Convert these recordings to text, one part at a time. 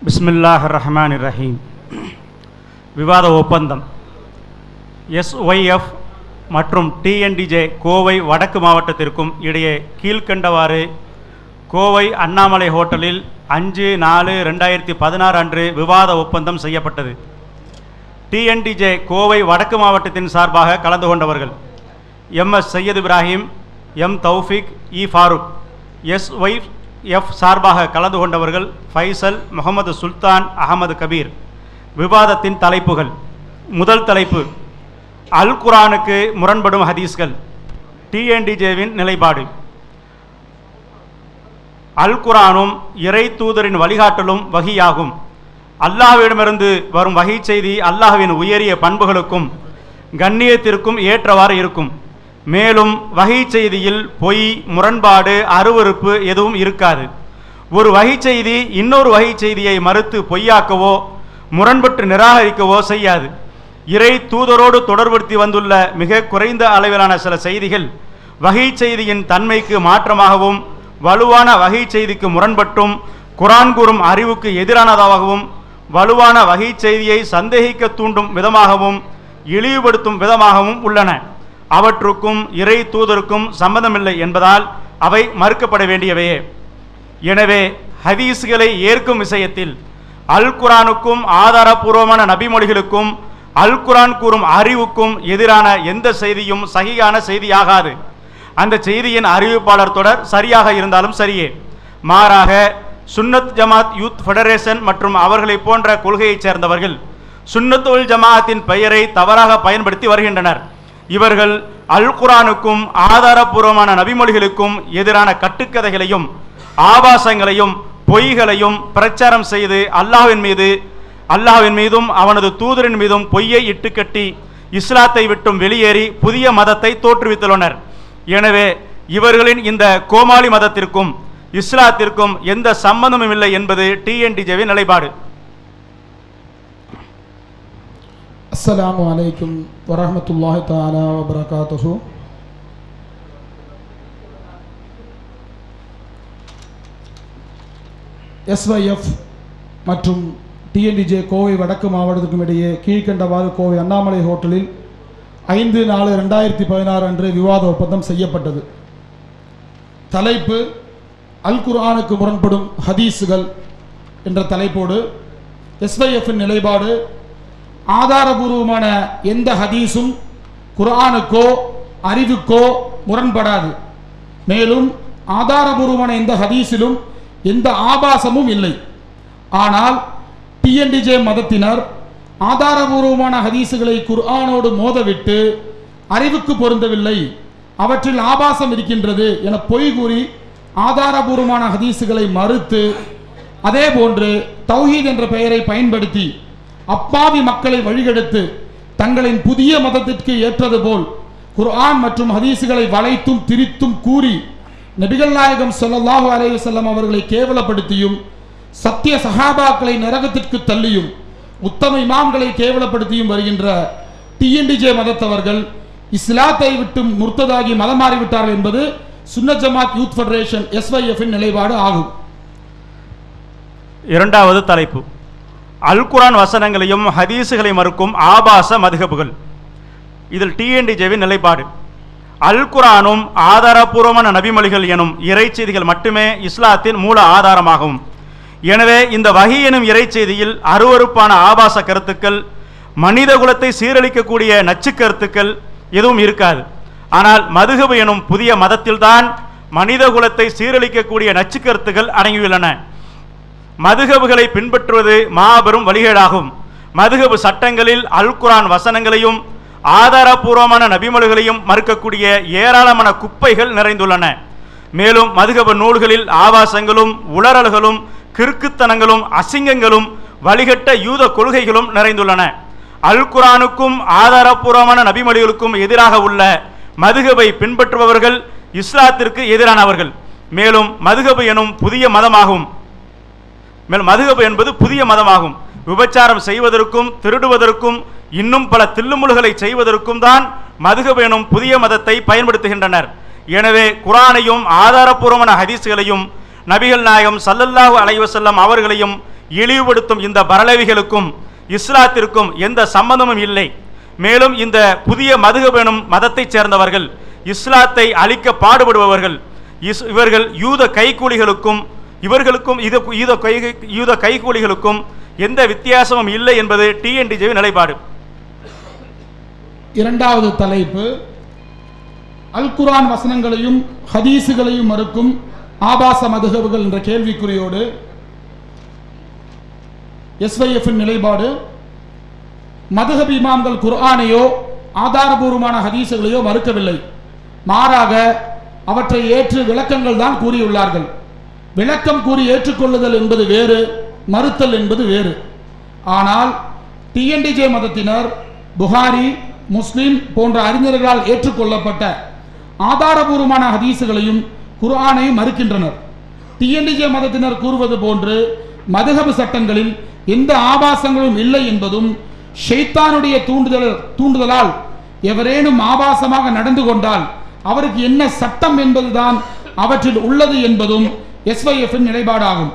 பிஸ்மில்லாஹிர் ரஹ்மானிர் ரஹீம். விவாத ஒப்பந்தம். SYF மற்றும் TNDJ கோவை வடக்கு மாவட்டத்திற்கும் இடையே கீழ்கண்டவாறு கோவை அண்ணாமலை ஹோட்டலில் 5/4/2016 அன்று விவாத ஒப்பந்தம் செய்யப்பட்டது. TNDJ கோவை வடக்கு மாவட்டத்தின் சார்பாக கலந்து கொண்டவர்கள் MS Syed Ibrahim, M Taufiq, E Farooq. SYF சார்பாக கலந்து கொண்டவர்கள் ஃபைசல், முகமது சுல்தான், அகமது கபீர். விவாதத்தின் தலைப்புகள். முதல் தலைப்பு, அல் குர்ஆனுக்கு முரண்படும் ஹதீஸ்கள். TNDJவின் நிலைப்பாடு. அல் குர்ஆனும் இறை தூதரின் வழிகாட்டலும் வஹியாகும். அல்லாஹ்விடமிருந்து வரும் வஹி செய்தி அல்லாஹ்வின் உயரிய பண்புகளுக்கும் கண்ணியத்திற்கும் ஏற்றவாறு இருக்கும். மேலும் வஹி செய்தியில் பொய், முரண்பாடு, அருவருப்பு எதுவும் இருக்காது. ஒரு வஹி செய்தி இன்னொரு வஹி செய்தியை மறுத்து பொய்யாக்கவோ முரண்பட்டு நிராகரிக்கவோ செய்யாது. இறை தூதரோடு தொடர்படுத்தி வந்துள்ள மிக குறைந்த அளவிலான சில செய்திகள் வஹி செய்தியின் தன்மைக்கு மாற்றமாகவும் வலுவான வஹி செய்திக்கு முரண்பட்டும் குர்ஆன் கூறும் அறிவுக்கு எதிரானதாகவும் வலுவான வஹி செய்தியை சந்தேகிக்க தூண்டும் விதமாகவும் இழிவுபடுத்தும் விதமாகவும் உள்ளன. அவற்றுக்கும் இறை தூதருக்கும் சம்பந்தமில்லை என்பதால் அவை மறுக்கப்பட வேண்டியவையே. எனவே ஹதீஸ்களை ஏற்கும் விஷயத்தில் அல் குர்ஆனுக்கும் ஆதாரபூர்வமான நபிமொழிகளுக்கும் அல் குர்ஆன் கூறும் அறிவுக்கும் எதிரான எந்த செய்தியும் சஹீஹான செய்தியாகாது. அந்த செய்தியின் அறிவிப்பாளர் தொடர் சரியாக இருந்தாலும் சரியே. மாறாக சுன்னத் ஜமாத் யூத் ஃபெடரேஷன் மற்றும் அவர்களை போன்ற கொள்கையைச் சேர்ந்தவர்கள் சுன்னத் வல் ஜமாஅத்தின் பெயரை தவறாக பயன்படுத்தி வருகின்றனர். இவர்கள் அல் குர்ஆனுக்கும் ஆதாரபூர்வமான நபிமொழிகளுக்கும் எதிரான கட்டுக்கதைகளையும் ஆபாசங்களையும் பொய்களையும் பிரச்சாரம் செய்து அல்லாஹ்வின் மீதும் அவனது தூதரின் மீதும் பொய்யை இட்டுக்கட்டி இஸ்லாத்தை விட்டும் வெளியேறி புதிய மதத்தை தோற்றுவித்துள்ளனர். எனவே இவர்களின் இந்த கோமாளி மதத்திற்கும் இஸ்லாத்திற்கும் எந்த சம்பந்தமும் இல்லை என்பது TNDJவின் நிலைப்பாடு. அஸ்ஸலாமு அலைக்கும் வரஹ்மத்துல்லாஹி தஆலா வபரகாத்துஹு. SYF மற்றும் TNDJ கோவை வடக்கு மாவட்டத்திற்கும் இடையே கீழ்கண்டவாறு கோவை அண்ணாமலை ஹோட்டலில் 5/4/2016 அன்று விவாத ஒப்பந்தம் செய்யப்பட்டது. தலைப்பு, அல் குர்ஆனுக்கு முரண்படும் ஹதீஸுகள் என்ற தலைப்போடு SYFின் நிலைப்பாடு, ஆதாரபூர்வமான எந்த ஹதீஸும் குர்ஆனுக்கோ அறிவுக்கோ முரண்படாது. மேலும் ஆதாரபூர்வமான எந்த ஹதீஸிலும் எந்த ஆபாசமும் இல்லை. ஆனால் TNDJ மதத்தினர் ஆதாரபூர்வமான ஹதீஸுகளை குர்ஆனோடு மோதவிட்டு அறிவுக்கு பொருந்தவில்லை, அவற்றில் ஆபாசம் இருக்கின்றது என பொய் கூறி ஆதாரபூர்வமான ஹதீஸுகளை மறுத்து, அதே போன்று தௌஹீத் என்ற பெயரை பயன்படுத்தி அப்பாவி மக்களை வழிகெடுத்து தங்களின் புதிய மதத்திற்கு ஏற்றது போல் குர்ஆன் மற்றும் ஹதீஸுகளை வளைத்தும் திரித்தும் கூறி நபிகள் நாயகம் ஸல்லல்லாஹு அலைஹி வஸல்லம் அவர்களை கேவலப்படுத்தியும் சத்திய சஹாபாக்களை நரகத்திற்கு தள்ளியும் உத்தம இமாம்களை கேவலப்படுத்தியும் வருகின்ற TNDJ மதத்தவர்கள் இஸ்லாத்தை விட்டு முர்த்ததாகி மதம் மாறிவிட்டார்கள் என்பது சுன்னத் ஜமாத் யூத் ஃபெடரேஷன் SYFின் நிலைப்பாடு ஆகும். இரண்டாவது தலைப்பு, அல் குர்ஆன் வசனங்களையும் ஹதீஸுகளை மறுக்கும் ஆபாச மதுஹபுகள். இதில் TNDJவின் நிலைப்பாடு, அல் குர்ஆனும் ஆதாரபூர்வமான நபிமொழிகள் எனும் இறை செய்திகள் மட்டுமே இஸ்லாத்தின் மூல ஆதாரமாகும். எனவே இந்த வஹி எனும் இறை செய்தியில் அருவருப்பான ஆபாச கருத்துக்கள், மனித குலத்தை சீரழிக்கக்கூடிய நச்சு கருத்துக்கள் எதுவும் இருக்காது. ஆனால் மதுஹப் எனும் புதிய மதத்தில்தான் மனித குலத்தை சீரழிக்கக்கூடிய நச்சு கருத்துக்கள் அடங்கியுள்ளன. மதுஹபுகளை பின்பற்றுவது மாபெரும் வழிகேடாகும். மதுஹப் சட்டங்களில் அல் குர்ஆன் வசனங்களையும் ஆதாரபூர்வமான நபிமொழிகளையும் மறுக்கக்கூடிய ஏராளமான குப்பைகள் நிறைந்துள்ளன. மேலும் மதுஹப் நூல்களில் ஆபாசங்களும் உளறல்களும் கிறுக்குத்தனங்களும் அசிங்கங்களும் வழிகட்ட யூத கொள்கைகளும் நிறைந்துள்ளன. அல் குர்ஆனுக்கும் ஆதாரபூர்வமான நபிமொழிகளுக்கும் எதிராக உள்ள மதுஹபை பின்பற்றுபவர்கள் இஸ்லாத்திற்கு எதிரானவர்கள். மேலும் மதுஹப் எனும் புதிய மதமாகும். மதுஹப் என்பது புதிய மதமாகும். விபச்சாரம் செய்வதற்கும் திருடுவதற்கும் இன்னும் பல தில்லுமுல்களை செய்வதற்கும் தான் மதுஹப் எனும் புதிய மதத்தை பயன்படுத்துகின்றனர். எனவே குர்ஆனையும் ஆதாரபூர்வமான ஹதீஸ்களையும் நபிகள் நாயகம் ஸல்லல்லாஹு அலைஹி வஸல்லம் அவர்களையும் இழிவுபடுத்தும் இந்த பரலவிகளுக்கும் இஸ்லாத்திற்கும் எந்த சம்பந்தமும் இல்லை. மேலும் இந்த புதிய மதுஹப் எனும் மதத்தைச் சேர்ந்தவர்கள், இஸ்லாத்தை அழிக்க பாடுபடுபவர்கள், இவர்கள் யூத கைக்கூலிகளுக்கும் யூத கைக்கூலிகளுக்கும் எந்த வித்தியாசமும் இல்லை என்பது டிஎன்டிஜே நிலைப்பாடு. இரண்டாவது தலைப்பு, அல் குர்ஆன் வசனங்களையும் ஹதீஸுகளையும் மறுக்கும் ஆபாச மதுஹபுகள் என்ற கேள்விக்குறியோடு எஸ்வைஎஃப்பின் நிலைப்பாடு, மதுஹப் இமாம்கள் குர்ஆனையோ ஆதாரபூர்வமான ஹதீஸுகளையோ மறுக்கவில்லை. மாறாக அவற்றை ஏற்று விளக்கங்கள் தான் கூறியுள்ளார்கள். விளக்கம் கூறி ஏற்றுக்கொள்ளுதல் என்பது வேறு, மறுத்தல் என்பது வேறு. ஆனால் டிஎன்டிஜே மதத்தினர் புகாரி, முஸ்லிம் போன்ற அறிஞர்களால் ஏற்றுக்கொள்ளப்பட்ட ஆதாரபூர்வமான ஹதீஸுகளையும் குர்ஆனையும் மறுக்கின்றனர். டிஎன்டிஜே மதத்தினர் கூறுவது போன்று மதுஹப் சட்டங்களில் எந்த ஆபாசங்களும் இல்லை என்பதும், ஷைத்தானுடைய தூண்டுதலால் எவரேனும் ஆபாசமாக நடந்து கொண்டால் அவருக்கு என்ன சட்டம் என்பதுதான் அவற்றில் உள்ளது என்பதும் எஸ்வைஎஃப்பின் நிலைப்பாடாகும்.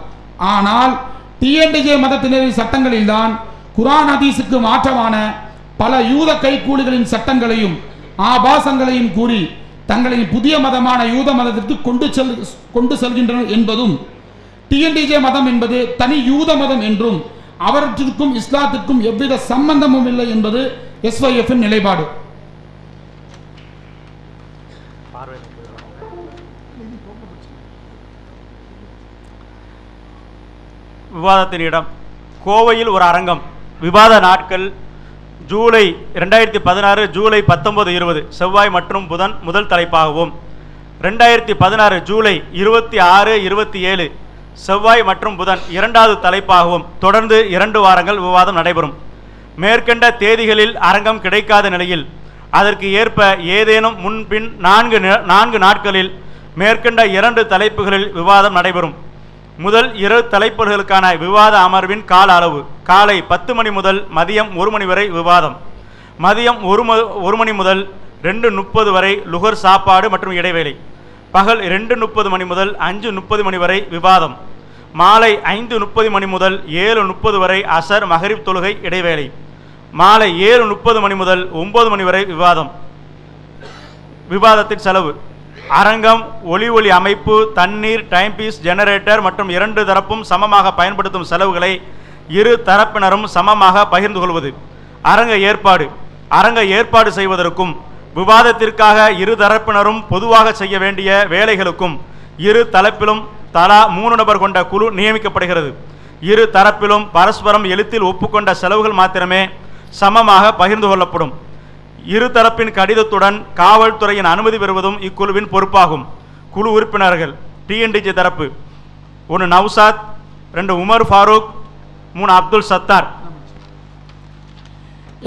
ஆனால் டிஎன்டிஜே மதத்தினரின் சட்டங்களில்தான் குர்ஆன் ஹதீஸுக்கு மாற்றமான பல யூத கைக்கூலிகளின் சட்டங்களையும் ஆபாசங்களையும் கூறி தங்களின் புதிய மதமான யூத மதத்திற்கு கொண்டு செல்கின்றனர் என்பதும், டிஎன்டிஜே மதம் என்பது தனி யூத மதம் என்றும் அவற்றிற்கும் இஸ்லாத்திற்கும் எவ்வித சம்பந்தமும் இல்லை என்பது எஸ்வைஎஃப்பின் நிலைப்பாடு. விவாதத்தின் இடம் கோவையில் ஒரு அரங்கம். விவாத நாட்கள் ஜூலை 2016 ஜூலை 19, 20 செவ்வாய் மற்றும் புதன் முதல் தலைப்பாகவும், 2016 ஜூலை 26, 27 செவ்வாய் மற்றும் புதன் இரண்டாவது தலைப்பாகவும் தொடர்ந்து 2 வாரங்கள் விவாதம் நடைபெறும். மேற்கண்ட தேதிகளில் அரங்கம் கிடைக்காத நிலையில் அதற்கு ஏற்ப ஏதேனும் முன்பின் 4 நாட்களில் மேற்கண்ட 2 தலைப்புகளில் விவாதம் நடைபெறும். முதல் 2 தலைப்புகளுக்கான விவாத அமர்வின் கால அளவு காலை 10 மணி முதல் மதியம் 1 மணி வரை விவாதம். மதியம் 1 மணி முதல் 2:30 வரை லுகர் சாப்பாடு மற்றும் இடைவேளை. பகல் 2:30 மணி முதல் 5:30 மணி வரை விவாதம். மாலை 5:30 மணி முதல் 7:30 வரை அசர் மகரிப் தொழுகை இடைவேளை. மாலை 7:30 மணி முதல் 9 மணி வரை விவாதம். விவாதத்தின் செலவு: அரங்கம், ஒளி அமைப்பு, தண்ணீர், டைம்பீஸ், ஜெனரேட்டர் மற்றும் 2 தரப்பும் சமமாக பயன்படுத்தும் செலவுகளை 2 தரப்பினரும் சமமாக பகிர்ந்து கொள்வது. அரங்க ஏற்பாடு செய்வதற்கும் விவாதத்திற்காக 2 தரப்பினரும் பொதுவாக செய்ய வேண்டிய வேலைகளுக்கும் 2 தரப்பிலும் தலா 3 நபர் கொண்ட குழு நியமிக்கப்படுகிறது. 2 தரப்பிலும் பரஸ்பரம் எழுத்தில் ஒப்புக்கொண்ட செலவுகள் மாத்திரமே சமமாக பகிர்ந்து கொள்ளப்படும். 2 தரப்பின் கடிதத்துடன் காவல்துறையின் அனுமதி பெறுவதும் இக்குழுவின் பொறுப்பாகும். குழு உறுப்பினர்கள்: டிஎன்டிஜே தரப்பு 1 நவ்சாத், 2 உமர் ஃபாரூக், 3 அப்துல் சத்தார்.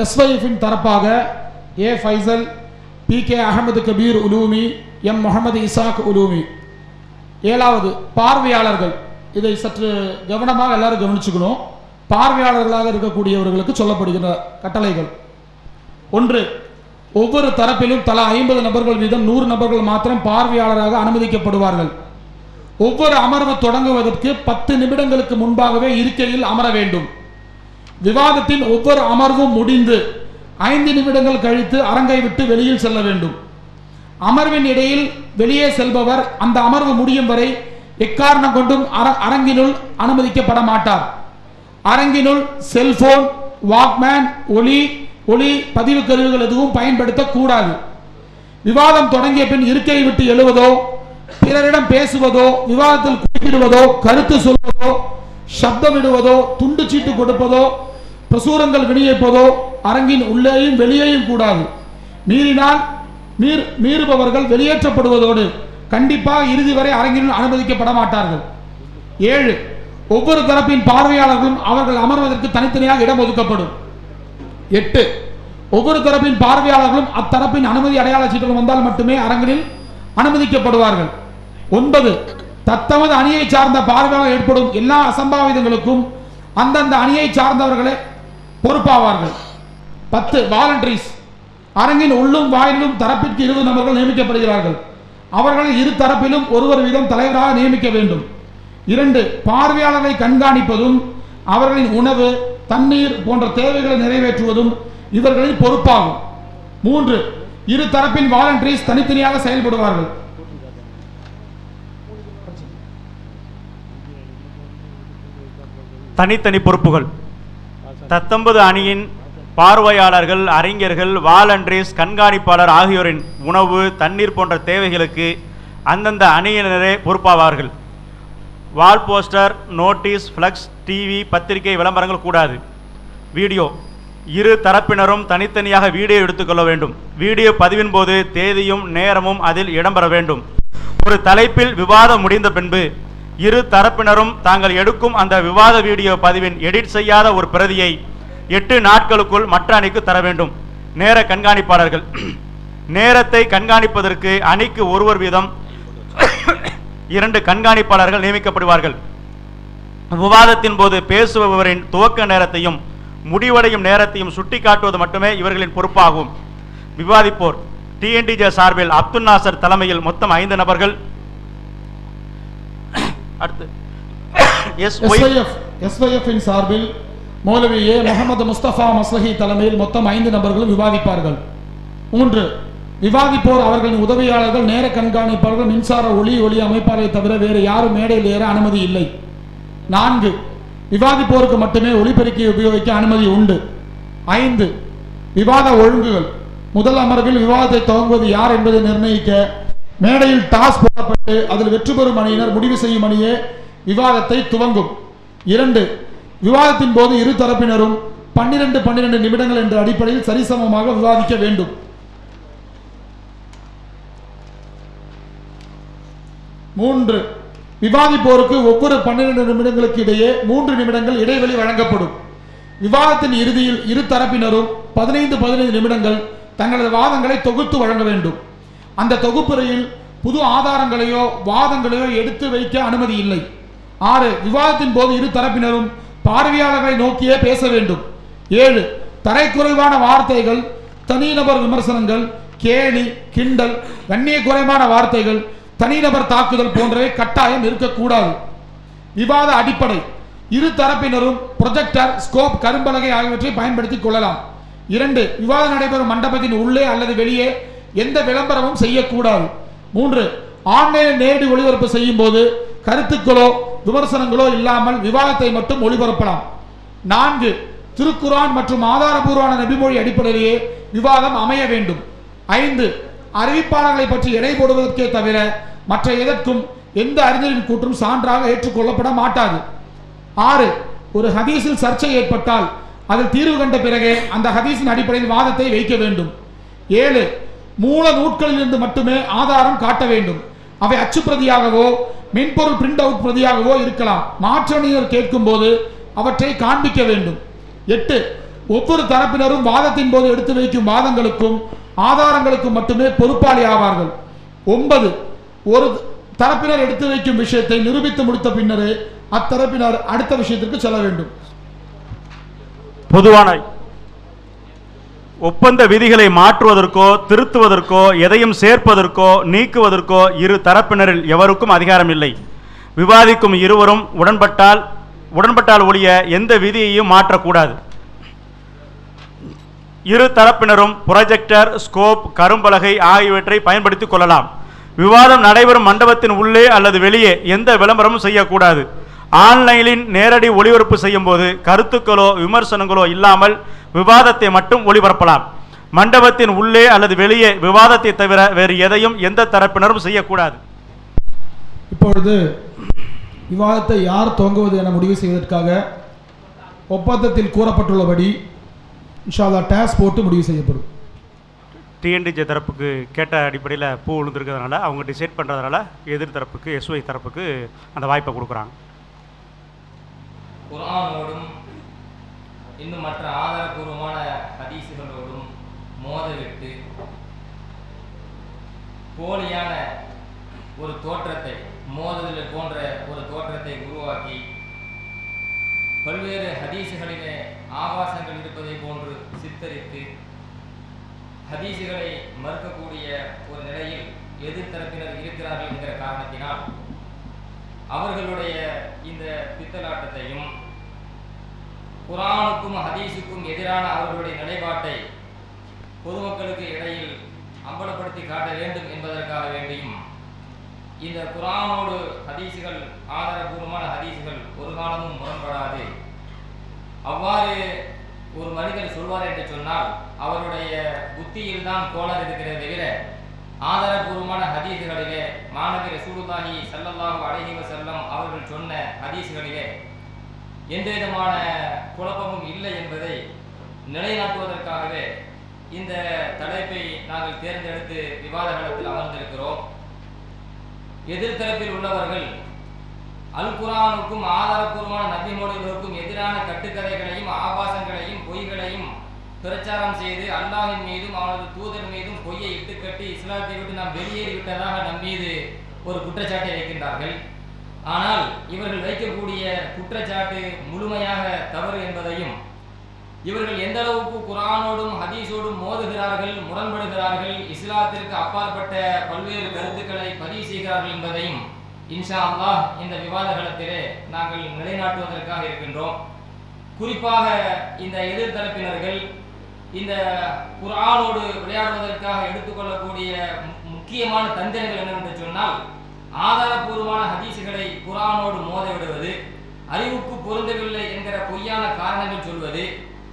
எஸ்வைஎஃப்பின் தரப்பாக ஏ ஃபைசல், பி.கே. அகமது கபீர் உலூமி, எம் முகமது இசாக் உலூமி. 7வது பார்வையாளர்கள். இதை சற்று கவனமாக எல்லாரும் கவனிச்சுக்கணும். பார்வையாளர்களாக இருக்கக்கூடியவர்களுக்கு சொல்லப்படுகிற கட்டளைகள்: 1. ஒவ்வொரு தரப்பிலும் தலா 50 நபர்கள் வீதம் 100 நபர்கள் மாத்திரம் பார்வையாளராக அனுமதிக்கப்படுவார்கள். ஒவ்வொரு அமர்வு தொடங்குவதற்கு 10 நிமிடங்களுக்கு முன்பாகவே இருக்கையில் அமர வேண்டும். விவாதத்தின் ஒவ்வொரு அமர்வும் முடிந்து 5 நிமிடங்கள் கழித்து அரங்கை விட்டு வெளியில் செல்ல வேண்டும். அமர்வின் இடையில் வெளியே செல்பவர் அந்த அமர்வு முடியும் வரை எக்காரணம் கொண்டும் அரங்கினுள் அனுமதிக்கப்பட மாட்டார். அரங்கினுள் செல்போன், வாக்மேன், ஒளி பதிவு கருவிகள் எதுவும் பயன்படுத்தக்கூடாது. விவாதம் தொடங்கிய பின் இருக்கையை விட்டு எழுவதோ, பிறரிடம் பேசுவதோ, விவாதத்தில் குறிப்பிடுவதோ, கருத்து சொல்வதோ, சப்தமிடுவதோ, துண்டு சீட்டு கொடுப்பதோ, பிரசுரங்கள் விநியோகிப்பதோ அரங்கின் உள்ளேயும் வெளியேயும் கூடாது. மீறுபவர்கள் வெளியேற்றப்படுவதோடு கண்டிப்பாக இறுதி வரை அரங்கினுள் அனுமதிக்கப்பட மாட்டார்கள். 7. ஒவ்வொரு தரப்பின் பார்வையாளர்களும் அவர்கள் அமர்வதற்கு தனித்தனியாக இடம் ஒதுக்கப்படும். 8. ஒவ்வொரு தரப்பின் பார்வையாளர்களும் அத்தரப்பின் அனுமதி அடையாள சீட்டுகள் வந்தால் மட்டுமே அரங்கில் அனுமதிக்கப்படுவார்கள். 9. தத்தமது அணியை சார்ந்த பார்வையாளர் ஏற்படும் எல்லா அசம்பாவிதங்களுக்கும் அந்தந்த அணியை சார்ந்தவர்களே பொறுப்பாவார்கள். 10. வாலண்டரிஸ். அரங்கின் உள்ளும் வாயிலும் தரப்பிற்கு 20 நபர்கள் நியமிக்கப்படுகிறார்கள். அவர்கள் 2 தரப்பிலும் ஒருவர் வீதம் தலைவராக நியமிக்க வேண்டும். 2. பார்வையாளர்களை கண்காணிப்பதும் அவர்களின் உணவு, தண்ணீர் போன்ற தேவைகளை நிறைவேற்றுவதும் இவர்களின் பொறுப்பாகும். 3. இரு தரப்பின் வாலண்டரிஸ் தனித்தனியாக செயல்படுவார்கள். தனித்தனி பொறுப்புகள். 19 அணியின் பார்வையாளர்கள், அறிஞர்கள், வாலண்டரிஸ், கண்காணிப்பாளர் ஆகியோரின் உணவு, தண்ணீர் போன்ற தேவைகளுக்கு அந்தந்த அணியினரே பொறுப்பாவார்கள். Wall poster, notice, flex, TV, பத்திரிகை விளம்பரங்கள் கூடாது. வீடியோ. இரு தரப்பினரும் தனித்தனியாக வீடியோ எடுத்துக்கொள்ள வேண்டும். வீடியோ பதிவின் போது தேதியும் நேரமும் அதில் இடம்பெற வேண்டும். ஒரு தலைப்பில் விவாதம் முடிந்த பின்பு இரு தரப்பினரும் தாங்கள் எடுக்கும் அந்த விவாத வீடியோ பதிவின் எடிட் செய்யாத ஒரு பிரதியை 8 நாட்களுக்குள் மற்ற அணிக்கு தர வேண்டும். நேர கண்காணிப்பாளர்கள். நேரத்தை கண்காணிப்பதற்கு அணிக்கு ஒருவர் வீதம் 2 கண்காணிப்பாளர்கள் நியமிக்கப்படுவார்கள். விவாதத்தின் போது பேசுபவரின் துவக்க நேரத்தையும் முடிவடையும் நேரத்தையும் சுட்டிக்காட்டுவது மட்டுமே இவர்களின் பொறுப்பாகும். விவாதிப்போர். டிஎன்டிஜே சார்பில் அப்துல் நாசர் தலைமையில் மொத்தம் 5 நபர்கள். அடுத்து SYF இன் சார்பில் மௌலவி ஏ முகமது முஸ்தபா மஸ்லஹி தலைமையில் மொத்தம் 5 நபர்கள் விவாதிப்பார்கள். 3. விவாதிப்போர் அவர்களின் உதவியாளர்கள், நேர கண்காணிப்பாளர்கள், மின்சார ஒளி அமைப்பாளரை தவிர வேறு யாரும் மேடையில் ஏற அனுமதி இல்லை. 4. விவாதிப்போருக்கு மட்டுமே ஒளிபெருக்கியை உபயோகிக்க அனுமதி உண்டு. 5. விவாத ஒழுங்குகள். முதல் அமர்வில் விவாதத்தை துவங்குவது யார் என்பதை நிர்ணயிக்க மேடையில் டாஸ் போடப்பட்டு அதில் வெற்றி பெறும் அணியினர் முடிவு செய்யும் அணியே விவாதத்தை துவங்கும். 2. விவாதத்தின் போது இரு தரப்பினரும் 12 நிமிடங்கள் என்ற அடிப்படையில் சரிசமமாக விவாதிக்க வேண்டும். 3. விவாதிப்போருக்கு ஒவ்வொரு 12 நிமிடங்களுக்கு இடையே 3 நிமிடங்கள் இடைவெளி வழங்கப்படும். விவாதத்தின் இறுதியில் இரு தரப்பினரும் 15 நிமிடங்கள் தங்களது வாதங்களை தொகுத்து வழங்க வேண்டும். அந்த தொகுப்புரையில் புது ஆதாரங்களையோ வாதங்களையோ எடுத்து வைக்க அனுமதி இல்லை. 6. விவாதத்தின் போது இரு தரப்பினரும் பார்வையாளர்களை நோக்கியே பேச வேண்டும். 7. தரைக்குறைவான வார்த்தைகள், தனிநபர் விமர்சனங்கள், கேலி, கிண்டல், கண்ணிய குறைவான வார்த்தைகள், தனிநபர் தாக்குதல் போன்றவை கட்டாயம் இருக்கக்கூடாது. விவாத அடிப்படை. இரு தரப்பினரும் ப்ரொஜெக்டர், ஸ்கோப், கரும்பலகை ஆகியவற்றை பயன்படுத்திக் கொள்ளலாம். 2. விவாதம் நடைபெறும் மண்டபத்தின் உள்ளே அல்லது வெளியே எந்த விளம்பரமும் செய்யக்கூடாது. 3. ஆன்லைன் நேரடி ஒளிபரப்பு செய்யும் போது கருத்துக்களோ விமர்சனங்களோ இல்லாமல் விவாதத்தை மட்டும் ஒளிபரப்பலாம். 4. திருக்குரான் மற்றும் ஆதாரபூர்வமான நபிமொழி அடிப்படையிலேயே விவாதம் அமைய வேண்டும். 5. அறிவிப்பாளர்களை பற்றி எடை போடுவதற்கே தவிர மற்ற எதற்கும் எந்த அறிஞரின் கூற்றும் சான்றாக ஏற்றுக்கொள்ளப்பட மாட்டாது. 6. ஒரு ஹதீஸில் சர்ச்சை ஏற்பட்டால் அதில் தீர்வு கண்ட பிறகே அந்த ஹதீஸின் அடிப்படையில் வாதத்தை வைக்க வேண்டும். 7. மூல நூட்களிலிருந்து மட்டுமே ஆதாரம் காட்ட வேண்டும். அவை அச்சுப்பிரதியாகவோ மென்பொருள் பிரிண்ட் அவுட் பிரதியாகவோ இருக்கலாம். மாற்றணியர் கேட்கும் போது அவற்றை காண்பிக்க வேண்டும். 8. ஒவ்வொரு தரப்பினரும் வாதத்தின் போது எடுத்து வைக்கும் வாதங்களுக்கும் ஆதாரங்களுக்கும் மட்டுமே பொறுப்பாளி ஆவார்கள். 9. ஒரு தரப்பினர் எடுத்து வைக்கும் விஷயத்தை நிரூபித்து முடித்த பின்னரே அத்தரப்பினர் அடுத்த விஷயத்திற்கு செல்ல வேண்டும். பொதுவான ஒப்பந்த விதிகளை மாற்றுவதற்கோ திருத்துவதற்கோ எதையும் சேர்ப்பதற்கோ நீக்குவதற்கோ இரு தரப்பினரில் எவருக்கும் அதிகாரம் இல்லை. விவாதிக்கும் இருவரும் உடன்பட்டால் ஒழிய எந்த விதியையும் மாற்றக்கூடாது. இரு தரப்பினரும் புரொஜெக்டர், ஸ்கோப், கரும்பலகை ஆகியவற்றை பயன்படுத்திக் கொள்ளலாம். விவாதம் நடைபெறும் மண்டபத்தின் உள்ளே அல்லது வெளியே எந்த விளம்பரமும் செய்யக்கூடாது. ஆன்லைனில் நேரடி ஒளிபரப்பு செய்யும் போது கருத்துக்களோ விமர்சனங்களோ இல்லாமல் விவாதத்தை மட்டும் ஒளிபரப்பலாம். மண்டபத்தின் உள்ளே அல்லது வெளியே விவாதத்தை தவிர வேறு எதையும் எந்த தரப்பினரும் செய்யக்கூடாது. இப்பொழுது விவாதத்தை யார் துவங்குவது என முடிவு செய்வதற்காக ஒப்பந்தத்தில் கூறப்பட்டுள்ளபடி இன்ஷா அல்லாஹ் டாஸ் போட்டு முடிவு செய்யப்படும். டிஎன்டிஜே தரப்புக்கு கேட்ட அடிப்படையில் பூ விழுந்திருக்கிறதுனால அவங்க டிசைட் பண்ணுறதுனால எதிர் தரப்புக்கு எஸ்ஒய் தரப்புக்கு அந்த வாய்ப்பை கொடுக்குறாங்க. குர்ஆனோடும் இன்னும் மற்ற ஆதாரபூர்வமான ஹதீஸுகளோடும் மோதவிட்டு போலியான ஒரு தோற்றத்தை, மோதல் போன்ற ஒரு தோற்றத்தை உருவாக்கி பல்வேறு ஹதீஸுகளிலே ஆபாசங்கள் இருப்பதை போன்று சித்தரித்து ஹதீஸுகளை மறுக்கக்கூடிய ஒரு நிலையில் எதிர்த்தரப்பினர் இருக்கிறார்கள் என்கிற காரணத்தினால் அவர்களுடைய இந்த பித்தலாட்டத்தையும் குர்ஆனுக்கும் ஹதீஸுக்கும் எதிரான அவர்களுடைய நிலைப்பாட்டை பொதுமக்களுக்கு இடையில் அம்பலப்படுத்தி காட்ட வேண்டும் என்பதற்காக வேண்டியும் இந்த குர்ஆனோடு ஹதீஸுகள் ஆதாரபூர்வமான ஹதீஸுகள் ஒரு காலமும் முரண்படாது. அவ்வாறு ஒரு மனிதர் சொல்வார் என்று சொன்னால் அவருடைய புத்தியில் தான் கோளாறு இருக்கிறது தவிர ஆதாரபூர்வமான ஹதீஸுகளிலே மாணவி ரசூலுல்லாஹி ஸல்லல்லாஹு அலைஹி வஸல்லம் அவர்கள் சொன்ன ஹதீஸுகளிலே எந்த விதமான குழப்பமும் இல்லை என்பதை நிலைநாட்டுவதற்காகவே இந்த தலைப்பை நாங்கள் தேர்ந்தெடுத்து விவாத களத்தில் அமர்ந்திருக்கிறோம். எதிர்த்தரப்பில் உள்ளவர்கள் அல் குர்ஆனுக்கும் ஆதாரபூர்வமான நபி மொழிகளுக்கும் எதிரான கட்டுக்கதைகளையும் ஆபாசங்களையும் பொய்களையும் பிரச்சாரம் செய்து அல்லாஹ்வின் மீதும் அவனது தூதர் மீதும் பொய்யை இட்டுக்கட்டி இஸ்லாத்தை விட்டு நாம் வெளியேறிவிட்டதாக நம் மீது ஒரு குற்றச்சாட்டை வைக்கின்றார்கள். ஆனால் இவர்கள் வைக்கக்கூடிய குற்றச்சாட்டு முழுமையாக தவறு என்பதையும் இவர்கள் எந்த அளவுக்கு குர்ஆனோடும் ஹதீஸோடும் மோதுகிறார்கள், முரண்படுகிறார்கள், இஸ்லாத்திற்கு அப்பாற்பட்ட பல்வேறு கருத்துக்களை பதிவு செய்கிறார்கள் என்பதையும் இன்ஷா அல்லாஹ் இந்த விவாத களத்திலே நாங்கள் நிலைநாட்டுவதற்காக இருக்கின்றோம். குறிப்பாக இந்த எதிர்த்தரப்பினர்கள் இந்த குர்ஆனோடு விளையாடுவதற்காக எடுத்துக்கொள்ளக்கூடிய முக்கியமான தந்திரங்கள் என்னவென்று சொன்னால் ஆதாரபூர்வமான ஹதீஸுகளை குர்ஆனோடு மோத விடுவது, அறிவுக்கு பொருந்தவில்லை என்கிற பொய்யான காரணங்கள் சொல்வது,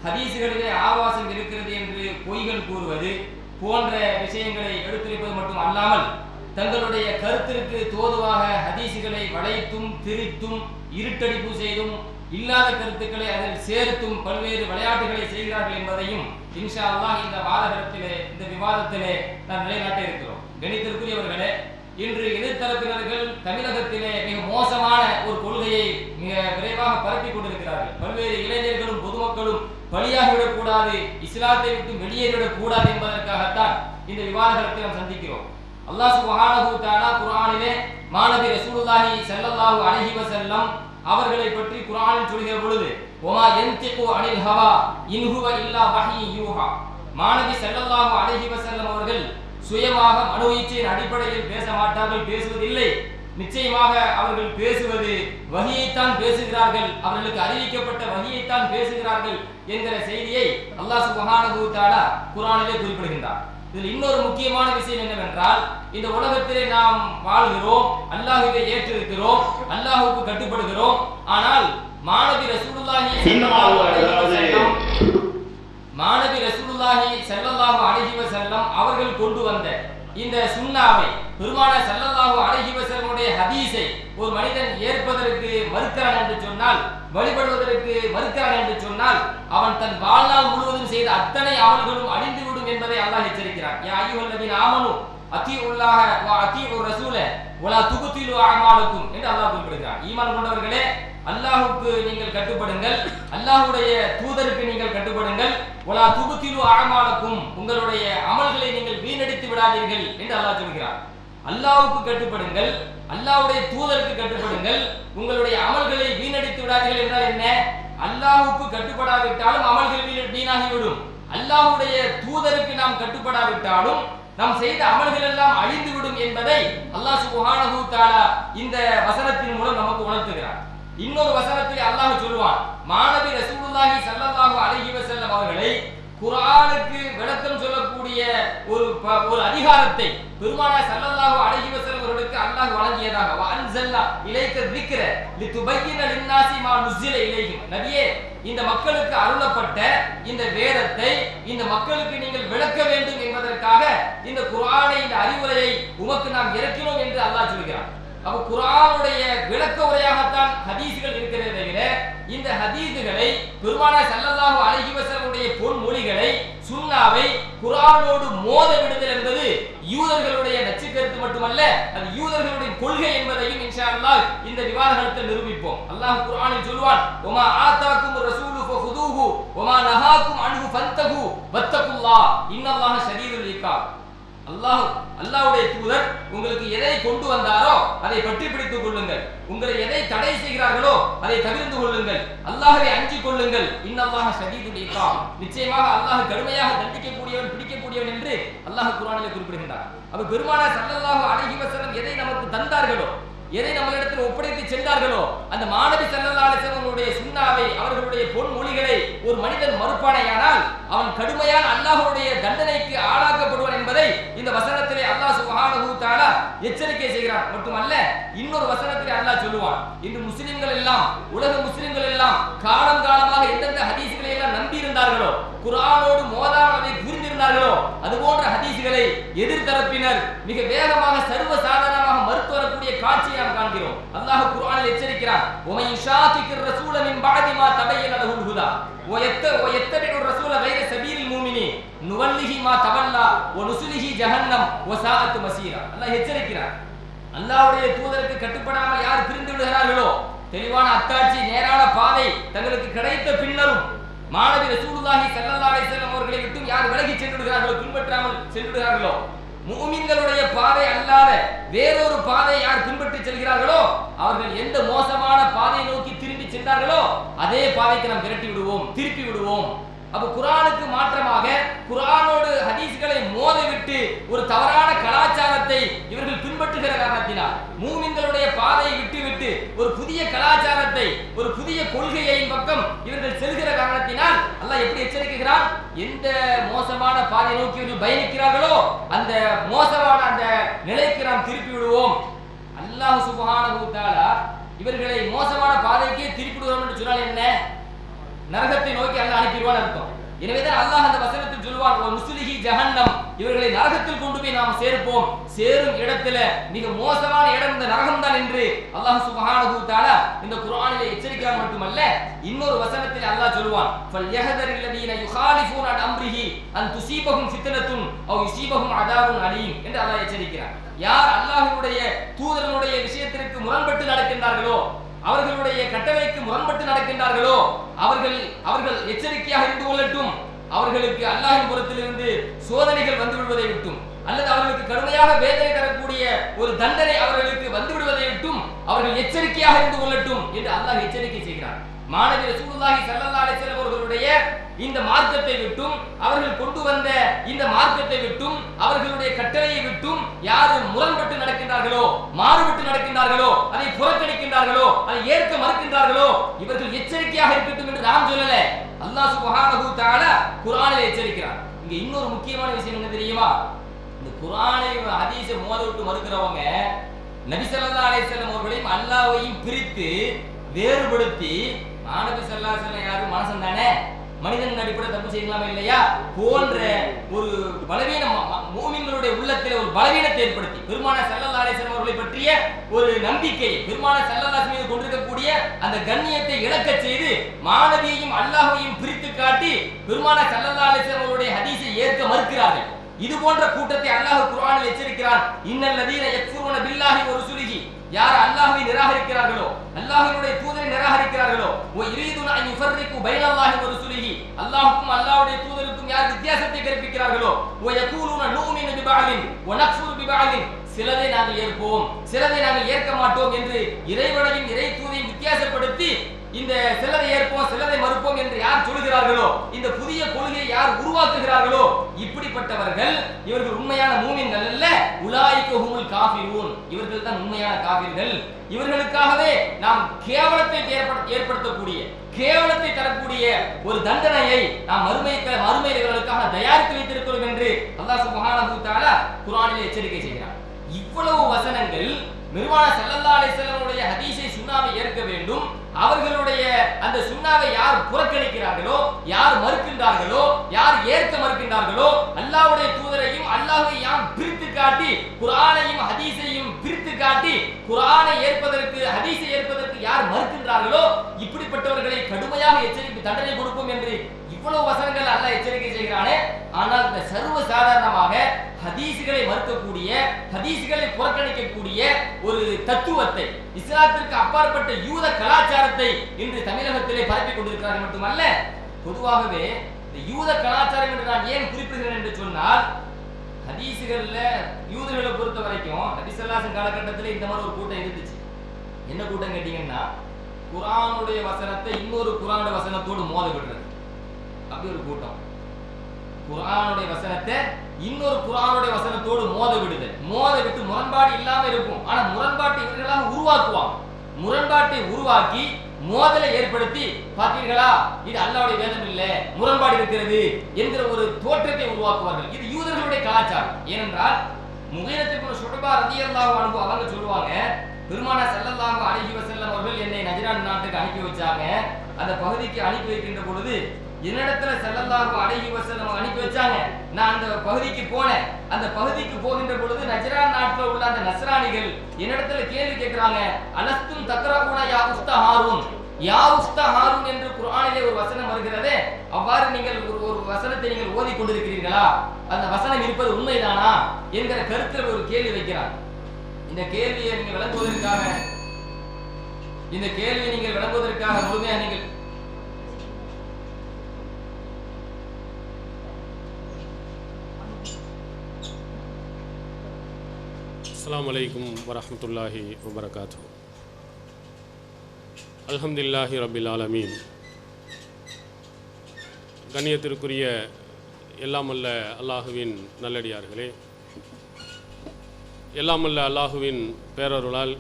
ஹதீஸுகளிலே ஆபாசம் இருக்கிறது என்று பொய்கள் கூறுவது போன்ற விஷயங்களை எடுத்துரைப்பது மட்டும் அல்லாமல் தங்களுடைய கருத்திற்கு தோதுவாக ஹதீஸுகளை வளைத்தும் திரித்தும் இருட்டடிப்பு செய்தும் இல்லாத கருத்துக்களை அதில் சேர்த்தும் பல்வேறு விளையாட்டுகளை செய்கிறார்கள் என்பதையும் இன்ஷா அல்லாஹ் இந்த வாதகத்திலே இந்த விவாதத்திலே நாம் நிலைநாட்ட இருக்கிறோம். கணித்திற்குரியவர்களே, இன்று எதிர்த்தரப்பினர்கள் தமிழகத்திலே மிக மோசமான ஒரு கொள்கையை மிக விரைவாக பரப்பிக் கொண்டிருக்கிறார்கள். பல்வேறு இளைஞர்களும் பொதுமக்களும் பலியாகிவிடக் கூடாது, இஸ்லாத்தை விட்டு வெளியேறிவிடக் கூடாது என்பதற்காகத்தான் இந்த விவாதத்தை நாம் சந்திக்கிறோம். அல்லாஹ் சுப்ஹானஹு தஆலா குர்ஆனிலே மாநபி ரசூலுல்லாஹி ஸல்லல்லாஹு அலைஹி வஸல்லம் அவர்களை பற்றி குர்ஆனில் சொல்கிற பொழுது வமா யன்திகு அனில் ஹவா இன் ஹுவ இல்லா வஹீ யூஹா, மாநபி ஸல்லல்லாஹு அலைஹி வஸல்லம் அவர்கள் சுயமாக மனோ இச்சையின் அடிப்படையில் பேச மாட்டார்கள், பேசுவதில்லை. நிச்சயமாக அவர்கள் பேசுவது வஹீயைத்தான் பேசுகிறார்கள், அவர்களுக்கு அறிவிக்கப்பட்ட வஹீயைத்தான் பேசுகிறார்கள் என்கிற செய்தியை அல்லாஹ் சுப்ஹானஹு தஆலா குர்ஆனிலே குறிப்பிடுகின்றார். இதில் இன்னொரு முக்கியமான விஷயம் என்னவென்றால், இந்த உலகத்திலே நாம் வாழ்கிறோம், அல்லாஹ்வை ஏற்றிருக்கிறோம், அல்லாஹ்வுக்கு கட்டுப்படுகிறோம். ஆனால் மாநபி ரசூலுல்லாஹி ஸல்லல்லாஹு அலைஹி வஸல்லம் அவர்கள் கொண்டு வந்த இந்த சுன்னாவை, பெருமானார் ஸல்லல்லாஹு அலைஹி வஸல்லமுடைய ஹதீஸை ஒரு மனிதன் ஏற்பதற்கு மறுக்கிறான் என்று சொன்னால், வழிபடுவதற்கு மறுக்கிறான் என்று சொன்னால், அவன் தன் வாழ்நாள் முழுவதும் செய்த அத்தனை அமல்களும் அழிந்துவிடும் என்பதை அல்லாஹ் எச்சரிக்கிறான். யா அய்யுஹல்லதீன ஆமனு அத்தீஉல்லாஹ வ அத்தீஉர் ரசூல வலா துப்திலு அஅமாலக்கும் என்று அல்லாஹ் குறிப்பிடுகிறான். ஈமான் கொண்டவர்களே, அல்லாஹ்வுக்கு நீங்கள் கட்டுப்படுங்கள், அல்லாஹ்வுடைய தூதருக்கு நீங்கள் கட்டுப்படுங்கள், வலா துப்திலு அஅமாலக்கும் உங்களுடைய அமல்களை நீங்கள் வீணடித்து விடாதீர்கள் என்று அல்லாஹ் சொல்கிறார். அல்லாஹ்வுக்கு கட்டுப்படுங்கள், அல்லாஹ்வுடைய தூதருக்கு கட்டுப்படுங்கள், உங்களுடைய அமல்களை வீணடித்து விடாதீர்கள் என்றால் என்ன? அல்லாஹ்வுக்கு கட்டுப்படாவிட்டாலும் அமல்கள் வீணாகிவிடும். அல்லாஹ்வுடைய தூதருக்கு நாம் கட்டுப்படாவிட்டாலும் நாம் செய்த அமல்கள் எல்லாம் அழிந்துவிடும் என்பதை அல்லாஹ் சுப்ஹானஹு தஆலா இந்த வசனத்தின் மூலம் நமக்கு உணர்த்துகிறார். இன்னொரு வசனத்தில் அல்லாஹ் சொல்வான், மாநபி ரசூலுல்லாஹி ஸல்லல்லாஹு அலைஹி வஸல்லம் அவர்களை குர்ஆனுக்கு விளக்கம் சொல்லக்கூடிய ஒரு அதிகாரத்தை பெருமானார் ஸல்லல்லாஹு அலைஹி வஸல்லம் அவர்களுக்கு அல்லாஹ் வழங்கியதாக வ அன்ஸல்னா இலைக ذிக்ர லிதுபய்யின லின்னாஸி மா நுஸில இலைஹிம். நபியே, இந்த மக்களுக்கு அருளப்பட்ட இந்த வேதத்தை இந்த மக்களுக்கு நீங்கள் விளக்க வேண்டும் என்பதற்காக இந்த குர்ஆனை, இந்த அறிவுரையை உமக்கு நாம் இறக்கினோம் என்று அல்லாஹ் சொல்கிறான். அப்ப குர்ஆனுடைய விளக்க உரையாகத்தான் ஹதீஸ்கள் இருக்கிறதே தவிர இந்த ஹதீஸ்களை பெருமானார் ஸல்லல்லாஹு அலைஹி வஸல்லமுடைய பொன்மொழிகளை சுன்னாவை குர்ஆனோடு மோத விடுதல் என்பது யூதர்களுடைய நச்சுக்கருத்து மட்டுமல்ல, அது யூதர்களுடைய கொள்கை என்பதையும் இன்ஷா அல்லாஹ் இந்த விவாதத்தில் நிரூபிப்போம். அல்லாஹ் குர்ஆனில் சொல்வான், வமா ஆதாக்கும் ரசூலு ஃபஹுதூஹு வமா நஹாக்கும் அன்ஹு ஃபன்தஹு வத்தகுல்லாஹ் இன்னல்லாஹ ஷதீதுல் இகாப். அல்லாஹ்வுடைய தூதர் உங்களுக்கு எதை கொண்டு வந்தாரோ அதை பற்றி பிடித்துக் கொள்ளுங்கள், உங்களை எதை தடை செய்கிறார்களோ அதை தவிர்த்து கொள்ளுங்கள், அல்லாஹ்வை அஞ்சிக் கொள்ளுங்கள், இன்னல்லாஹ ஷதீதுல் இகாப், நிச்சயமாக அல்லாஹ் கடுமையாக தண்டிக்கக்கூடியவன், பிடிக்கக்கூடியவன் என்று அல்லாஹ் குர்ஆனிலே குறிப்பிடுகின்றார். அப்ப பெருமானார் ஸல்லல்லாஹு அலைஹி வஸல்லம் எதை நமக்கு தந்தார்களோ, எதை நம்மளிடத்தில் ஒப்படைத்து சென்றார்களோ அந்த மாநபி ஸல்லல்லாஹு அலைஹி வஸல்லம் சுன்னாவை, அவர்களுடைய பொன்மொழிகளை ஒரு மனிதன் மறுப்பானையானால் அவன் கடுமையான அல்லாஹ்வுடைய தண்டனைக்கு ஆளாக்கப்படுவான் என்பதை இந்த வசனத்திலே அல்லாஹ் சுப்ஹானஹு வ தஆலா எச்சரிக்கை செய்கிறான். மட்டுமல்ல, இன்னொரு வசனத்திலே அல்லாஹ் சொல்லுவான், இன்று முஸ்லிம்கள் எல்லாம், உலக முஸ்லிம்கள் எல்லாம் காலம் காலமாக எந்தெந்த ஹதீஸ்களை எல்லாம் நம்பி இருந்தார்களோ, குர்ஆனோடு மோதாமல் அதை புரிந்திருந்தார்களோ, அதுபோன்ற ஹதீஸ்களை எதிர்த்தரப்பினர் மிக வேகமாக சர்வ சாதாரணமாக மறுத்து வரக்கூடிய காட்சியை நாம் காண்கிறோம். அல்லாஹ் குர்ஆனில் எச்சரிக்கிறான், وَمَن يُشَاقِقِ الرَّسُولَ مِن بَعْدِ مَا تَبَيَّنَ لَهُ الْهُدَى وَيَتَّبِعِ الرَّسُولَ غَيْرَ سَبِيلِ الْمُؤْمِنِينَ نُوَلِّهِ مَا تَوَلَّى وَنُصْلِهِ جَهَنَّمَ وَسَاءَتْ مَصِيرًا. அல்லாஹ் எச்சரிக்கிறான், அல்லாஹ்வுடைய தூதருக்கு கட்டுப்படாமல் யார் பிரிந்து விடுகிறார்களோ, தெளிவான அத்தாட்சி நேரான பாதை தங்களுக்கு கிடைத்த பின்னரும் மாணவி ரசூலுல்லாஹி ஸல்லல்லாஹு அலைஹி வஸல்லம் அவர்களை விட்டு யார் விலகி சென்று விடுகிறார்களோ, பின்பற்றாமல் சென்று விடுகிறார்களோ, முஃமின்களுடைய பாதை அல்லாத வேறொரு பாதை யார் பின்பற்றி செல்கிறார்களோ, அவர்கள் எந்த மோசமான பாதையை நோக்கி திரும்பி சென்றார்களோ அதே பாதைக்கு நாம் விரட்டி விடுவோம், திருப்பி விடுவோம். அப்ப குர்ஆனுக்கு மாற்றமாக குர்ஆனோடு ஹதீஸ்களை மோதவிட்டு ஒரு தவறான கலாச்சாரத்தை இவர்கள் பின்பற்றுகிற காரணத்தினால், மூமின்களுடைய பாதையை விட்டுவிட்டு ஒரு புதிய கலாச்சாரத்தை, ஒரு புதிய கொள்கையின் பக்கம் இவர்கள் செல்கிற காரணத்தினால் அல்லாஹ் எப்படி எச்சரிக்கிறான், எந்த மோசமான பாதையை நோக்கி இவர்கள் பயணிக்கிறார்களோ அந்த மோசமான அந்த நிலைக்கு நாம் திருப்பி விடுவோம். அல்லாஹ் சுப்ஹானஹு வ தஆலா இவர்களை மோசமான பாதைக்கே திருப்பி விடுவோம் என்று சொன்னால் என்ன? நரகத்தை நோக்கி அல்லாஹ் அனுப்பிடுவான் அர்த்தம். எனவேதான் அல்லாஹ் அந்த வசனத்தில் சொல்வான், நுஸ்லிஹி ஜஹன்னம், இவர்களை நரகத்தில் கொண்டு போய் நாம் சேர்ப்போம். சேரும் இடத்துல மிக மோசமான இடம் இந்த நரகம் தான் என்று அல்லாஹ் சுப்ஹானஹு வ தஆலா இந்த குர்ஆனிலே எச்சரிக்கிறான். மட்டுமல்ல, இன்னொரு வசனத்தில் அல்லாஹ் சொல்வான், ஃபல்யஹதரில் லதீன யுகாலிஃபூன அன் அம்ரிஹி அன் துஸீபஹும் ஃபித்னத்துன் அவ் யுஸீபஹும் அதாபுன் அலீம் என்று அல்லாஹ் எச்சரிக்கிறான். யார் அல்லாஹ்வுடைய தூதருடைய விஷயத்திற்கு முரண்பட்டு நடக்கின்றார்களோ, அவர்களுடைய கட்டளைக்கு முரண்பட்டு நடக்கின்றார்களோ, அவர்கள் எச்சரிக்கையாக இருந்து கொள்ளட்டும். அவர்களுக்கு அல்லாஹ்வின் புறத்திலிருந்து சோதனைகள் வந்து விடுவதை விட்டும், அல்லது அவர்களுக்கு கடுமையாக வேதனை தரக்கூடிய ஒரு தண்டனை அவர்களுக்கு வந்து விடுவதை விட்டும் அவர்கள் எச்சரிக்கையாக இருந்து கொள்ளட்டும் என்று அல்லாஹ் எச்சரிக்கை செய்கிறார். மாணவி ரசூலுல்லாஹி ஸல்லல்லாஹு அலைஹி வஸல்லம் அவர்களுடைய இந்த மார்க்கத்தை விட்டும், அவர்கள் கொண்டு வந்த இந்த மார்க்கத்தை விட்டும், அவர்களுடைய கட்டளையை விட்டும் யார் முரண்பட்டு நடக்கின்றார்களோ, மாறுபட்டு நடக்கின்றார்களோ, அதை புறக்கணிக்கின்றார்களோ, அதை ஏற்க மறுக்கின்றார்களோ, இவர்கள் எச்சரிக்கையாக இருக்கட்டும் என்று நாம் சொல்லல, அல்லாஹ் சுப்ஹானஹு வ தஆலா குர்ஆனில் எச்சரிக்கிறார். இங்க இன்னொரு முக்கியமான விஷயம் என்ன தெரியுமா? இந்த குர்ஆனை ஹதீஸை மோத விட்டு மறுக்கிறவங்க நபி ஸல்லல்லாஹு அலைஹி வஸல்லம் அவர்களையும் அல்லாஹ்வையும் பிரித்து வேறுபடுத்தி, மாணவி ஸல்லல்லாஹு அலைஹி வஸல்லம் யாரு? மனுஷன் தானே, மனிதன் அடிப்படையில் தப்பு செய்யலாமா இல்லையா போன்ற ஒரு பலவீன மூமின்களுடைய உள்ளத்தில் ஒரு பலவீனத்தை ஏற்படுத்தி, பெருமானார் ஸல்லல்லாஹு அலைஹி வஸல்லம் அவர்களை பற்றிய ஒரு நம்பிக்கை, பெருமானார் ஸல்லல்லாஹு அலைஹி வஸல்லம் மீது கொண்டிருக்கக்கூடிய அந்த கண்ணியத்தை இழக்கச் செய்து, மாணவியையும் அல்லாஹ்வையும் பிரித்து காட்டி பெருமானார் ஸல்லல்லாஹு அலைஹி வஸல்லம் அவருடைய ஹதீஸை ஏற்க மறுக்கிறார்கள். இது போன்ற கூட்டத்தை அல்லாஹ் குர்ஆனில் எச்சரிக்கிறான். இன்னல் லதீன யக்ஃபுருன பில்லாஹி வ ருசுலிஹி, யார் அல்லாஹ்வை நிராகரிக்கிறார்களோ, அல்லாஹ்வுடைய தூதரை நிராகரிக்கிறார்களோ, வ யுரீதுன அன் யுஃபர்ரிகு பைனல்லாஹி வ ருசுலிஹி, அல்லாஹ்வுக்கும் அல்லாஹ்வுடைய தூதருக்கும் யார் வித்தியாசத்தை கற்பிக்கிறார்களோ, வ யகூலுன நுமினு பிபஅலின் வ நக்ஃபுரு பிபஅலின், சிலதை நாங்கள் ஏற்போம், சிலதை நாங்கள் ஏற்க மாட்டோம் என்று இறைவனையும் இறை தூதையும் வித்தியாசப்படுத்தி இந்த சிலரை ஏற்போம் சிலரை மறுப்போம் என்று யார் சொல்கிறார்களோ, இந்த புதிய கொள்கையை யார் உருவாக்குகிறார்களோ, இப்படிப்பட்டவர்கள் இவர்கள் உண்மையான மூமின்கள் அல்ல. உலாயிக ஹுமுல் காஃபிரூன், இவர்கள் தான் உண்மையான காஃபிர்கள். இவர்களுக்காகவே நாம் கேவலத்தை ஏற்படுத்தக்கூடிய, கேவலத்தை தரக்கூடிய ஒரு தண்டனையை நாம் மறுமையில் இவர்களுக்காக தயாரித்து வைத்திருக்கிறோம் என்று அல்லாஹ் சுப்ஹானஹு வ தஆலா குர்ஆனிலே எச்சரிக்கை செய்கிறார். இவ்வளவு வசனங்கள் பெருமானார் ஸல்லல்லாஹு அலைஹி வஸல்லம் உடைய ஹதீஸை சுன்னாவை ஏற்க வேண்டும். அவர்களுடைய அந்த சுன்னாவை யார் புறக்கணிக்கிறார்களோ, யார் மறுக்கின்றார்களோ, யார் ஏற்க மறுக்கின்றார்களோ, அல்லாஹ்வுடைய தூதரையும் அல்லாஹ்வையும் யார் பிரித்து காட்டி குர்ஆனையும் ஹதீஸையும் பிரித்து காட்டி குர்ஆனை ஏற்பதற்கு ஹதீஸை ஏற்பதற்கு யார் மறுக்கின்றார்களோ, இப்படிப்பட்டவர்களை கடுமையாக எச்சரிப்பு தண்டனை கொடுப்போம் என்று இவ்வளவு வசனங்கள் அல்லாஹ் எச்சரிக்கை செய்கிறானே. ஆனால் இந்த சர்வ சாதாரணமாக ஹதீஸ்களை மறுக்கக்கூடிய, ஹதீஸ்களை புறக்கணிக்கக்கூடிய ஒரு தத்துவத்தை, இஸ்லாத்திற்கு அப்பாற்பட்ட யூத கலாச்சாரத்தை இன்று தமிழகத்திலே பரப்பிக் கொண்டிருக்கிறார்கள். மட்டுமல்ல, பொதுவாகவே இந்த யூத கலாச்சாரம் என்று நான் ஏன் குறிப்பிடுகிறேன் என்று சொன்னால், ஹதீஸ்கள்ல யூதர்களை பொறுத்த வரைக்கும் நபி ஸல்லல்லாஹு அலைஹி வஸல்லம் காலகட்டத்தில் இந்த மாதிரி ஒரு கூட்டம் இருந்துச்சு. என்ன கூட்டம் கேட்டீங்கன்னா, குர்ஆனுடைய வசனத்தை இன்னொரு குர்ஆனுடைய வசனத்தோடு மோத விடுறது, அப்படி ஒரு கூட்டம். குர்ஆனுடைய வசனத்தை இன்னொரு குர்ஆனுடைய வசனத்தோடு மோத விட்டு முரண்பாடு இல்லாம இருக்கும். ஆனா முரண்பாட்டை இவர்களாக உருவாக்குவாங்க. முரண்பாட்டை உருவாக்கி மோதலை ஏற்படுத்தி, பார்த்தீர்களா இது அல்லாஹ்வுடைய வேதம் இல்ல, முரண்பாடு இருக்கிறது என்கிற ஒரு தோற்றத்தை உருவாக்குவார்கள். இது யூதர்களுடைய கலாச்சாரம். ஏனென்றால் முகீரத் இப்னு ஷுஅபா ரலியல்லாஹு அன்ஹு அவங்க சொல்லுவாங்க, பெருமானார் ஸல்லல்லாஹு அலைஹி வஸல்லம் அவர்கள் என்னை நஜ்ரான் நாட்டுக்கு அனுப்பி வச்சாங்க. அந்த பகுதிக்கு அனுப்பி வைக்கின்ற பொழுது என்னிடத்துல ஸல்லல்லாஹு அலைஹி வஸல்லம் அனுப்பி வச்சாங்க. நான் அந்த பகுதிக்கு போனேன். அந்த பகுதிக்கு போகின்ற பொழுது நஜ்ரான் நாட்டில் உள்ள அந்த நஸ்ரானிகள் என்னிடத்துல கேள்வி கேட்கிறாங்க, அலஸ்தும் தக்ரவுன யா உஸ்தா ஹாரூன், யா உஸ்தா ஹாரூன் என்று குர்ஆனிலே ஒரு வசனம் வருகிறதே, அவ்வாறு நீங்கள் ஒரு வசனத்தை நீங்கள் ஓதி கொண்டிருக்கிறீர்களா, அந்த வசனம் இருப்பது உண்மைதானா என்கிற கருத்தில் ஒரு கேள்வி வைக்கிறார். இந்த கேள்வியை நீங்கள் விளங்குவதற்காக முழுமையாக நீங்கள் அஸ்ஸலாமு அலைக்கும் வரஹ்மத்துல்லாஹி வபரகாத்துஹு. அல்ஹம்துலில்லாஹி ரப்பில் ஆலமீன். கண்ணியத்திற்குரிய எல்லாமல்ல அல்லாஹுவின் நல்லடியார்களே, எல்லாமல்ல அல்லாஹுவின் பேரருளால்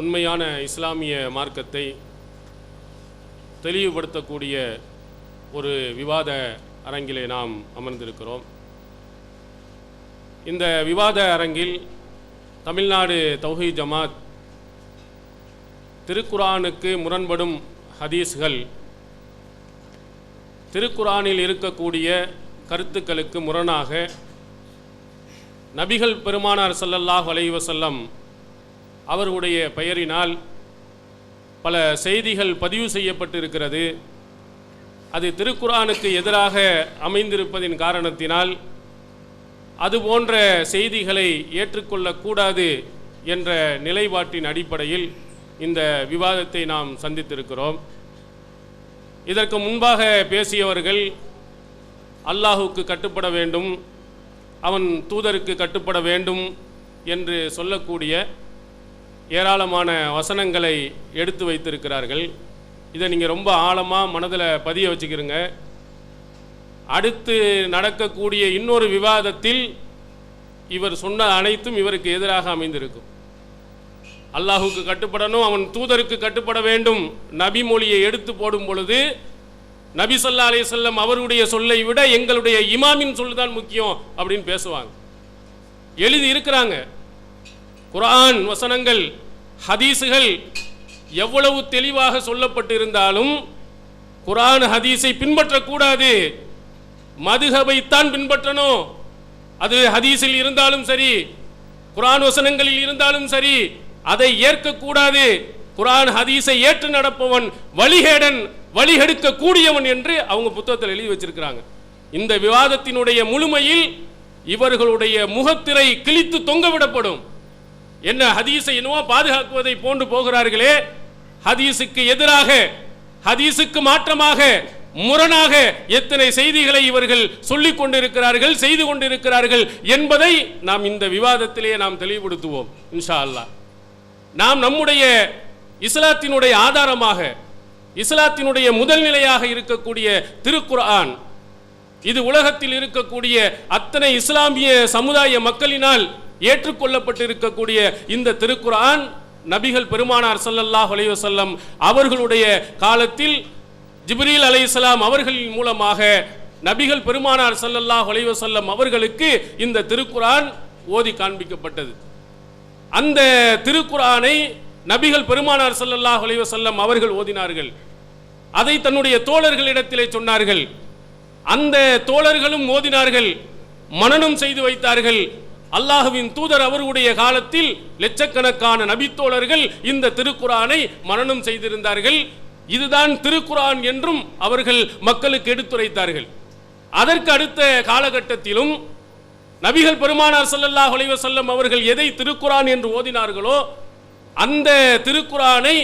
உண்மையான இஸ்லாமிய மார்க்கத்தை தெளிவுபடுத்தக்கூடிய ஒரு விவாத அரங்கிலே நாம் அமர்ந்திருக்கிறோம். இந்த விவாத அரங்கில் தமிழ்நாடு தௌஹீத் ஜமாத் திருக்குரானுக்கு முரண்படும் ஹதீஸ்கள், திருக்குரானில் இருக்கக்கூடிய கருத்துக்களுக்கு முரணாக நபிகள் பெருமானார் ஸல்லல்லாஹு அலைஹி வஸல்லம் அவர்களுடைய பெயரினால் பல செய்திகள் பதிவு செய்யப்பட்டிருக்கிறது. அது திருக்குரானுக்கு எதிராக அமைந்திருப்பதின் காரணத்தினால் அதுபோன்ற செய்திகளை ஏற்றுக்கொள்ளக்கூடாது என்ற நிலைப்பாட்டின் அடிப்படையில் இந்த விவாதத்தை நாம் சந்தித்திருக்கிறோம். இதற்கு முன்பாக பேசியவர்கள் அல்லாஹுக்கு கட்டுப்பட வேண்டும், அவன் தூதருக்கு கட்டுப்பட வேண்டும் என்று சொல்லக்கூடிய ஏராளமான வசனங்களை எடுத்து வைத்திருக்கிறார்கள். இதை நீங்கள் ரொம்ப ஆழமாக மனதில் பதிய வச்சுக்கிறங்க. அடுத்து நடக்கக்கூடிய இன்னொரு விவாதத்தில் இவர் சொன்ன அனைத்தும் இவருக்கு எதிராக அமைந்திருக்கும். அல்லாஹுக்கு கட்டுப்படணும், அவன் தூதருக்கு கட்டுப்பட வேண்டும், நபி மொழியை எடுத்து போடும் பொழுது நபி ஸல்லல்லாஹு அலைஹி வஸல்லம் அவருடைய சொல்லை விட எங்களுடைய இமாமின் சொல்லுதான் முக்கியம் அப்படின்னு பேசுவாங்க. எழுதி இருக்கிறாங்க. குர்ஆன் வசனங்கள், ஹதீஸுகள் எவ்வளவு தெளிவாக சொல்லப்பட்டிருந்தாலும் குர்ஆன் ஹதீஸை பின்பற்றக்கூடாது, மதுஹபைத்தான் பின்பற்றணும். அது ஹதீஸில் இருந்தாலும் சரி, குர்ஆன் வசனங்களில் இருந்தாலும் சரி, அதை ஏற்கக்கூடாது. குர்ஆன் ஹதீஸை ஏற்று நடப்பவன் வழிகேடன், வழிகெடுக்க கூடியவன் என்று அவங்க புத்தகத்தில் எழுதி வச்சிருக்கிறாங்க. இந்த விவாதத்தினுடைய முழுமையில் இவர்களுடைய முகத்திரை கிழித்து தொங்கவிடப்படும். என்ன ஹதீஸை என்னவோ பாதுகாக்குவதை போன்று போகிறார்களே, ஹதீஸுக்கு எதிராக, ஹதீஸுக்கு மாற்றமாக, முரணாக எத்தனை செய்திகளை இவர்கள் சொல்லிக் கொண்டிருக்கிறார்கள், செய்து கொண்டிருக்கிறார்கள் என்பதை நாம் இந்த விவாதத்திலே நாம் தெளிவுபடுத்துவோம் இன்ஷா அல்லாஹ். நாம் நம்முடைய இஸ்லாத்தினுடைய ஆதாரமாக, இஸ்லாத்தினுடைய முதல் நிலையாக இருக்கக்கூடிய திருக்குர்ஆன், இது உலகத்தில் இருக்கக்கூடிய அத்தனை இஸ்லாமிய சமுதாய மக்களினால் ஏற்றுக்கொள்ளப்பட்டிருக்கக்கூடிய இந்த திருக்குர்ஆன் நபிகள் பெருமானார் ஸல்லல்லாஹு அலைஹி வஸல்லம் அவர்களுடைய காலத்தில் ஜிப்ரீல் அலைஹிஸ்ஸலாம் அவர்களின் மூலமாக நபிகள் பெருமானார் ஸல்லல்லாஹு அலைஹி வஸல்லம் அவர்களுக்கு இந்த திருக்குர்ஆன் ஓதி காண்பிக்கப்பட்டது. அந்த திருக்குர்ஆனை நபிகள் பெருமானார் ஸல்லல்லாஹு அலைஹி வஸல்லம் அவர்கள் ஓதினார்கள். அதை தன்னுடைய தோழர்களிடத்திலே சொன்னார்கள். அந்த தோழர்களும் ஓதினார்கள், மனனம் செய்து வைத்தார்கள். அல்லாஹ்வின் தூதர் அவருடைய காலத்தில் லட்சக்கணக்கான நபித்தோழர்கள் இந்த திருக்குர்ஆனை மனனம் செய்திருந்தார்கள். இதுதான் திருக்குர்ஆன் என்றும் அவர்கள் மக்களுக்கு எடுத்துரைத்தார்கள். அதற்கு அடுத்த காலகட்டத்திலும் நபிகள் பெருமானார் ஸல்லல்லாஹு அலைஹி வஸல்லம் அவர்கள் எதை திருக்குர்ஆன் என்று ஓதினார்களோ அந்த திருக்குர்ஆனை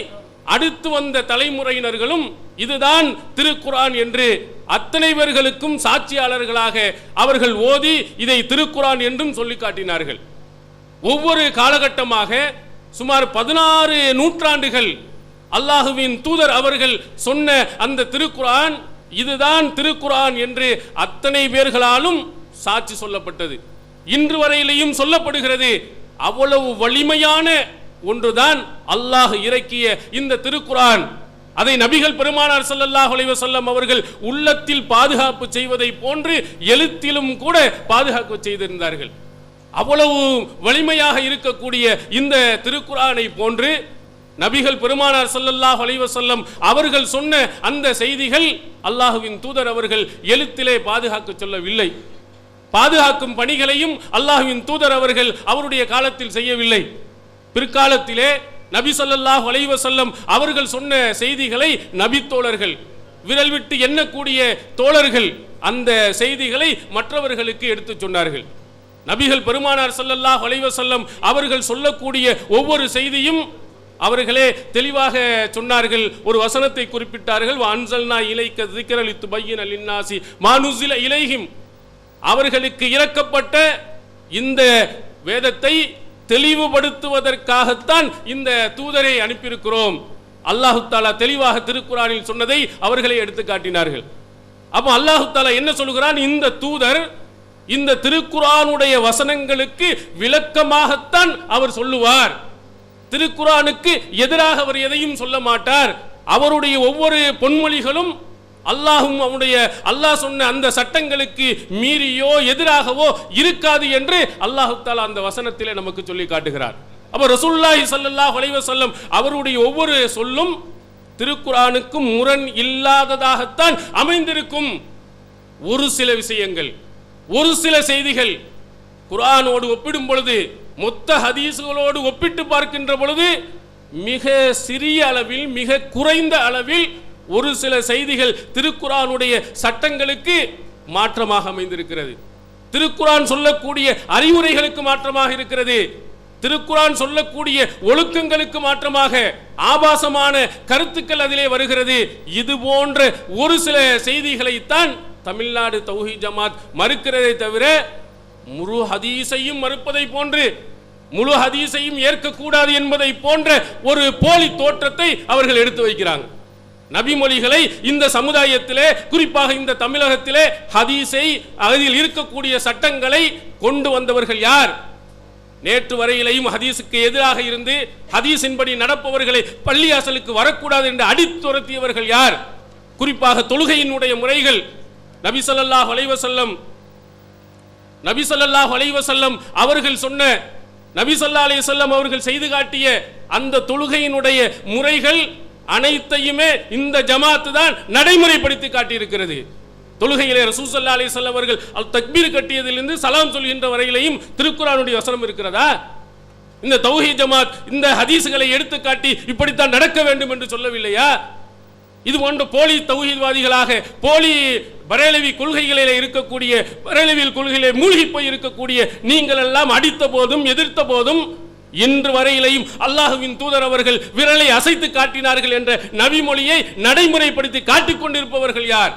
அடுத்து வந்த தலைமுறையினர்களும் இதுதான் திருக்குர்ஆன் என்று அத்தனை பேர்களுக்கும் சாட்சியாளர்களாக அவர்கள் ஓதி இதை திருக்குர்ஆன் என்றும் சொல்லி காட்டினார்கள். ஒவ்வொரு காலகட்டமாக சுமார் 16 நூற்றாண்டுகள் அல்லாஹுவின் தூதர் அவர்கள் சொன்ன அந்த திருக்குர்ஆன் இதுதான் திருக்குர்ஆன் என்று அத்தனை பேர்களாலும் சாட்சி சொல்லப்பட்டது. இன்று வரையிலேயும் சொல்லப்படுகிறது. அவ்வளவு வலிமையான ஒன்றுதான் அல்லாஹ் இறக்கிய இந்த திருக்குர்ஆன். அதை நபிகள் பெருமானார் ஸல்லல்லாஹு அலைஹி வஸல்லம் அவர்கள் உள்ளத்தில் பாதுகாப்பு செய்வதை போன்று எழுத்திலும் கூட பாதுகாப்பு செய்திருந்தார்கள். அவ்வளவு வலிமையாக இருக்கக்கூடிய இந்த திருக்குர்ஆனை போன்று நபிகள் பெருமானார் ஸல்லல்லாஹு அலைஹி வஸல்லம் அவர்கள் சொன்ன அந்த செய்திகள் அல்லாஹ்வின் தூதர் அவர்கள் எழுத்திலே பாதுகாக்க சொல்லவில்லை. பாதுகாக்கும் பணிகளையும் அல்லாஹ்வின் தூதர் அவர்கள் அவருடைய காலத்தில் செய்யவில்லை. பிற்காலத்திலே நபி ஸல்லல்லாஹு அலைஹி வஸல்லம் அவர்கள் சொன்ன செய்திகளை நபி தோழர்கள், விரல் விட்டு எண்ணக்கூடிய தோழர்கள் அந்த செய்திகளை மற்றவர்களுக்கு எடுத்து சொன்னார்கள். நபிகள் பெருமானார் ஸல்லல்லாஹு அலைஹி வஸல்லம் அவர்கள் சொல்லக்கூடிய ஒவ்வொரு செய்தியும் அவர்களே தெளிவாக சொன்னார்கள். ஒரு வசனத்தை குறிப்பிட்டார்கள், வஅன்ஸல்னா இலைக்க ذிக்ர லிதுபய்யின லின்னாஸி மா நுஸில இலைஹிம். அவர்களுக்கு இறக்கப்பட்ட இந்த வேதத்தை தெளிவுபடுத்துவதற்காகத்தான் இந்த தூதரை அனுப்பியிருக்கிறோம். அல்லாஹு தஆலா தெளிவாக திருக்குர்ஆனில் சொன்னதை அவர்களே எடுத்து காட்டினார்கள். அப்போ அல்லாஹு தஆலா என்ன சொல்கிறான்? இந்த தூதர் இந்த திருக்குர்ஆனுடைய வசனங்களுக்கு விளக்கமாகத்தான் அவர் சொல்லுவார். திருக்குர்ஆனுக்கு எதிராக அவர் எதையும் சொல்ல மாட்டார். அவருடைய ஒவ்வொரு பொன்மொழிகளும் அல்லாஹ் சொன்ன அந்த சட்டங்களுக்கு மீறியோ எதிராகவோ இருக்காது என்று அல்லாஹு தஆலா அந்த வசனத்திலே நமக்கு சொல்லி காட்டுகிறார். அப்ப ரசூலுல்லாஹி ஸல்லல்லாஹு அலைஹி வஸல்லம் அவருடைய ஒவ்வொரு சொல்லும் திருக்குர்ஆனுக்கு முரண் இல்லாததாகத்தான் அமைந்திருக்கும். ஒரு சில விஷயங்கள், ஒரு சில செய்திகள் குர்ஆனோடு ஒப்பிடும் பொழுது, மொத்த ஹதீசுகளோடு ஒப்பிட்டு பார்க்கின்ற பொழுது மிக சிறிய அளவில், மிக குறைந்த அளவில் ஒரு சில செய்திகள் திருக்குர்ஆனுடைய சட்டங்களுக்கு மாற்றமாக அமைந்திருக்கிறது. திருக்குர்ஆன் சொல்லக்கூடிய அறிவுரைகளுக்கு மாற்றமாக இருக்கிறது. திருக்குர்ஆன் சொல்லக்கூடிய ஒழுக்கங்களுக்கு மாற்றமாக ஆபாசமான கருத்துக்கள் அதிலே வருகிறது. இது போன்ற ஒரு சில செய்திகளைத்தான் தமிழ்நாடு தௌஹீத் ஜமாத் மறுக்கிறதை தவிர முழு ஹதீஸையும் மறுப்பதை போன்று, முழு ஹதீஸையும் ஏற்கக்கூடாது என்பதை போன்ற ஒரு போலி தோற்றத்தை அவர்கள் எடுத்து வைக்கிறாங்க. நபிமொழிகளை இந்த சமுதாயத்திலே, குறிப்பாக இந்த தமிழகத்திலே ஹதீஸை, அதில் இருக்கக்கூடிய சட்டங்களை கொண்டு வந்தவர்கள் யார்? நேற்று வரையிலையும் ஹதீஸுக்கு எதிராக இருந்து ஹதீஸின்படி நடப்பவர்களை பள்ளியாசலுக்கு வரக்கூடாது என்று அடித்துரத்தியவர்கள் யார்? குறிப்பாக தொழுகையினுடைய முறைகள் நபி ஸல்லல்லாஹு அலைஹி வஸல்லம் அவர்கள் சொன்ன, நபி ஸல்லல்லாஹு அலைஹி வஸல்லம் அவர்கள் செய்து காட்டிய அந்த தொழுகையினுடைய முறைகள் அனைத்தையுமே இந்த ஜமாத்து தான் நடைமுறைப்படுத்தி காட்டியிருக்கிறது. தொழுகையிலே ரசூல் ஸல்லல்லாஹு அலைஹி வஸல்லம் அவர்கள் அல் தக்பீர் கட்டியதிலிருந்து சலாம் சொல்கின்ற வரையிலையும் திருக்குர்ஆனுடைய வசனம் இருக்கிறதா? இந்த தௌஹீத் ஜமாத் இந்த ஹதீஸ்களை எடுத்து காட்டி இப்படித்தான் நடக்க வேண்டும் என்று சொல்லவில்லையா? இது போன்ற போலி தௌஹீத்வாதிகளாக, போலி பரேலவி கொள்கைகளிலே இருக்கக்கூடிய, பரேலவியல் கொள்கையிலே மூழ்கி போய் இருக்கக்கூடிய நீங்கள் எல்லாம் அடித்த போதும் எதிர்த்த போதும் இன்று வரையிலையும் அல்லாஹ்வின் தூதர் அவர்கள் விரலை அசைத்து காட்டினார்கள் என்ற நபிமொழியை நடைமுறைப்படுத்தி காட்டிக் கொண்டிருப்பவர்கள் யார்?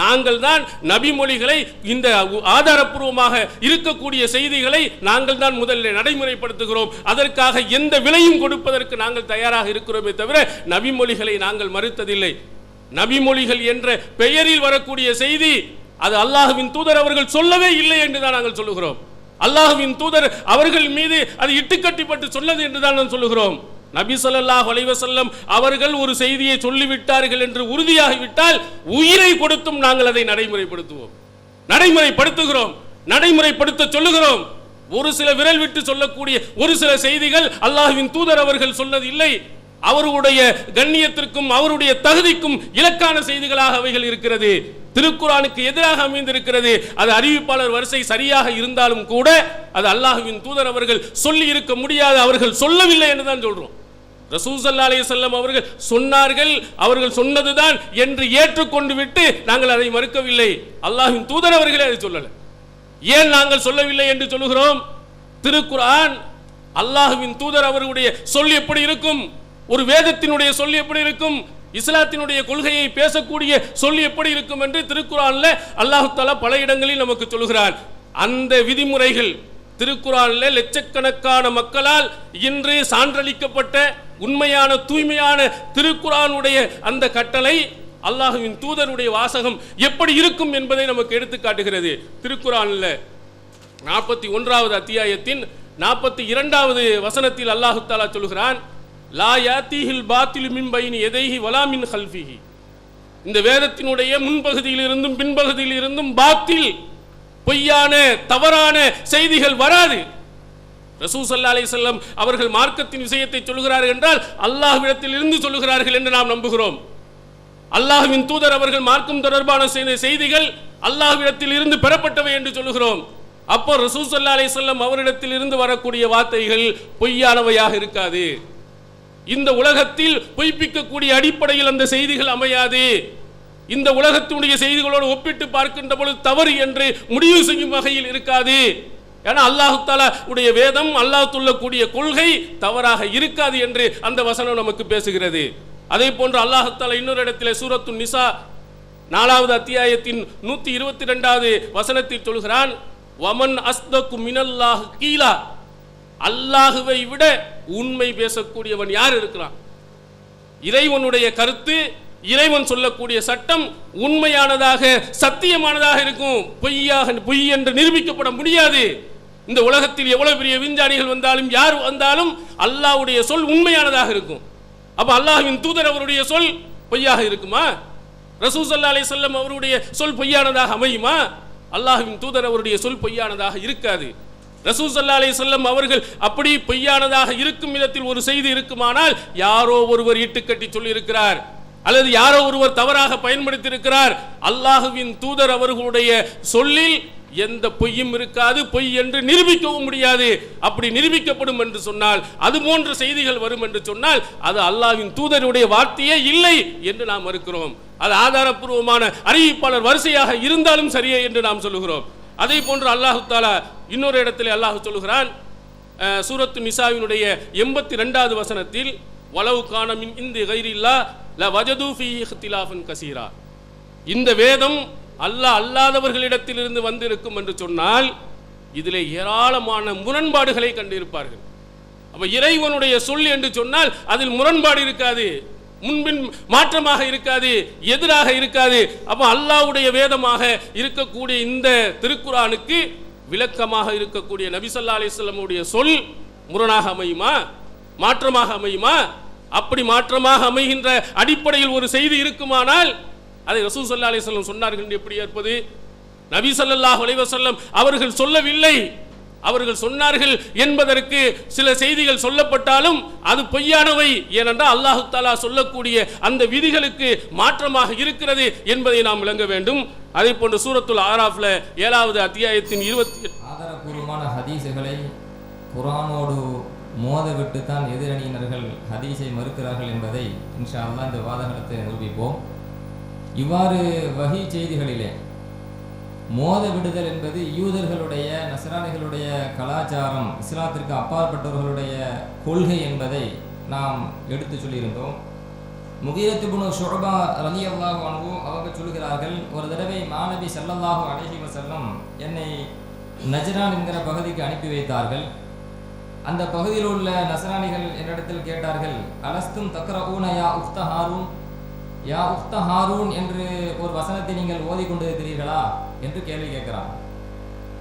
நாங்கள் தான் நபிமொழிகளை, இந்த ஆதாரப்பூர்வமாக இருக்கக்கூடிய செய்திகளை நாங்கள் தான் முதலில் நடைமுறைப்படுத்துகிறோம். அதற்காக எந்த விலையும் கொடுப்பதற்கு நாங்கள் தயாராக இருக்கிறோமே தவிர நபிமொழிகளை நாங்கள் மறுத்ததில்லை. நபிமொழிகள் என்ற பெயரில் வரக்கூடிய செய்தி அது அல்லாஹ்வின் தூதர் அவர்கள் சொல்லவே இல்லை என்றுதான் நாங்கள் சொல்லுகிறோம். அல்லாஹ்வின் தூதர் அவர்கள் மீது அது இட்டுக்கட்டிப்பட்டு சொன்னது என்றுதான் நான் சொல்லுகிறோம். நபி ஸல்லல்லாஹு அலைஹி வஸல்லம் அவர்கள் ஒரு செய்தியை சொல்லிவிட்டார்கள் என்று உறுதியாகிவிட்டால் உயிரை கொடுத்தும் நாங்கள் அதை நடைமுறைப்படுத்துவோம், நடைமுறைப்படுத்துகிறோம், நடைமுறைப்படுத்த சொல்லுகிறோம். ஒரு சில விரல் விட்டு சொல்லக்கூடிய ஒரு சில செய்திகள் அல்லாஹ்வின் தூதர் அவர்கள் சொன்னது இல்லை. அவருடைய கண்ணியத்திற்கும் அவருடைய தகுதிக்கும் இலக்கான செய்திகளாக அவைகள் இருக்கிறது. திருக்குர்ஆனுக்கு எதிராக அமைந்திருக்கிறது. அது அறிவிப்பாளர் வரிசை சரியாக இருந்தாலும் கூட அது அல்லாஹ்வின் தூதர் அவர்கள் சொல்லி இருக்க முடியாது, அவர்கள் சொல்லவில்லை என்று தான் சொல்றோம். ரசூல் ஸல்லல்லாஹு அலைஹி வஸல்லம் அவர்கள் சொன்னார்கள், அவர்கள் சொன்னதுதான் என்று ஏற்றுக்கொண்டு விட்டு நாங்கள் அதை மறுக்கவில்லை. அல்லாஹ்வின் தூதர் அவர்களே அதை சொல்லல. ஏன் நாங்கள் சொல்லவில்லை என்று சொல்லுகிறோம்? திருக்குர்ஆன் அல்லாஹ்வின் தூதர் அவர்களுடைய சொல் எப்படி இருக்கும்? ஒரு வேதத்தினுடைய சொல் எப்படி இருக்கும்? இஸ்லாத்தினுடைய கொள்கையை பேசக்கூடிய சொல் எப்படி இருக்கும் என்று திருக்குர்ஆன்ல அல்லாஹ் தஆலா பல இடங்களில் நமக்கு சொல்கிறார். அந்த விதிமுறைகள் திருக்குர்ஆன்ல லட்சக்கணக்கான மக்களால் இன்று சான்றளிக்கப்பட்ட உண்மையான தூய்மையான திருக்குர்ஆனுடைய அந்த கட்டளை, அல்லாஹ்வின் தூதருடைய வாசகம் எப்படி இருக்கும் என்பதை நமக்கு எடுத்து காட்டுகிறது. திருக்குர்ஆன்ல 41வது அத்தியாயத்தின் 42வது வசனத்தில் அல்லாஹு தஆலா சொல்கிறான், லா யாத்தீஹில் பாத்திலு மின் பைனி யதைஹி வலா மின் கல்ஃபிஹி. இந்த வேதத்தினுடைய முன்பகுதியில் இருந்தும் பின்பகுதியில் இருந்தும் பாத்தில், பொய்யான தவறான செய்திகள் வராது. ரசூல் ஸல்லல்லாஹு அலைஹி வஸல்லம் அவர்கள் மார்க்கத்தின் விஷயத்தை சொல்கிறார்கள் என்றால் அல்லாஹ்விடத்தில் இருந்து சொல்கிறார்கள் என்று நாம் நம்புகிறோம். அல்லாஹ்வின் தூதர் அவர்கள் மார்க்கம் தொடர்பான செய்திகள் அல்லாஹ்விடத்தில் இருந்து பெறப்பட்டவை என்று சொல்கிறோம். அப்போ ரசூல் ஸல்லல்லாஹு அலைஹி வஸல்லம் அவரிடத்தில் இருந்து வரக்கூடிய வார்த்தைகள் பொய்யானவையாக இருக்காது. இந்த உலகத்தில் பொய்ப்பிக்கக்கூடிய அடிப்படையில் அந்த செய்திகள் அமையாது. இந்த உலகத்தினுடைய செய்திகளோடு ஒப்பிட்டு பார்க்கின்ற பொழுது தவறு என்று முடிவு செய்யும் வகையில் இருக்காது. ஏன்னா அல்லாஹு தஆலா உடைய வேதம், அல்லாஹ் சொல்லக்கூடிய கொள்கை தவறாக இருக்காது என்று அந்த வசனம் நமக்கு பேசுகிறது. அதே போன்று அல்லாஹு தஆலா இன்னொரு இடத்திலே சூரத்து நிசா 4வது அத்தியாயத்தின் 122வது வசனத்தில் சொல்கிறான், வமன் அஸ்தகு மினல்லாஹ் கீலா. அல்லாஹுவை விட உண்மை பேசக்கூடியவன் யார் இருக்கிறான்? இறைவனுடைய கருத்து, இறைவன் சொல்லக்கூடிய சட்டம் உண்மையானதாக சத்தியமானதாக இருக்கும். பொய் என்று நிரூபிக்கப்பட முடியாது. இந்த உலகத்தில் எவ்வளவு பெரிய விஞ்ஞானிகள் வந்தாலும் யார் வந்தாலும் அல்லாஹ்வுடைய சொல் உண்மையானதாக இருக்கும். அப்ப அல்லாஹ்வின் தூதர் அவருடைய சொல் பொய்யாக இருக்குமா? ரசூல் ஸல்லல்லாஹு அலைஹி வஸல்லம் அவருடைய சொல் பொய்யானதாக அமையுமா? அல்லாஹ்வின் தூதர் அவருடைய சொல் பொய்யானதாக இருக்காது. ரசூல் ஸல்லல்லாஹு அலைஹி வஸல்லம் அவர்கள் அப்படி பொய்யானதாக இருக்கும் விதத்தில் ஒரு செய்தி இருக்குமானால் யாரோ ஒருவர் இட்டுக்கட்டி சொல்லி இருக்கிறார், அல்லது யாரோ ஒருவர் தவறாக பயன்படுத்தி இருக்கிறார். அல்லாஹ்வின் தூதர் அவர்களுடைய சொல்லில் எந்த பொய்யும் இருக்காது, பொய் என்று நிரூபிக்கவும் முடியாது. அப்படி நிரூபிக்கப்படும் என்று சொன்னால், அது போன்ற செய்திகள் வரும் என்று சொன்னால் அது அல்லாஹ்வின் தூதருடைய வார்த்தையே இல்லை என்று நாம் மறுக்கிறோம். அது ஆதாரப்பூர்வமான அறிவிப்பாளர் வரிசையாக இருந்தாலும் சரியே என்று நாம் சொல்லுகிறோம். அதே போன்று அல்லாஹு தஆலா இன்னொரு இடத்திலே அல்லாஹ் சொல்லுகிறான், சூரத்து நிசாவினுடைய 82வது வசனத்தில், வலவு கான மின் இந்தி கைரில்லா ல வஜது ஃபீஹி இக்திலாஃபன் கஸீரா. இந்த வேதம் அல்லாஹ் அல்லாதவர்களிடத்திலிருந்து வந்திருக்கும் என்று சொன்னால் இதிலே ஏராளமான முரண்பாடுகளை கண்டிருப்பார்கள். அப்ப இறைவனுடைய சொல் என்று சொன்னால் அதில் முரண்பாடு இருக்காது, முன்பின் மாற்றமாக இருக்காது, எதிராக இருக்காது. அப்ப அல்லாஹ்வுடைய வேதமாக இருக்கக்கூடிய இந்த திருக்குர்ஆனுக்கு விளக்கமாக இருக்கக்கூடிய நபி ஸல்லல்லாஹு அலைஹி வஸல்லம் உடைய சொல் முரணாக அமையுமா? மாற்றமாக அமையுமா? அப்படி மாற்றமாக அமைகின்ற அடிப்படையில் ஒரு செய்தி இருக்குமானால் அதை ரசூல் ஸல்லல்லாஹு அலைஹி வஸல்லம் சொன்னார்கள் என்று எப்படி ஏற்பது? நபி ஸல்லல்லாஹு அலைஹி வஸல்லம் அவர்கள் சொல்லவில்லை, அவர்கள் சொன்னார்கள் என்பதற்கு சில செய்திகள் சொல்லப்பட்டாலும் அது பொய்யானவை. ஏனென்றால் அல்லாஹு தஆலா சொல்லக்கூடிய அந்த விதிகளுக்கு மாற்றமாக இருக்கிறது என்பதை நாம் விளங்க வேண்டும். அதே போன்று சூரத்துல் ஆராஃப்ல 7வது அத்தியாயத்தின் 28 ஆதாரபூர்வமான ஹதீஸுகளை குர்ஆனோடு மோத விட்டு தான் எதிரணியினர்கள் ஹதீஸை மறுக்கிறார்கள் என்பதை இன்ஷா அல்லாஹ் இந்த வாதகத்தை நிரூபிப்போம். இவ்வாறு வஹி செய்திகளிலே மோத விடுதல் என்பது யூதர்களுடைய, நஸ்ரானிகளுடைய கலாச்சாரம், இஸ்லாத்திற்கு அப்பாற்பட்டவர்களுடைய கொள்கை என்பதை நாம் எடுத்து சொல்லியிருந்தோம். முகீரத் இப்னு ஷுஅபா ரலியல்லாஹு அன்ஹு அவங்க சொல்கிறார்கள், ஒரு தடவை மாநபி ஸல்லல்லாஹு அலைஹி வஸல்லம் என்னை நஜ்ரான் என்கிற பகுதிக்கு அனுப்பி வைத்தார்கள். அந்த பகுதியில் உள்ள நஸ்ரானிகள் என்னிடத்தில் கேட்டார்கள், அலஸ்தும் தக்ரஊன யா உக்த ஹாரூன், யா உக்த ஹாரூன் என்று ஒரு வசனத்தை நீங்கள் ஓதிக்கொண்டிருக்கிறீர்களா என்று கேள்வி கேட்கிறான்.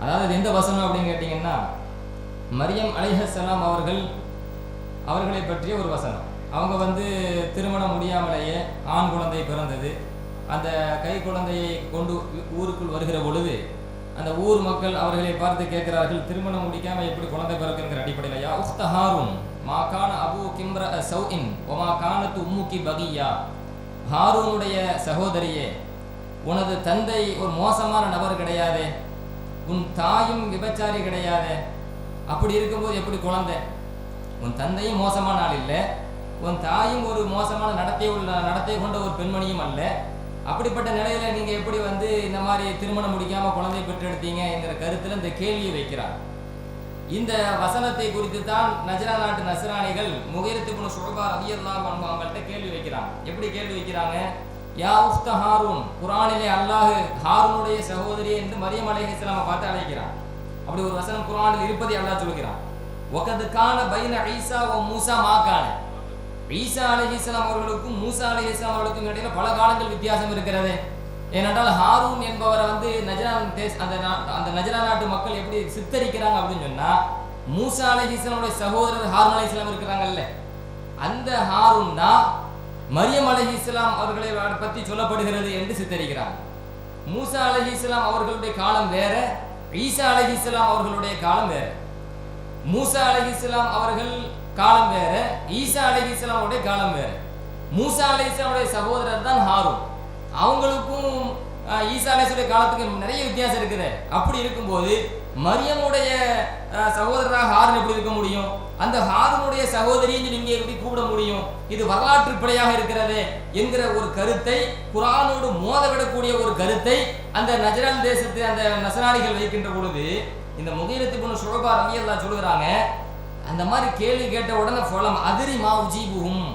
அதாவது எந்த வசனம் அப்படின்னு கேட்டீங்கன்னா, மரியம் அலைஹிஸ்ஸலாம் அவர்களை பற்றிய ஒரு வசனம். அவங்க திருமணம் முடியாமலேயே ஆண் குழந்தை பிறந்தது. அந்த கை குழந்தையை கொண்டு ஊருக்குள் வருகிற பொழுது அந்த ஊர் மக்கள் அவர்களை பார்த்து கேட்கிறார்கள், திருமணம் முடிக்காம எப்படி குழந்தை பிறக்குங்கிற அடிப்படையில், யா உக்த ஹாரூன் மா கான அபூ கிம்ர சௌஇன் வமா கானத் உம்முகி பகியா. ஹாரூனுடைய சகோதரியே, உனது தந்தை ஒரு மோசமான நபர் கிடையாது, உன் தாயும் விபச்சாரி கிடையாது. அப்படி இருக்கும்போது எப்படி குழந்தை? உன் தந்தையும் மோசமான ஆள் இல்லை, உன் தாயும் ஒரு மோசமான நடத்தை கொண்ட ஒரு பெண்மணியும் அல்ல. அப்படிப்பட்ட நிலையில நீங்க எப்படி இந்த மாதிரி திருமணம் முடிக்காம குழந்தை பெற்றெடுத்தீங்க என்கிற கருத்துல இந்த கேள்வியை வைக்கிறார். இந்த வசனத்தை குறித்து தான் நஜ்ரான் நாட்டு நஸ்ரானிகள் முகீரத் இப்னு ஷுஅபா ரலியல்லாஹு அன்ஹு அவங்கள்ட்ட கேள்வி வைக்கிறாங்க. எப்படி கேள்வி வைக்கிறாங்க? யா உக்த ஹாரூன், குர்ஆனிலே அல்லாஹ் ஹாரூனுடைய சகோதரி என்று மரியம் அலைஹிஸ்ஸலாமை பார்த்து அழைக்கிறான். அப்படி ஒரு வசனம் குர்ஆனில் இருப்பதை அல்லாஹ் சொல்கிறான். வகத் கான பைன ஈசா வ மூசா மா கான. ஈசா அலைஹிஸ்ஸலாம் அவர்களுக்கும் மூசா அலைஹிஸ்ஸலாம் அவர்களுக்கும் இடையில பல காலங்கள் வித்தியாசம் இருக்கிறது. ஏனென்றால் ஹாரூன் என்பவரை நஜ்ரான் அந்த நஜ்ரான் நாட்டு மக்கள் எப்படி சித்தரிக்கிறாங்க அப்படின்னு சொன்னா, மூசா அலைஹிஸ்ஸலாமுடைய சகோதரர் ஹாரூன் அலைஹிஸ்ஸலாம் இருக்கிறாங்கல்ல, அந்த ஹாரூன் தான் மரியம் அலைஹிஸ்ஸலாம் அவர்களை பற்றி சொல்லப்படுகிறது என்று சித்தரிக்கிறார். மூசா அலைஹிஸ்ஸலாம் அவர்களுடைய காலம் வேற, ஈசா அலைஹிஸ்ஸலாம் அவர்களுடைய காலம் வேற. மூசா அலைஹிஸ்ஸலாம் அவர்கள் காலம் வேற, ஈசா அலைஹிஸ்ஸலாமுடைய காலம் வேற. மூசா அலைஹிஸ்ஸலாமுடைய சகோதரர் தான் ஹாரூன். அவங்களுக்கும் ஈசா அலைஹிஸ்ஸலாமுடைய காலத்துக்கு நிறைய வித்தியாசம் இருக்குது. அப்படி இருக்கும்போது மரியமுடைய சகோதரராக ஹாரூன் எப்படி இருக்க முடியும்? அந்த ஹாரூனுடைய சகோதரியை நீங்க எப்படி கூப்பிட முடியும்? இது வரலாற்று பிழையாக இருக்கிறது என்கிற ஒரு கருத்தை, குர்ஆனோடு மோதவிடக்கூடிய ஒரு கருத்தை அந்த நஜ்ரான் தேசத்து அந்த நசராணிகள் வைக்கின்ற பொழுது இந்த முகீரத் இப்னு ஷுஅபா ரலியல்லாஹு சொல்கிறாங்க, அந்த மாதிரி கேள்வி கேட்ட உடனே ஃபலம் அதிரி மா உஜீபுஹும்,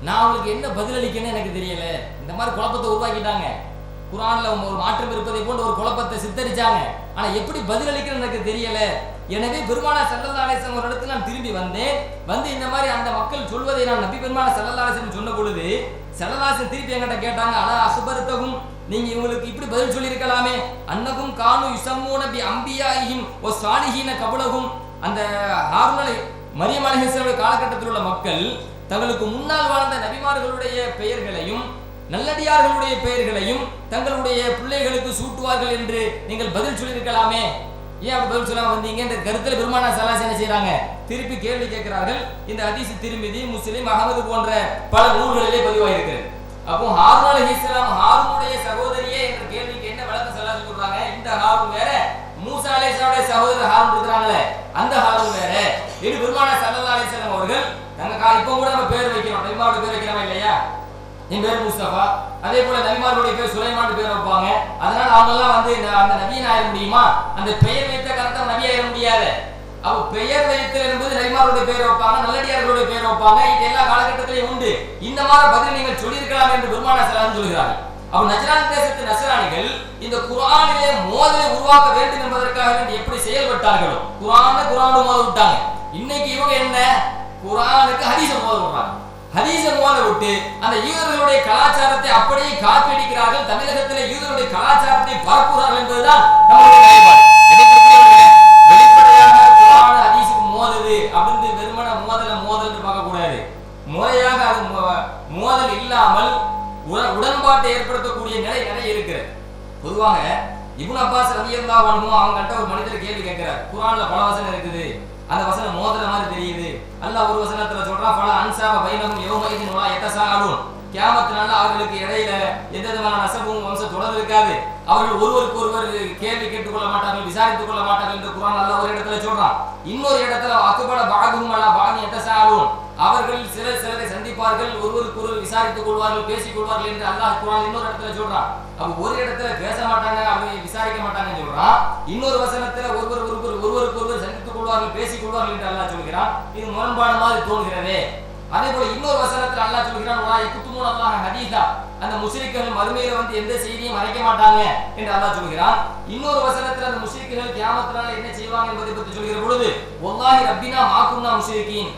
நான் அவங்களுக்கு என்ன பதிலளிக்கணும்னு எனக்கு தெரியல. இந்த மாதிரி குழப்பத்தை உருவாக்கிட்டாங்க. குர்ஆன்ல ஒரு மாற்றம் இருப்பதை போன்ற ஒரு குழப்பத்தை சித்தரிச்சாங்க. ஆனா எப்படி பதிலளிக்கணும்னு எனக்கு தெரியல. எனவே பெருமானார் ஸல்லல்லாஹு அலைஹி வஸல்லம் அவர்களிடத்தில் நான் திரும்பி வந்தேன். வந்து இந்த மாதிரி அந்த மக்கள் சொல்வதை நான் நபி பெருமானார் ஸல்லல்லாஹு அலைஹி வஸல்லம் சொன்ன பொழுது ஸல்லல்லாஹு அலைஹி வஸல்லம் திருப்பி என்கிட்ட கேட்டாங்க, அலா அக்பர்தகும், நீங்க இவங்களுக்கு இப்படி பதில் சொல்லி இருக்கலாமே, அன்னகும் கானு யுஸம்மூன பி அம்பியாஹிம் வ ஸாலிஹீன கப்லஹும், அந்த ஹாரூன் மரியம் அலைஹிஸ்ஸலாம் காலகட்டத்தில் உள்ள மக்கள் தங்களுக்கு முன்னால் வாழ்ந்த நபிமார்களுடைய பெயர்களையும் நல்லடியார்களுடைய பெயர்களையும் தங்களுடைய பிள்ளைகளுக்கு சூட்டுவார்கள் என்று நீங்கள் பதில் சொல்லியிருக்கலாமே, ஏன் அப்படி பதில் சொல்லாம வந்தீங்க என்ற கருத்தில் பெருமானார் ஸல்லல்லாஹு அலைஹி வஸல்லம் என்ன செய்றாங்க, திருப்பி கேள்வி கேட்கிறார்கள். இந்த ஹதீஸ் திர்மிதி, முஸ்லிம், அஹமது போன்ற பல நூல்களிலே பதிவாயிருக்கிறது. அப்போ ஹாரூன் அலைஹிஸ்ஸலாம் ஹாரூனுடைய சகோதரியே என்ற கேள்விக்கு என்ன விளக்கம் ஸல்லல்லாஹு சொல்றாங்க, இந்த ஹாரூன் வேற, மூசா அலைஹிஸ்ஸலாமுடைய சகோதரர் ஹாரூன் இருக்கிறாங்களே அந்த ஹாரூன் வேற. இது பெருமானார் ஸல்லல்லாஹு அலைஹி வஸல்லம் அவர்கள் இப்போ கூட நம்ம பேர் வைக்கிறோம், நபிமாரோட பேர் வைக்கிறோம் இல்லையா, என் பேர் முஸ்தபா, அதே போல நபிமார்களுடைய பேர் சுலைமான் பேர் வைப்பாங்க. அதனால அவங்க எல்லாம் வந்து அந்த நபியின் ஆயிட முடியுமா? அந்த பெயர் வைத்த காரணத்தால் நபி ஆயிட முடியாது. அப்ப பெயர் வைத்தல் என்பது நபிமார்களுடைய பேர் வைப்பாங்க, நல்லடியார்களுடைய பேர் வைப்பாங்க. இது எல்லா காலகட்டத்திலையும் உண்டு. இந்த மாதிரி பதில் நீங்கள் சொல்லியிருக்கலாம் என்று பெருமானார் ஸல்லல்லாஹு அலைஹி வஸல்லம் சொல்கிறார்கள். அப்ப நஜ்ரான் தேசத்து நஸ்ரானிகள் இந்த குர்ஆனிலே மோதலை உருவாக்க வேண்டும் என்பதற்காக வேண்டி எப்படி செயல்பட்டார்களோ, குர்ஆனோடு மோத விட்டாங்க. இன்னைக்கு இவங்க என்ன, குர்ஆனுக்கு ஹதீஸை மோத விடுறாங்க. ஹதீஸை மோத விட்டு அந்த யூதர்களுடைய கலாச்சாரத்தை அப்படியே காப்பியடிக்கிறார்கள். தமிழகத்திலே யூதர்களுடைய கலாச்சாரத்தை பரப்புகிறார்கள் என்பதுதான் நம்முடைய நிலைப்பாடு. வெளிப்படையாக குர்ஆன் ஹதீஸுக்கு மோதுது அப்படின்னு வெறுமன மோதல் பார்க்க கூடாது. முறையாக அது மோதல் இல்லாமல் உடன்பாட்டை ஏற்படுத்தக்கூடிய நிலை நிறைய இருக்கிறது. பொதுவாக இப்னு அப்பாஸ் ரலியல்லாஹு அன்ஹு அவங்க கிட்ட ஒரு மனிதர் கேள்வி கேட்கிறார், குர்ஆன்ல பல வசனம் இருக்குது, அந்த வசனம் மோதுற மாதிரி தெரியுது. அல்லாஹ் ஒரு வசனத்துல சொல்றான், ஃபல அன்சாப பைனஹும் யௌமைதின் வலா யதசாஅலூன், கியாமத் நாள்ல அவர்களுக்கு இடையில எந்த விதமான நசபும் வம்ச தொடர் இருக்காது. அவர்கள் ஒருவருக்கு ஒருவர் கேள்வி கேட்டுக் கொள்ள மாட்டார்கள், விசாரித்துக் கொள்ள மாட்டார்கள் என்று குர்ஆன் அல்லாஹ் ஒரு இடத்துல சொல்றான். இன்னொரு இடத்துல அக்பர பஅதுஹும் அலா பஅதி யதசாஅலூன், அவர்கள் சிலரை சந்திப்பார்கள், ஒருவருக்கு ஒருவர் விசாரித்துக் கொள்வார்கள், பேசிக் கொள்வார்கள் என்று அல்லாஹ் குர்ஆன் இன்னொரு இடத்துல சொல்றான். அப்ப ஒரு இடத்துல பேச மாட்டாங்க, அப்படி விசாரிக்க மாட்டாங்கன்னு சொல்றான். இன்னொரு வசனத்துல ஒருவருக்கு ஒருவர் சந்தித்துக் கொள்வார்கள், பேசிக் கொள்வார்கள் என்று அல்லாஹ் சொல்கிறான். இது முரண்பாடு மாதிரி தோன்கிறதே. அதே போல இன்னொரு வசனத்துல அல்லாஹ் சொல்கிறான், வலா யக்துமூன அல்லாஹ ஹதீஸா, அந்த முஸ்லிம்கள் மறுமையில வந்து எந்த செய்தியும் மறைக்க மாட்டாங்க என்று அல்லாஹ் சொல்கிறான். இன்னொரு வசனத்துல அந்த முஸ்லிம்கள் கியாமத் நாள்ல என்ன செய்வாங்க என்பதை பற்றி சொல்கிற பொழுது, வல்லாஹி ரப்பினா மா குன்னா முஸ்ரிகீன்,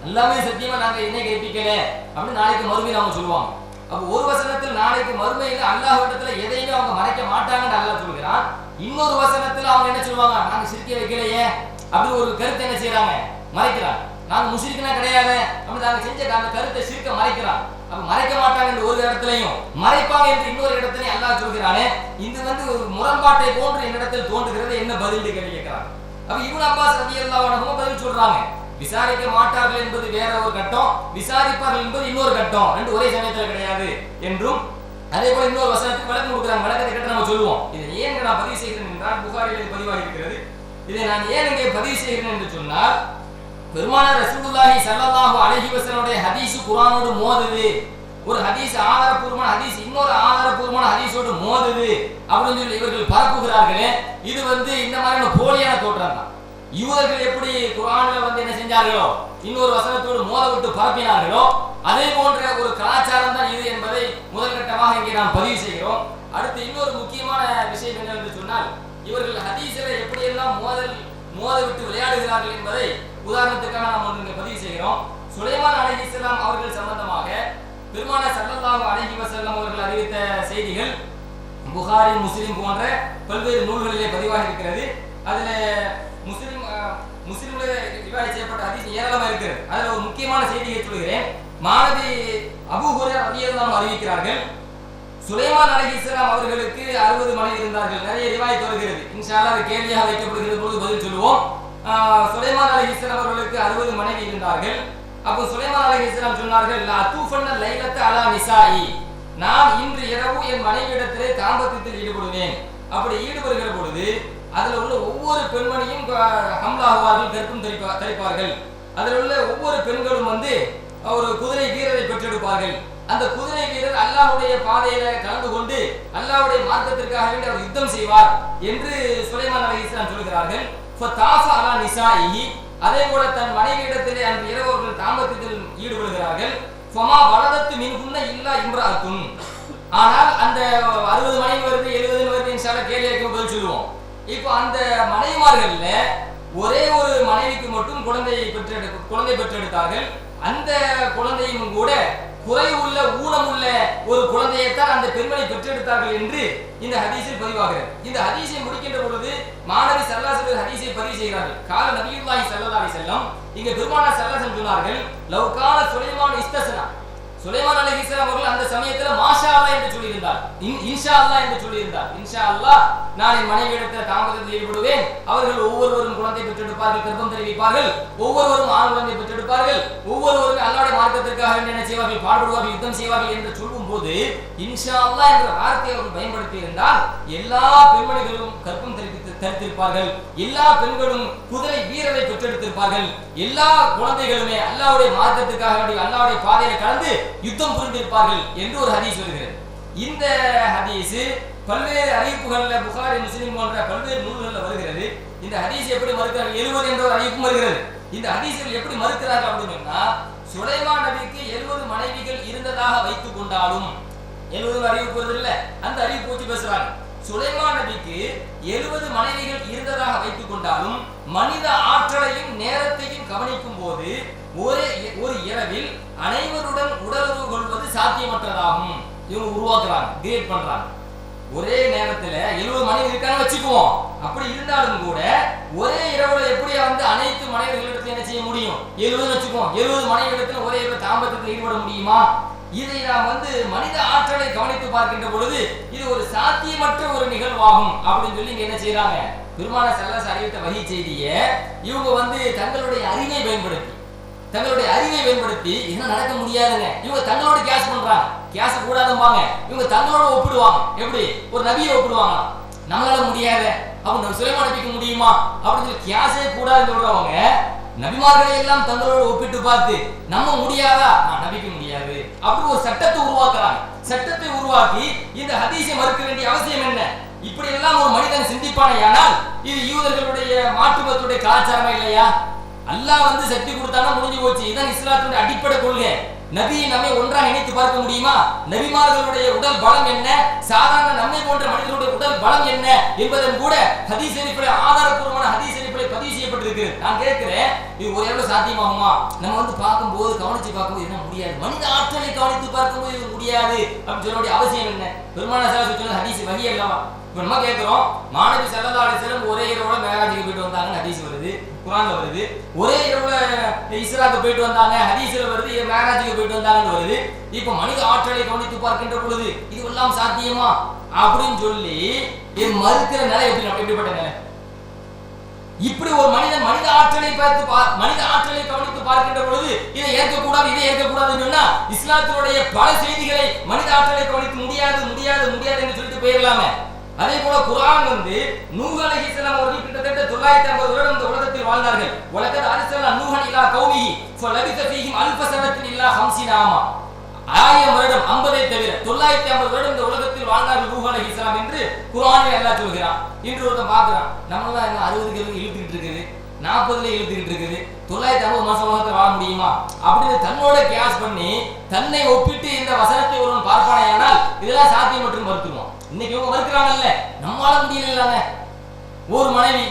எல்லாமே சத்தியமா நாங்க என்ன கேட்பிக்கல அப்படின்னு நாளைக்கு மறுமையில அவங்க சொல்லுவாங்க. அப்ப ஒரு வசனத்தில் நாளைக்கு மறுமையில அல்லாஹ்விடத்துல எதையுமே அவங்க மறைக்க மாட்டாங்கன்னு அல்லாஹ் சொல்கிறான். இன்னொரு வசனத்துல அவங்க என்ன சொல்லுவாங்க, நாங்க சிரிக்க வைக்கலையே அப்படி ஒரு கருத்தை என்ன செய்யறாங்க, மறைக்கிறாங்க. நாங்க முஸ்லிம்னா கிடையாது அப்படி நாங்க செஞ்ச அந்த கருத்தை சிரிக்க மறைக்கிறாங்க. அப்ப மறைக்க மாட்டாங்க என்று ஒரு இடத்துலையும், மறைப்பாங்க என்று இன்னொரு இடத்துலையும் அல்லாஹ் சொல்கிறானே, இது வந்து ஒரு முரண்பாட்டை போன்று என்னிடத்தில் தோன்றுகிறது, என்ன பதில் கேள்வி கேட்கிறாங்க. அப்ப இப்னு அப்பாஸ் ரலியல்லாஹு அன்ஹு பதில் சொல்றாங்க, விசாரிக்க மாட்டார்கள் என்பது வேற ஒரு கட்டம், விசாரிப்பார்கள் என்பது இன்னொரு கட்டம், ரெண்டு ஒரே சமயத்துல கிடையாது என்றும். அதே போல இன்னொரு வசனத்துக்கு விளக்கம் கொடுக்குறாங்க. விளக்கத்தை கேட்டு நம்ம சொல்லுவோம். இதை ஏன் நான் பதிவு செய்கிறேன் என்றால், புகாரில் பதிவாகி இருக்கிறது. இதை நான் ஏன் இங்கே பதிவு செய்கிறேன் என்று சொன்னால், பெருமானார் ரசூலுல்லாஹி ஸல்லல்லாஹு அலைஹி வஸல்லம் ஹதீஸ் குர்ஆனோடு மோதுது, ஒரு ஹதீஸ் ஆதாரபூர்வமான ஹதீஸ் இன்னொரு ஆதாரபூர்வமான ஹதீஸோடு மோதுது அப்படின்னு சொல்லி இவர்கள் பரப்புகிறார்களே, இது வந்து இந்த மாதிரியான போலியான தோற்றம் தான். யூதர்கள் எப்படி குர்ஆன்ல வந்து என்ன செஞ்சார்களோ, இன்னொரு வசனத்தோடு மோத விட்டு பரப்பினார்களோ, அதே போன்ற ஒரு கலாச்சாரம் தான் இது என்பதை முதல் கட்டமாக இங்கே நாம் பதிவு செய்கிறோம். அடுத்து இன்னொரு முக்கியமான விஷயம் என்னவென்று சொன்னால், இவர்கள் ஹதீஸில் எப்படியெல்லாம் மோத விட்டு விளையாடுகிறார்கள் என்பதை உதாரணத்துக்காக நாம் ஒன்று இங்கே பதிவு செய்கிறோம். சுலைமான் அலைஹிஸ்ஸலாம் அவர்கள் சம்பந்தமாக பெருமானார் ஸல்லல்லாஹு அலைஹி வஸல்லம் அவர்கள் அறிவித்த செய்திகள் புகாரி, முஸ்லிம் போன்ற பல்வேறு நூல்களிலே பதிவாக இருக்கிறது. அதுல முஸ்லிம் முஸ்லிம்ல ரிவாயத் செய்யப்பட்ட ஹதீஸ் ஏராளமா இருக்கிறது. அதுல ஒரு முக்கியமான செய்தியை சொல்கிறேன். மாணவி அபூ ஹுரைரா ரலியல்லாஹு அன்ஹு அறிவிக்கிறார்கள், சுலைமான் அலைஹிஸ்ஸலாம் அவர்களுக்கு 60 மனைவி இருந்தார்கள். நிறைய ரிவாயத் வருகிறது. இன்ஷா அல்லாஹ் அது கேள்வியாக வைக்கப்படுகிற போது பதில் சொல்லுவோம். சுலைமான் அலைஹிஸ்ஸலாம் அவர்களுக்கு 60 மனைவி இருந்தார்கள். அப்போ சுலைமான் அலைஹிஸ்ஸலாம் சொன்னார்கள், லா தூஃபன்ன லைலத்த அலா நிசாஇ, நான் இன்று இரவு என் மனைவியிடத்திலே தாம்பத்தியத்தில் ஈடுபடுவேன். அப்படி ஈடுபடுகிற பொழுது அதில் உள்ள ஒவ்வொரு பெண்மணியும் ஹம்லாகுவார்கள், கர்ப்பம் தரிப்பார்கள். அதில் உள்ள ஒவ்வொரு பெண்களும் ஒரு குதிரை வீரரை பெற்றெடுப்பார்கள். அந்த குதிரை வீரர் அல்லாஹ்வுடைய பாதையில கலந்து கொண்டு அல்லாஹ்வுடைய மார்க்கத்திற்காக வேண்டி அவர் யுத்தம் செய்வார் என்று சுலைமான் அலைஹிஸ்ஸலாம் சொல்கிறார்கள். ஃபதாஃப அலா நிசாஇஹி, அதே போல தன் மனைவியிடத்திலே அன்று இரவு அவர்கள் தாம்பத்தியத்தில் ஈடுபடுகிறார்கள். ஃபமா வலதத்து மின்ஹுன்ன இல்லா இம்ராஅத்துன், ஆனால் அந்த 60 மனைவி வருது 70 வருது இன்ஷா அல்லாஹ் கேள்வி கேட்கும் போது சொல்லுவோம். இப்போ அந்த மனைவிமார்கள்ல ஒரே ஒரு மனைவிக்கு மட்டும் குழந்தை பெற்றெடுத்தார்கள். அந்த குழந்தையும் கூட குறை உள்ள ஊனமுள்ள ஒரு குழந்தையைத்தான் அந்த பெண்மணி பெற்றெடுத்தார்கள் என்று இந்த ஹதீஸில் பதிவாகிறது. இந்த ஹதீஸை முடிக்கின்ற பொழுது மாணவி ஸல்லல்லாஹு அலைஹி வஸல்லம் ஹதீஸை பதிவு செய்கிறார்கள். கால நபியுல்லாஹி ஸல்லல்லாஹு அலைஹி வஸல்லம், இங்க பெருமானார் ஸல்லல்லாஹு அலைஹி வஸல்லம் சொன்னார்கள், லவ் கான சுலைமான் இஸ்தஸ்னா, சுலைமான் அலைஹிஸ்ஸலாம் அவர்கள் அந்த சமயத்தில் மாஷா அல்லாஹ் என்று சொல்லியிருந்தார், இன்ஷா அல்லாஹ் என்று சொல்லியிருந்தார். இன்ஷா அல்லாஹ் நான் என் மனைவியிடத்தில் தாம்பத்தியத்தில் ஈடுபடுவேன், அவர்கள் ஒவ்வொருவரும் குழந்தை பெற்றெடுப்பார்கள், கர்ப்பம் தெரிவிப்பார்கள், ஒவ்வொருவரும் ஆண் குழந்தை பெற்றெடுப்பார்கள், ஒவ்வொருவரும் அல்லாஹ்வுடைய மார்க்கத்திற்காக என்ன செய்வார்கள், பாடுபடுவார்கள், யுத்தம் செய்வார்கள் என்று சொல்லும் போது இன்ஷா அல்லாஹ் என்ற வார்த்தையை அவர்கள் பயன்படுத்தி இருந்தால் எல்லா பெண்மணிகளும் கர்ப்பம் தரித்திருப்பார்கள், எல்லா பெண்களும் குதிரை வீரரை பெற்றெடுத்திருப்பார்கள், எல்லா குழந்தைகளுமே அல்லாஹ்வுடைய மார்க்கத்திற்காக வேண்டி அல்லாஹ்வுடைய பாதையில கலந்து யுத்தம் புரிந்திருப்பார்கள் என்று ஒரு ஹதீஸ் வருகிறது. இந்த ஹதீஸ் பல்வேறு அறிவிப்புகள்ல புகாரி, முஸ்லிம் போன்ற பல்வேறு நூல்களில் வருகிறது. இந்த ஹதீஸ் எப்படி மறுக்கிறார்கள், 70 என்ற ஒரு அறிவிப்பு வருகிறது. இந்த ஹதீஸில் எப்படி மறுக்கிறார்கள் அப்படின்னு சொன்னா, சுலைமான் நபிக்கு 70 மனைவிகள் இருந்ததாக வைத்துக் கொண்டாலும், 70 அறிவிப்பு வருது இல்ல, அந்த அறிவிப்பு வச்சு பேசுறாங்க. சுலைமான் நபிக்கு 70 மனைவிகள் இருந்ததாக வைத்துக் கொண்டாலும் மனித ஆற்றலையும் நேரத்தையும் கவனிக்கும் போது ஒரு இரவில் அனைவருடன் உடலுறவு கொள்வது சாத்தியமற்றதாகும். இவங்க உருவாக்குறாங்க, கிரியேட் பண்றாங்க. ஒரே நேரத்துல 70 மனைவி இருக்கான்னு வச்சுக்குவோம். அப்படி இருந்தாலும் கூட ஒரே இரவுல எப்படி அனைத்து மனைவிகளிடத்துல என்ன செய்ய முடியும், 70 வச்சுக்குவோம். 70 மனைவிகளிடத்துல ஒரே இரவு தாம்பத்தியத்தில் ஈடுபட முடியுமா? இதை நாம் மனித ஆற்றலை கவனித்து பார்க்கின்ற பொழுது இது ஒரு சாத்தியமற்ற ஒரு நிகழ்வாகும் அப்படின்னு சொல்லி என்ன செய்யறாங்க, பெருமானார் ஸல்லல்லாஹு அலைஹி வஸல்லம் அறிவித்த வஹி செய்தியை இவங்க தங்களுடைய அறிவை பயன்படுத்தி என்ன நடக்க முடியாதுங்க, இவங்க தங்களோட கேஸ் பண்றாங்க. கேஸ் கூடாதும்பாங்க, இவங்க தங்களோட ஒப்பிடுவாங்க. எப்படி ஒரு நபியை ஒப்பிடுவாங்க, நம்மளால முடியாத அவங்க சுலைமான் நபிக்கு முடியுமா அப்படின்னு சொல்லி கேஸே கூடாதுன்னு சொல்றவங்க நபிமார்களை எல்லாம் தங்களோட ஒப்பிட்டு பார்த்து நம்ம முடியாதா, நபிக்கு முடியாது அப்படி ஒரு சட்டத்தை உருவாக்குறாங்க. சட்டத்தை உருவாக்கி இந்த ஹதீஸை மறுக்க வேண்டிய அவசியம் என்ன? இப்படி எல்லாம் ஒரு மனிதன் சிந்திப்பானேயானால் இது யூதர்களுடைய மாற்றுமத்துடைய கலாச்சாரமா இல்லையா? அல்லாஹ் சக்தி கொடுத்தானா முடிஞ்சு போச்சு. இதுதான் இஸ்லாத்துடைய அடிப்படை கொள்கை. நபியை நம்மை ஒன்றாக இணைத்து பார்க்க முடியுமா? நபிமார்களுடைய உடல் பலம் என்ன, சாதாரண நம்மை போன்ற மனிதனுடைய உடல் பலம் என்ன என்பதன் கூட ஹதீஸ் ஷரீஃபிலே ஆதாரப்பூர்வமான ஹதீஸ் ஷரீஃபிலே பதிவு செய்யப்பட்டிருக்கு. நான் கேட்கிறேன், இது ஒரு எவ்வளவு சாத்தியமாகுமா? நம்ம பார்க்கும்போது கவனிச்சு பார்க்கும்போது என்ன முடியாது, மனித ஆற்றலை கவனித்து பார்க்கும்போது இது முடியாது அப்படின்னு சொல்ல வேண்டிய அவசியம் என்ன? பெருமானார் ஸல்லல்லாஹு அலைஹி வஸல்லம் ஹதீஸ் வஹி அல்லவா? இப்ப நம்ம கேட்கிறோம், மாணவி ஸல்லல்லாஹு அலைஹி வஸல்லம் ஒரே இரவுல மேராஜுக்கு போயிட்டு வந்தாங்க, ஹதீஸ் வருது, குர்ஆன்ல வருது. ஒரே இரவுல இஸ்ராக்கு போயிட்டு வந்தாங்க, ஹதீஸ்ல வருது, மேராஜுக்கு போயிட்டு வந்தாங்கன்னு வருது. இப்ப மனித ஆற்றலை கவனித்து பார்க்கின்ற பொழுது இது எல்லாம் சாத்தியமா அப்படின்னு சொல்லி மறுக்கிற நிலை எப்படிப்பட்ட நிலை? இப்படி ஒரு மனிதன் மனித ஆற்றலை கவனித்து பார்க்கின்ற பொழுது இதை ஏற்கக்கூடாது, இதை ஏற்கக்கூடாதுன்னு சொன்னா இஸ்லாத்தினுடைய பல செய்திகளை மனித ஆற்றலை கவனிக்க முடியாது என்று சொல்லிட்டு போயிடலாமே. அதே போல குர்ஆன் நூஹ் அலைஹிஸ்ஸலாம் அவர்கள் கிட்டத்தட்ட 950 வருடம் இந்த உலகத்தில் வாழ்ந்தார்கள். வலகத் அர்ஸல்னா நூஹன் இலா கௌமிஹி ஃபலபிஸ ஃபீஹிம் அல்ஃப ஸனத்தின் இல்லா 50 ஆமா. 1000 வருடம் 50 தவிர 950 வருடம் இந்த உலகத்தில் வாழ்ந்தார்கள் நூஹ் அலைஹிஸ்ஸலாம் என்று குர்ஆனில் அல்லாஹ் சொல்கிறான். இன்று ஒருத்தன் பார்க்கறான், நம்ம தான் 60 இழுத்துக்கிட்டு இருக்குது, 40ல இழுத்துக்கிட்டு இருக்குது, 950 மாசம் உலகத்தில் வாழ முடியுமா அப்படின்னு தன்னோட கியாஸ் பண்ணி தன்னை ஒப்பிட்டு இந்த வசனத்தை ஒருவன் பார்ப்பானேயானால் இதெல்லாம் சாத்தியம் மற்றும் மறுத்துருவான். இன்னைக்கு இவங்க மறுக்கிறாங்கல்ல, நம்மளால முடியல, ஒரு மனைவி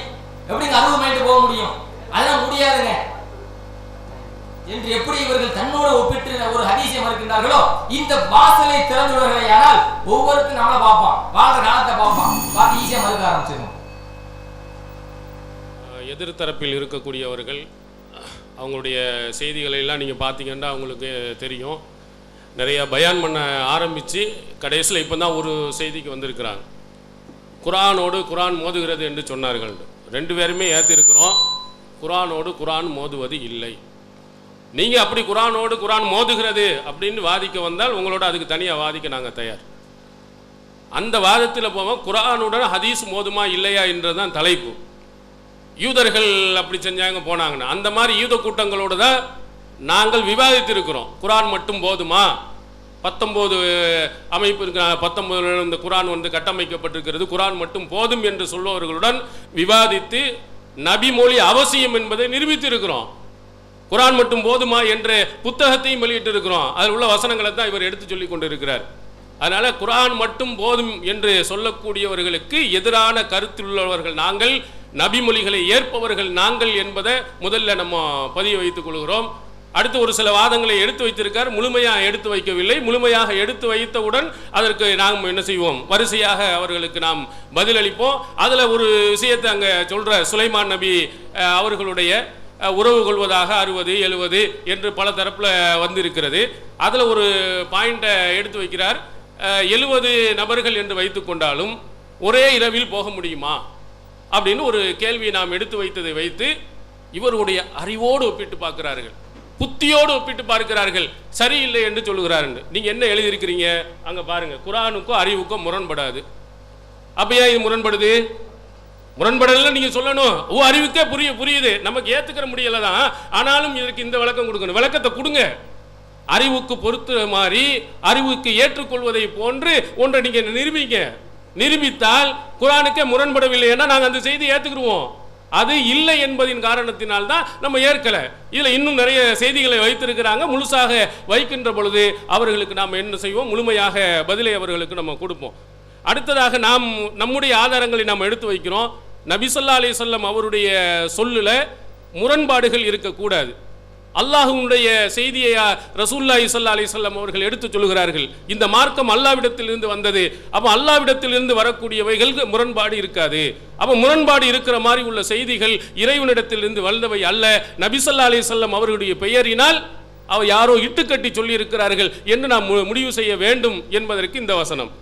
எப்படிங்க 60 மைண்ட் போக முடியும், அதெல்லாம் முடியாதுங்க என்று எப்படி இவர்கள் தன்னோட ஒப்பிட்டு ஒரு ஹதீஸை மறுக்கின்றார்களோ, இந்த வாசலை திறந்துள்ளவர்களையானால் ஒவ்வொருத்தரும் நம்மளை பார்ப்பான், வாழ்ற காலத்தை பார்ப்பான், பார்த்து ஈஸியா மறுக்க ஆரம்பிச்சிடும். எதிர்த்தரப்பில் இருக்கக்கூடியவர்கள் அவங்களுடைய செய்திகளை எல்லாம் நீங்கள் பார்த்தீங்கன்னா அவங்களுக்கு தெரியும். நிறைய பயான் பண்ண ஆரம்பித்து கடைசியில் இப்போ தான் ஒரு செய்திக்கு வந்திருக்கிறாங்க. குரானோடு குரான் மோதுகிறது என்று சொன்னார்கள். 2 பேருமே ஏற்றிருக்கிறோம். குரானோடு குரான் மோதுவது இல்லை. நீங்கள் அப்படி குரானோடு குரான் மோதுகிறது அப்படின்னு வாதிக்க வந்தால் உங்களோட அதுக்கு தனியாக வாதிக்க நாங்கள் தயார். அந்த வாதத்தில் போவோம். குரானுடன் ஹதீஸ் மோதுமா இல்லையா என்றதான் தலைப்பு. யூதர்கள் அப்படி செஞ்சாங்க போனாங்கன்னா அந்த மாதிரி யூத கூட்டங்களோடு தான் நாங்கள் விவாதித்திருக்கிறோம். குரான் மட்டும் போதுமா, 19 அமைப்பு இருக்கிற 19 இந்த குரான் கட்டமைக்கப்பட்டிருக்கிறது, குரான் மட்டும் போதும் என்று சொல்பவர்களுடன் விவாதித்து நபி மொழி அவசியம் என்பதை நிரூபித்திருக்கிறோம். குரான் மட்டும் போதுமா என்ற புத்தகத்தையும் வெளியிட்டு இருக்கிறோம். அதில் உள்ள வசனங்களை தான் இவர் எடுத்து சொல்லி கொண்டு இருக்கிறார். அதனால குரான் மட்டும் போதும் என்று சொல்லக்கூடியவர்களுக்கு எதிரான கருத்துள்ளவர்கள் நாங்கள், நபிமொழிகளை ஏற்பவர்கள் நாங்கள் என்பதை முதல்ல நம்ம பதிய வைத்துக் கொள்கிறோம். அடுத்து ஒரு சில வாதங்களை எடுத்து வைத்திருக்கார். முழுமையாக எடுத்து வைக்கவில்லை. முழுமையாக எடுத்து வைத்தவுடன் அதற்கு நாம் என்ன செய்வோம், வரிசையாக அவர்களுக்கு நாம் பதிலளிப்போம். அதில் ஒரு விஷயத்தை அங்கே சொல்கிற சுலைமான் நபி அவர்களுடைய உறவு கொள்வதாக 60, 70 என்று பல தரப்பில் வந்திருக்கிறது. அதில் ஒரு பாயிண்டை எடுத்து வைக்கிறார். 70 நபர்கள் என்று வைத்து கொண்டாலும் ஒரே இரவில் போக முடியுமா அப்படின்னு ஒரு கேள்வியை நாம் எடுத்து வைத்ததை வைத்து இவருடைய அறிவோடு ஒப்பிட்டு பார்க்கிறார்கள், புத்தியோடு ஒப்பிட்டு பார்க்கிறார்கள். சரியில்லை என்று சொல்லுகிறார்கள். நீங்கள் என்ன எழுதியிருக்கிறீங்க அங்கே பாருங்க, குரானுக்கும் அறிவுக்கும் முரண்படாது. அப்போ ஏன் இது முரண்படுது? முரண்படல நீங்கள் சொல்லணும். அறிவுக்கே புரியுது, நமக்கு ஏற்றுக்கிற முடியல தான், ஆனாலும் இதற்கு இந்த விளக்கம் கொடுக்கணும். விளக்கத்தை கொடுங்க. அறிவுக்கு பொறுத்த மாதிரி அறிவுக்கு ஏற்றுக்கொள்வதை போன்று ஒன்றை நீங்கள் நிரூபித்தால் குரானுக்கே முரண்படவில்லை ஏன்னா நாங்கள் அந்த செய்தியை ஏற்றுக்குருவோம். அது இல்லை என்பதின் காரணத்தினால் தான் நம்ம ஏற்கல. இதில் இன்னும் நிறைய செய்திகளை வைத்திருக்கிறாங்க. முழுசாக வைக்கின்ற பொழுது அவர்களுக்கு நாம் என்ன செய்வோம், முழுமையாக பதிலை அவர்களுக்கு நம்ம கொடுப்போம். அடுத்ததாக நாம் நம்முடைய ஆதாரங்களை நாம் எடுத்து வைக்கிறோம். நபி ஸல்லல்லாஹு அலைஹி வஸல்லம் அவருடைய சொல்லுல முரண்பாடுகள் இருக்கக்கூடாது. அல்லாஹ்வுடைய செய்தியை ரசூலுல்லாஹி ஸல்லல்லாஹு அலைஹி வஸல்லம் அவர்கள் எடுத்து சொல்கிறார்கள். இந்த மார்க்கம் அல்லாஹ்விடத்திலிருந்து வந்தது. அப்போ அல்லாஹ்விடத்திலிருந்து வரக்கூடியவைகள் முரண்பாடு இருக்காது. அப்போ முரண்பாடு இருக்கிற மாதிரி உள்ள செய்திகள் இறைவனிடத்திலிருந்து வந்தவை அல்ல. நபி ஸல்லல்லாஹு அலைஹி வஸல்லம் அவர்களுடைய பெயரினால் யாரோ இட்டுக்கட்டி சொல்லி இருக்கிறார்கள் என்று நாம் முடிவு செய்ய வேண்டும் என்பதற்கு இந்த வசனம்.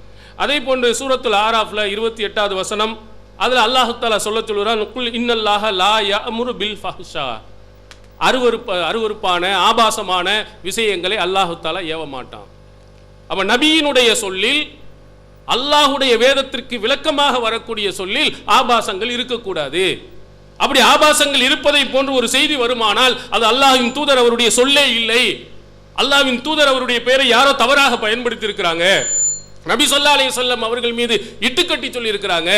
அதே போன்று சூரத்துல் ஆராஃப்ல 28வது வசனம், அதில் அல்லாஹ் தஆலா சொல்ல சொல்கிறான், குல் இன்னல்லாஹ லா யஅமுரு பில் ஃபஹ்ஷா. அருவருப்பான ஆபாசமான விஷயங்களை அல்லாஹ் தஆலா ஏவ மாட்டான். அப்ப நபியினுடைய சொல்லில், அல்லாஹுடைய வேதத்திற்கு விளக்கமாக வரக்கூடிய சொல்லில் ஆபாசங்கள் இருக்கக்கூடாது. அப்படி ஆபாசங்கள் இருப்பதை போன்று ஒரு செய்தி வருமானால் அது அல்லாஹ்வின் தூதர் அவருடைய சொல்லே இல்லை. அல்லாஹ்வின் தூதர் அவருடைய பெயரை யாரோ தவறாக பயன்படுத்தி இருக்கிறாங்க. நபி ஸல்லல்லாஹு அலைஹி வஸல்லம் அவர்கள் மீது இட்டுக்கட்டி சொல்லி இருக்கிறாங்க.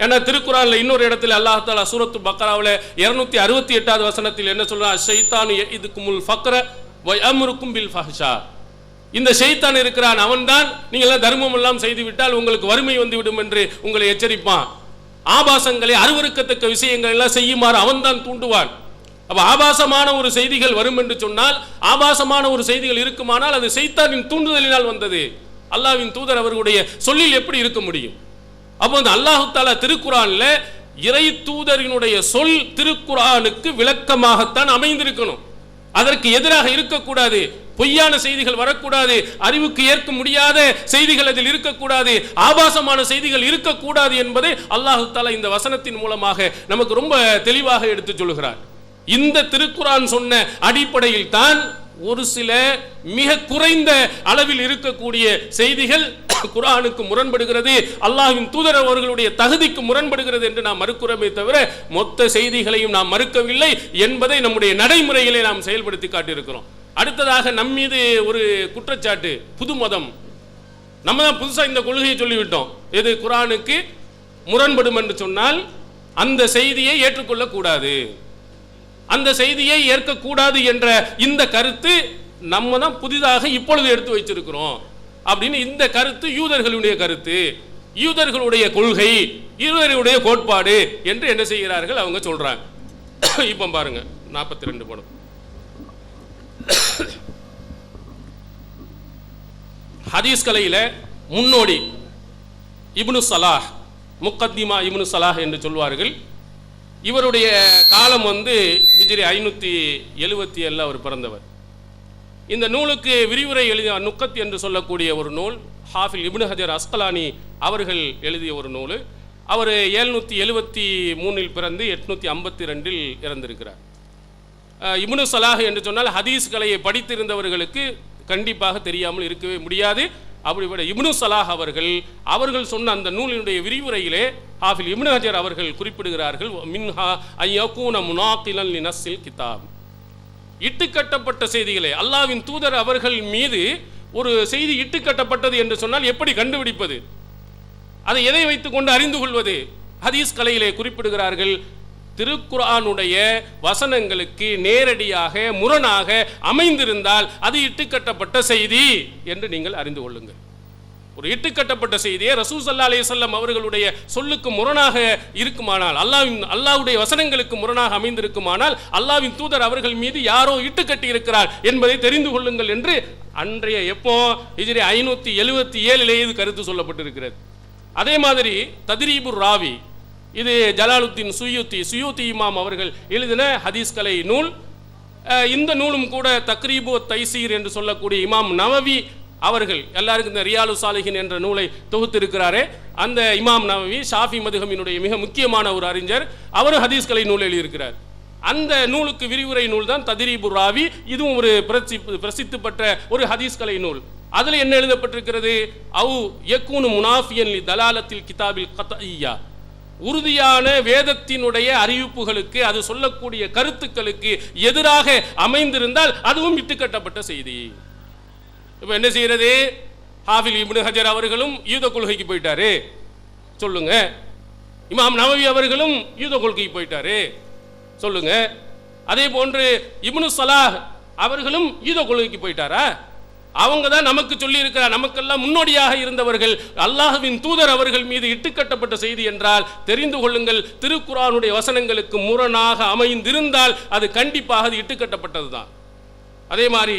ஏன்னா திருக்குர்ஆன்ல இன்னொரு இடத்துல அல்லாஹ் தஆலா சூரத்து பக்ராவுல 268வது வசனத்தில் என்ன சொல்றான், ஷைத்தானு யஇதுகுமுல் ஃபக்ர வ யஅமுருக்கும் பில் ஃபஹ்ஷா. இந்த ஷைத்தான் இருக்கிறான், அவன்தான் நீங்கள் தர்மம் எல்லாம் செய்து விட்டால் உங்களுக்கு வறுமை வந்துவிடும் என்று உங்களை எச்சரிப்பான். ஆபாசங்களை, அருவருக்கத்தக்க விஷயங்கள் எல்லாம் செய்யுமாறு அவன்தான் தூண்டுவான். அப்ப ஆபாசமான ஒரு செய்திகள் வரும் என்று சொன்னால், ஆபாசமான ஒரு செய்திகள் இருக்குமானால் அது ஷைத்தானின் தூண்டுதலினால் வந்தது. அல்லாஹ்வின் தூதர் அவர்களுடைய சொல்லில் எப்படி இருக்க முடியும்? அப்போ அந்த அல்லாஹ் தஆலா திருக்குர்ஆன்ல இறை தூதரினுடைய சொல் திருக்குர்ஆனுக்கு விளக்கமாகத்தான் அமைந்திருக்கணும். அதற்கு எதிராக இருக்கக்கூடாது. பொய்யான செய்திகள் வரக்கூடாது. அறிவுக்கு ஏற்க முடியாத செய்திகள் அதில் இருக்கக்கூடாது. ஆபாசமான செய்திகள் இருக்கக்கூடாது என்பதை அல்லாஹ் தஆலா இந்த வசனத்தின் மூலமாக நமக்கு ரொம்ப தெளிவாக எடுத்து சொல்கிறார். இந்த திருக்குர்ஆன் சொன்ன அடிப்படையில் தான் ஒரு சில மிக குறைந்த அளவில் இருக்கக்கூடிய செய்திகள் குர்ஆனுக்கு முரண்படுகிறது, அல்லாஹ்வின் தூதர் அவர்களுடைய தகுதிக்கு முரண்படுகிறது என்று நாம் மறுக்கிறோமே தவிர மொத்த செய்திகளையும் நாம் மறுக்கவில்லை என்பதை நம்முடைய நடைமுறைகளை நாம் செயல்படுத்தி காட்டியிருக்கிறோம். அடுத்ததாக நம் மீது ஒரு குற்றச்சாட்டு, புது மதம், நம்ம தான் புதுசாக இந்த கொள்கையை சொல்லிவிட்டோம். எது குர்ஆனுக்கு முரண்படும் என்று சொன்னால் அந்த செய்தியை ஏற்றுக்கொள்ளக்கூடாது, அந்த செய்தியை ஏற்கக்கூடாது என்ற இந்த கருத்து நம்ம தான் புதிதாக இப்பொழுது எடுத்து வச்சிருக்கிறோம் அப்படின்னு. இந்த கருத்து யூதர்களுடைய கருத்து, யூதர்களுடைய கொள்கை, யூதர்களுடைய கோட்பாடு என்று என்ன செய்கிறார்கள் அவங்க சொல்றாங்க. இப்போ பாருங்க 42 படம். ஹதீஸ் கலையில முன்னோடி இப்னு சலாஹ், முக்கத்திமா இப்னு சலாஹ் என்று சொல்வார்கள். இவருடைய காலம் வந்து ஹிஜ்ரி 577 அவர் பிறந்தவர். இந்த நூலுக்கு விரிவுரை எழுதிய நுக்கத் என்று சொல்லக்கூடிய ஒரு நூல் ஹாஃபில் இப்னு ஹஜர் அஸ்கலானி அவர்கள் எழுதிய ஒரு நூல். அவர் 773 பிறந்து 852 இறந்திருக்கிறார். இப்னு சலாஹ் என்று சொன்னால் ஹதீஸ் கலையை படித்திருந்தவர்களுக்கு கண்டிப்பாக தெரியாமல் இருக்கவே முடியாது. அப்படிப்பட்ட இப்னு சலாஹ் அவர்கள் சொன்ன அந்த நூலினுடைய விரிவுரையிலே ஹாஃபில் இப்னு ஹஜர் அவர்கள் குறிப்பிடுகிறார்கள், மின்ஹா ஐயகூன முனாக்கிலன் லினஸ்ஸில் கிதாப். இட்டுக்கட்டப்பட்ட செய்திகளே, அல்லாஹ்வின் தூதர் அவர்கள் மீது ஒரு செய்தி இட்டுக்கட்டப்பட்டது என்று சொன்னால் எப்படி கண்டுபிடிப்பது, அதை எதை வைத்துக் கொண்டு அறிந்து கொள்வது? ஹதீஸ் கலையிலே குறிப்பிடுகிறார்கள், திருக்குர்ஆனுடைய வசனங்களுக்கு நேரடியாக முரணாக அமைந்திருந்தால் அது இட்டுக்கட்டப்பட்ட செய்தி என்று நீங்கள் அறிந்து கொள்ளுங்கள். ஒரு இட்டுக்கட்டப்பட்ட செய்தியை ரசூல் ஸல்லல்லாஹு அலைஹி வஸல்லம் அவர்களுடைய சொல்லுக்கு முரணாக இருக்குமானால், அல்லாஹ்வுடைய வசனங்களுக்கு முரணாக அமைந்திருக்குமானால் அல்லாஹ்வின் தூதர் அவர்கள் மீது யாரோ இட்டுக்கட்டி இருக்கிறார் என்பதை தெரிந்து கொள்ளுங்கள் என்று அன்றைய எப்போ ஹிஜ்ரி 577 இது கருத்து சொல்லப்பட்டிருக்கிறது. அதே மாதிரி தத்ரீபுர் ராவி, இது ஜலாலுத்தீன் சுயூத்தி இமாம் அவர்கள் எழுதின ஹதீஸ் கலை நூல். இந்த நூலும் கூட தக்ரீபு தைசீர் என்று சொல்லக்கூடிய இமாம் நவவி அவர்கள், எல்லாருக்கும் இந்த ரியாலு சாலிஹின் என்ற நூலை தொகுத்திருக்கிறாரே, அந்த இமாம் நவவி ஷாஃபி மதுஹபினுடைய மிக முக்கியமான ஒரு அறிஞர், அவரும் ஹதீஸ் கலை நூல் எழுதியிருக்கிறார். அந்த நூலுக்கு விரிவுரை நூல் தான் தத்ரீபுர் ராவி. இதுவும் ஒரு பிரசித்தி பெற்ற ஒரு ஹதீஸ் கலை நூல். அதில் என்ன எழுதப்பட்டிருக்கிறது? அவு யக்கூனு முனாஃபியன் லி தலாலத்தில் கிதாபில் கத்இய்யா, உறுதியான வேதத்தினுடைய அறிவிப்புகளுக்கு, அது சொல்லக்கூடிய கருத்துக்களுக்கு எதிராக அமைந்திருந்தால் அதுவும் இட்டுக்கட்டப்பட்ட செய்தி. இப்போ என்ன செய்யறது? ஹாஃபில் இப்னு ஹஜர் அவர்களும் யூத கொள்கைக்கு போயிட்டாரு சொல்லுங்க, இமாம் நவவி அவர்களும் யூத கொள்கைக்கு போயிட்டாரு சொல்லுங்க, அதே போன்று இப்னு சலாஹ் அவர்களும் யூத கொள்கைக்கு போயிட்டாரா? அவங்க தான் நமக்கு சொல்லி இருக்கிறார், நமக்கெல்லாம் முன்னோடியாக இருந்தவர்கள், அல்லாஹ்வின் தூதர் அவர்கள் மீது இட்டுக்கட்டப்பட்ட செய்தி என்றால் தெரிந்து கொள்ளுங்கள், திருக்குர்ஆனுடைய வசனங்களுக்கு முரணாக அமைந்திருந்தால் அது கண்டிப்பாக அது இட்டுக்கட்டப்பட்டது தான். அதே மாதிரி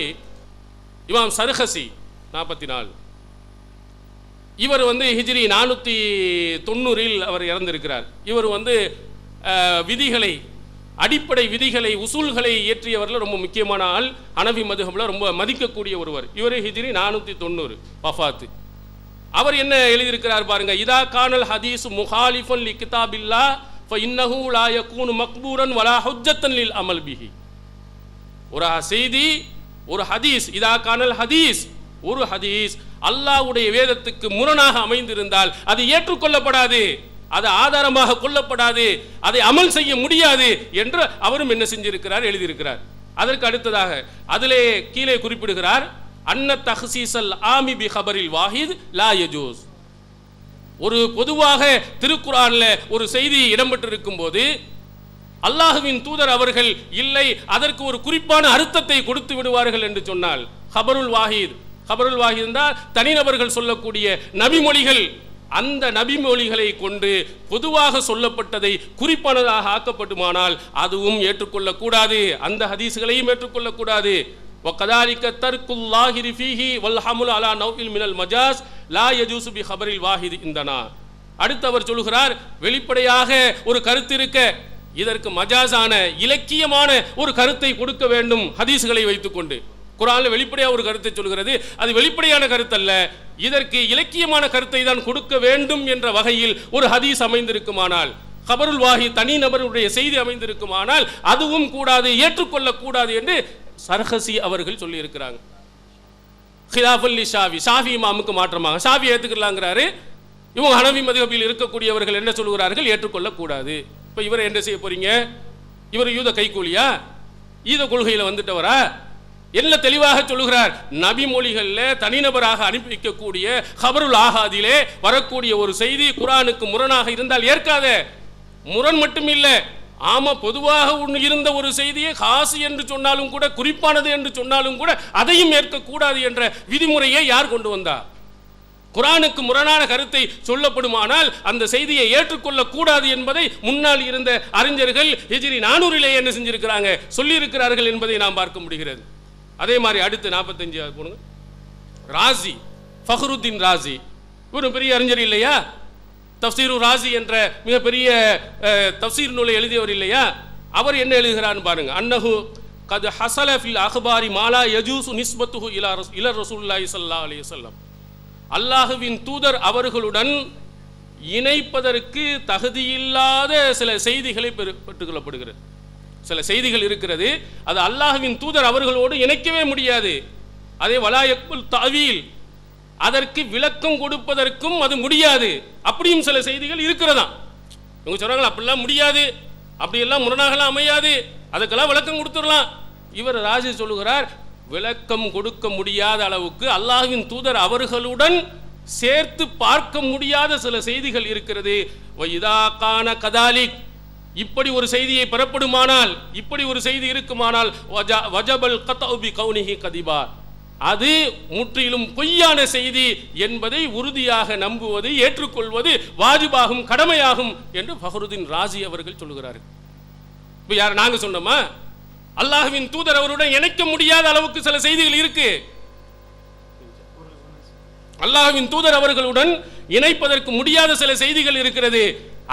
இமாம் சர்ஹசி 44, இவர் வந்து ஹிஜ்ரி 490 அவர் இறந்திருக்கிறார். இவர் வந்து விதிகளை, அடிப்படை விதிகளை, உசூல்களை இயற்றியவர்கள் ரொம்ப முக்கியமான ஆள். ஹனஃபி மதுஹப்ல ரொம்ப மதிக்கக்கூடிய ஒருவர். இவர் ஹிஜ்ரி 490 வஃபாத். அவர் என்ன எழுதியிருக்கிறார் பாருங்க, இதா கானல் ஹதீஸ் முஹாலிஃபன் லி கிதாபில்லாஹ் ஃபஇன்னஹு லா யகூனு மக்பூரன் வலா ஹுஜ்ஜத்தன் லில் அமல் பிஹி. ஒரு செய்தி, ஒரு ஹதீஸ், இதா கானல் ஹதீஸ், ஒரு ஹதீஸ் அல்லாஹ்வுடைய வேதத்துக்கு முரணாக அமைந்திருந்தால் அது ஏற்றுக்கொள்ளப்படாது, அது ஆதாரமாக கொள்ளப்படாது, அதை அமல் செய்ய முடியாது என்று அவரும் என்ன செஞ்சிருக்கிறார், எழுதியிருக்கிறார். அதற்கு அடுத்ததாக அதிலே கீழே குறிப்பிடுகிறார், அன்ன தஹ்சீஸல் ஆமி பி ஹபரில் வாஹித் லா யஜூஸ். ஒரு பொதுவாக திருக்குர்ஆன்ல ஒரு செய்தி இடம்பெற்றிருக்கும் போது அல்லாஹ்வின் தூதர் அவர்கள் இல்லை, அதற்கு ஒரு குறிப்பான அர்த்தத்தை கொடுத்து விடுவார்கள் என்று சொன்னால் ஹபருல் வாஹித், ஹபருல் வாஹித் தான் தனிநபர்கள் சொல்லக்கூடிய நபிமொழிகள், அந்த நபிமொழிகளை கொண்டு பொதுவாக சொல்லப்பட்டதை குறிப்பானதாக ஆக்கப்பட்டுமானால் அதுவும் ஏற்றுக்கொள்ளக்கூடாது, அந்த ஹதீஸ்களையும் ஏற்றுக்கொள்ளக்கூடாது. وَكَذَلِكَ تَرْكُ الظَّاهِرِ فِيهِ وَالْحَمْلُ عَلَى نَوْعٍ مِنَ الْمَجَازِ لَا يَجُوزُ بِخَبَرِ الْوَاحِدِ عِندَنَا. அடுத்து அவர் சொல்கிறார், வெளிப்படையாக ஒரு கருத்து இருக்க, இதற்கு மஜாஸான இலக்கியமான ஒரு கருத்தை கொடுக்க வேண்டும் ஹதீஸ்களை வைத்துக்கொண்டு. குர்ஆன்ல வெளிப்படையாக ஒரு கருத்தை சொல்கிறது, அது வெளிப்படையான கருத்து அல்ல, இதற்கு இலக்கியமான கருத்தை தான் கொடுக்க வேண்டும் என்ற வகையில் ஒரு ஹதீஸ் அமைந்திருக்குமானால், ஹபருல் வாஹித் தனி நபருடைய செய்தி அமைந்திருக்குமானால் அதுவும் கூடாது, ஏற்றுக்கொள்ளக்கூடாது என்று சர்ஹசி அவர்கள் சொல்லி இருக்கிறாங்க. ஹிலாஃபுல் லி ஷாஃபி, ஷாஃபி இமாமுக்கு மாற்றமாக ஷாஃபி ஏற்றுக்கலாங்கிறாரு. இவங்க ஹனஃபி மதுஹபில் இருக்கக்கூடியவர்கள் என்ன சொல்கிறார்கள், ஏற்றுக்கொள்ளக்கூடாது. இப்போ இவரை என்ன செய்ய போறீங்க? இவர் யூத கைகூலியா, ஈத கொள்கையில் வந்துட்டவரா? என்ன தெளிவாக சொல்லுகிறார், நபிமொழிகளில் தனிநபராக அனுப்பி வைக்கக்கூடிய ஹபருல் ஆஹாதிலே வரக்கூடிய ஒரு செய்தி குர்ஆனுக்கு முரணாக இருந்தால் ஏற்காத. முரண் மட்டும் இல்லை, ஆமா பொதுவாக இருந்த ஒரு செய்தியை காசு என்று சொன்னாலும் கூட, குறிப்பானது என்று சொன்னாலும் கூட அதையும் ஏற்கக்கூடாது என்ற விதிமுறையை யார் கொண்டு வந்தார்? குர்ஆனுக்கு முரணான கருத்தை சொல்லப்படுமானால் அந்த செய்தியை ஏற்றுக்கொள்ளக் கூடாது என்பதை முன்னால் இருந்த அறிஞர்கள் ஹிஜ்ரி 400 என்ன செஞ்சிருக்கிறாங்க, சொல்லி இருக்கிறார்கள் என்பதை நாம் பார்க்க முடிகிறது. அதே மாதிரி அடுத்து 45 போடுங்க, ராசி, ஃபஹ்ருத்தீன் ராசி, ஒரு பெரிய அறிஞர் இல்லையா? தஃப்சீரு ராசி என்ற மிகப்பெரிய தஃப்சீர் நூலை எழுதியவர் இல்லையா, அவர் என்ன எழுதுகிறான்னு பாருங்க. அன்னஹு கத் ஹஸல ஃபில் அக்பாரி மாலா யஜூசு நிஸ்பத்துஹு இலா ரசூலுல்லாஹி ஸல்லல்லாஹு அலைஹி வஸல்லம். அல்லாஹ்வின் தூதர் அவர்களுடன் இணைப்பதற்கு தகுதியில்லாத சில செய்திகளை பெற்றுக்கொள்ளப்படுகிறது. சில செய்திகள் இருக்கிறது, அது அல்லாஹ்வின் தூதர் அவர்களோடு இணைக்கவே முடியாது. அதே வலா யக்புல் தஅவீல், அதற்கு விளக்கம் கொடுப்பதற்கும் அது முடியாது. அப்படியும் சில செய்திகள் இருக்கிறதா. இவங்க சொல்றாங்க அப்படிலாம் முடியாது, அப்படியெல்லாம் முரணாகலாம் அமையாது, அதுக்கெல்லாம் விளக்கம் கொடுத்துடலாம். இவர் ராஜி சொல்லுகிறார், விளக்கம் கொடுக்க முடியாத அளவுக்கு அல்லாஹ்வின் தூதர் அவர்களுடன் சேர்த்து பார்க்க முடியாத சில செய்திகள் இருக்கிறது. வைதா கான கதாலிக், இப்படி ஒரு செய்தியை பெறப்படுமானால், இப்படி ஒரு செய்தி இருக்குமானால் வஜபல் கத்உ பி கௌனிஹி கதிபா, அது முற்றிலும் பொய்யான செய்தி என்பதை உறுதியாக நம்புவது, ஏற்றுக்கொள்வது வாஜிபாகும், கடமையாகும் என்று ஃபஹ்ருதீன் ராசி அவர்கள் சொல்லுகிறார்கள். இப்போ யார் நாங்க சொன்னோமா? அல்லாஹ்வின் தூதர் அவருடன் இணைக்க முடியாத அளவுக்கு சில செய்திகள் இருக்கு. அல்லாஹ்வின் தூதர் அவர்களுடன் இணைப்பதற்கு முடியாத சில செய்திகள் இருக்கிறது.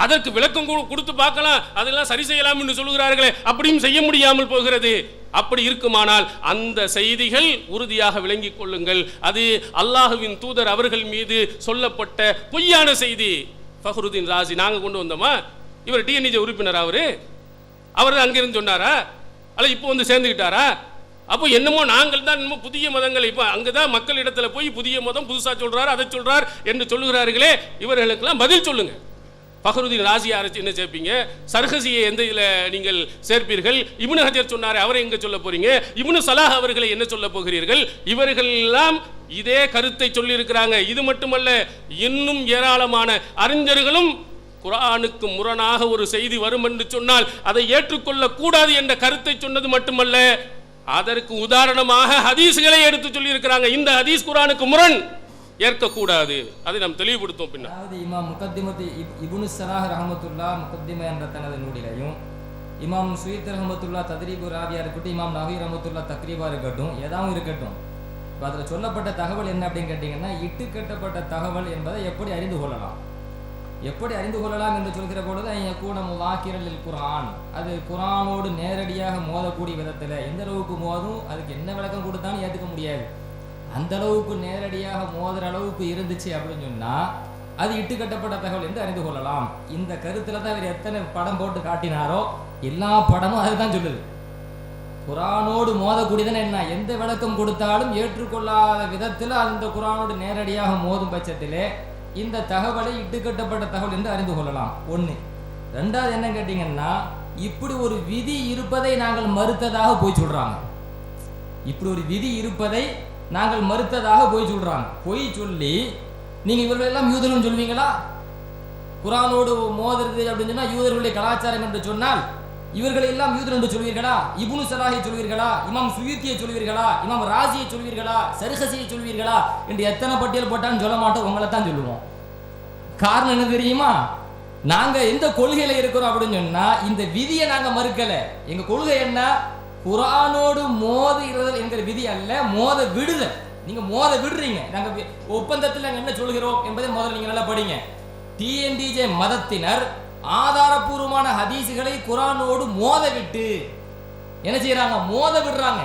அதற்கு விளக்கம் கொடுத்து பார்க்கலாம், அதெல்லாம் சரி செய்யலாம் என்று சொல்லுகிறார்களே, அப்படியும் செய்ய முடியாமல் போகிறது. அப்படி இருக்குமானால் அந்த செய்திகள் உறுதியாக விளங்கிக் கொள்ளுங்கள், அது அல்லாஹ்வின் தூதர் அவர்கள் மீது சொல்லப்பட்ட பொய்யான செய்தி. ஃபஹ்ருதீன் ராசி நாங்க கொண்டு வந்தோமா? இவர் டிஎன்இஜே உறுப்பினர், அவர் அங்கிருந்து சொன்னாரா, அல்ல இப்போ வந்து சேர்ந்துக்கிட்டாரா? அப்போ என்னமோ நாங்கள் தான் இன்னும் புதிய மதங்கள், இப்போ அங்கதான் மக்கள் இடத்துல போய் புதிய மதம் புதுசா சொல்றார், அதை சொல்றார் என்று சொல்லுகிறார்களே, இவர்களுக்கெல்லாம் பதில் சொல்லுங்க. ஃபஹ்ருதீன் ராசி என்ன சேர்ப்பீங்க? சர்ஹசியை எந்த இதில் நீங்கள் சேர்ப்பீர்கள்? இப்னு ஹஜர் சொன்னார், அவரை எங்க சொல்ல போறீங்க? இப்னு சலாஹ் அவர்களை என்ன சொல்ல போகிறீர்கள்? இவர்கள் எல்லாம் இதே கருத்தை சொல்லி இருக்கிறாங்க. இது மட்டுமல்ல, இன்னும் ஏராளமான அறிஞர்களும் குர்ஆனுக்கு முரணாக ஒரு செய்தி வரும் என்று சொன்னால் அதை ஏற்றுக்கொள்ள கூடாது என்ற கருத்தை சொன்னது மட்டுமல்ல, அதற்கு உதாரணமாக ஹதீஸ்களை எடுத்து சொல்லி இருக்கிறாங்க. இந்த ஹதீஸ் குர்ஆனுக்கு முரண், ஏற்கக்கூடாது. அதை நாம் தெளிவுபடுத்தும். பின்னர் அதாவது இமாம் முகத்திமத்து இப்னு சலாஹ் ரஹ்மத்துல்லாஹ் முகத்திமா என்ற தனது நூலிலையும், இமாம் சுயத் ரஹ்மத்துல்லாஹ் தத்ரீபு ராவியா இருக்கட்டும், இமாம் நஹவி ரஹ்மத்துல்லாஹ் தக்ரீபா இருக்கட்டும், ஏதாவது இருக்கட்டும், இப்போ அதில் சொல்லப்பட்ட தகவல் என்ன அப்படின்னு கேட்டிங்கன்னா, இட்டுக்கட்டப்பட்ட தகவல் என்பதை எப்படி அறிந்து கொள்ளலாம், எப்படி அறிந்து கொள்ளலாம் என்று சொல்கிற பொழுது கூட முவாக்கிரலில் குர்ஆன், அது குர்ஆனோடு நேரடியாக மோதக்கூடிய விதத்தில் எந்த அளவுக்கு மோதும், அதுக்கு என்ன விளக்கம் கொடுத்தாலும் ஏற்றுக்க முடியாது, அந்த அளவுக்கு நேரடியாக மோதுற அளவுக்கு இருந்துச்சு அப்படின்னு சொன்னால் அது இட்டுக்கட்டப்பட்ட தகவல் என்று அறிந்து கொள்ளலாம். இந்த கருத்தில் தான் இவர் எத்தனை படம் போட்டு காட்டினாரோ எல்லா படமும் அதுதான் சொல்லுது. குர்ஆனோடு மோதக்கூடியதுன்னு என்ன, எந்த விளக்கம் கொடுத்தாலும் ஏற்றுக்கொள்ளாத விதத்தில் அந்த குர்ஆனோடு நேரடியாக மோதும் பட்சத்திலே இந்த தகவலை இட்டுக்கட்டப்பட்ட தகவல் என்று அறிந்து கொள்ளலாம். ஒன்று. ரெண்டாவது என்ன கேட்டீங்கன்னா, இப்படி ஒரு விதி இருப்பதை நாங்கள் மறுத்ததாக போய் சொல்றாங்க. இப்படி ஒரு விதி இருப்பதை நாங்கள் மறுத்ததாக போய் சொல்றாங்க. போய் சொல்லி நீங்க இவர்கள் எல்லாம் யூதர்கள் சொல்வீங்களா? குர்ஆனோடு மோதுறது அப்படின்னு சொன்னா யூதர்களுடைய கலாச்சாரம் என்று சொன்னால் இவர்களை எல்லாம் யூதர் என்று சொல்வீர்களா? இப்னு சலாஹை சொல்வீர்களா? இமாம் சுயூத்தியை சொல்வீர்களா? இமாம் ராசியை சொல்வீர்களா? சர்ஹசியை சொல்வீர்களா என்று எத்தனை பட்டியல் போட்டான்னு சொல்ல மாட்டோம், உங்களை தான் சொல்லுவோம். காரணம் என்ன தெரியுமா? நாங்க எந்த கொள்கையில இருக்கிறோம் அப்படின்னு சொன்னா இந்த விதியை நாங்க மறுக்கல. எங்க கொள்கை என்ன? குர்ஆனோடு மோதுகிறது என்கிற விதி அல்ல, மோத விடுதல். நீங்க மோத விடுறீங்க, நாங்க ஒப்பந்தத்தில் நாங்க என்ன சொல்கிறோம் என்பதை முதல்ல நீங்க நல்லா படிங்க. டிஎன்டிஜே மதத்தினர் ஆதாரபூர்வமான ஹதீசுகளை குர்ஆனோடு மோத விட்டு என்ன செய்யறாங்க? மோத விடுறாங்க.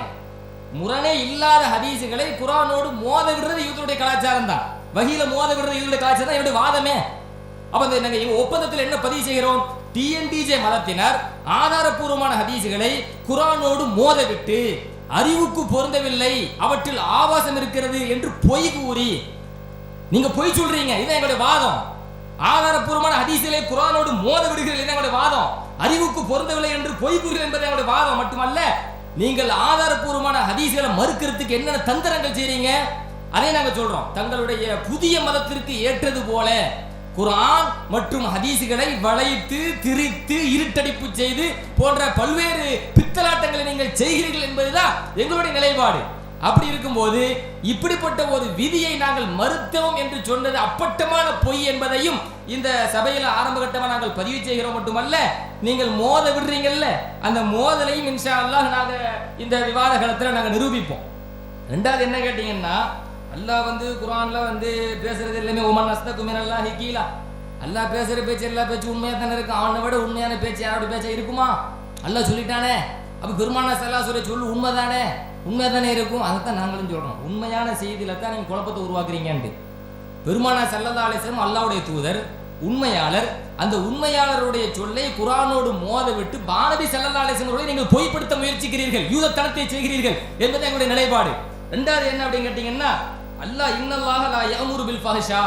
முரணே இல்லாத ஹதீசுகளை குர்ஆனோடு மோத விடுறது யூதருடைய கலாச்சாரம் தான். வஹீல மோத விடுறது யூதருடைய கலாச்சாரம் தான். என்னுடைய வாதமே. அப்ப நாங்க எங்க ஒப்பந்தத்தில் என்ன பதிவு செய்கிறோம்? டிஎன்டிஜே மதத்தினர் ஆதாரபூர்வமான ஹதீசுகளை குர்ஆனோடு மோத விட்டு அறிவுக்கு பொருந்தவில்லை, அவற்றில் ஆபாசம் இருக்கிறது என்று பொய் கூறி நீங்க பொய் சொல்றீங்க. இதுதான் எங்களுடைய வாதம். ஆதாரபூர்வமான ஹதீஸ்களை குர்ஆனோடு மோத விடுகிறீர்கள், எங்களுடைய வாதம். அறிவுக்கு பொருந்தவில்லை என்று பொய் கூறுகிறீர்கள் என்பது எங்களுடைய வாதம் மட்டுமல்ல, நீங்கள் ஆதாரபூர்வமான ஹதீஸ்களை மறுக்கிறதுக்கு என்னென்ன தந்திரங்கள் செய்றீங்க அதை நாங்க சொல்றோம். தங்களுடைய புதிய மதத்திற்கு ஏற்றது போல குர்ஆன் மற்றும் ஹதீஸ்களை வளைத்து திரித்து இருட்டடிப்பு செய்து போன்ற பல்வேறு பித்தலாட்டங்களை நீங்கள் செய்கிறீர்கள் என்பதுதான் எங்களுடைய நிலைப்பாடு. அப்படி இருக்கும்போது இப்படிப்பட்ட ஒரு விதியை நாங்கள் மறுத்தோம் என்று சொன்னது அப்பட்டமான பொய் என்பதையும் இந்த சபையில் ஆரம்ப கட்டமாக நாங்கள் பதிவு செய்கிறோம். மட்டுமல்ல, நீங்கள் மோத விடுறீங்கல்ல, அந்த மோதலையும் இன்ஷா அல்லாஹ் நாங்க இந்த விவாத காலத்தில் நாங்கள் நிரூபிப்போம். ரெண்டாவது என்ன கேட்டீங்கன்னா, அல்லாஹ் குர்ஆன்ல பேசுறது எல்லாமே ஒமன் அஸ்தகு மினல்லாஹி கீலா, அல்லாஹ் பேசுற பேச்சு எல்லா பேச்சும் உண்மையா தானே இருக்கு. அவனை விட உண்மையான பேச்சு யாரோட பேச்சா இருக்குமா? அல்லாஹ் சொல்லிட்டானே. அப்ப பெருமானார் ஸல்லல்லாஹு அலைஹி வஸல்லம் சொல்லு உண்மைதானே, உண்மையா தானே இருக்கும். அதைத்தான் நாங்களும் சொல்றோம். உண்மையான செய்தியில தான் நீங்க குழப்பத்தை உருவாக்குறீங்கன்ட்டு. பெருமானார் ஸல்லல்லாஹு அலைஹி வஸல்லம் அல்லாஹ்வுடைய தூதர், உண்மையாளர். அந்த உண்மையாளருடைய சொல்லை குர்ஆனோடு மோத விட்டு பானபி ஸல்லல்லாஹு அலைஹி வஸல்லம் நீங்கள் பொய்ப்படுத்த முயற்சிக்கிறீர்கள், யூதத்தனத்தை செய்கிறீர்கள் என்பது எங்களுடைய நிலைப்பாடு. ரெண்டாவது என்ன அப்படின்னு கேட்டீங்கன்னா, அல்லாஹ் இன்னல்லாஹ லா யஅமுரு பில் ஃபஹ்ஷா,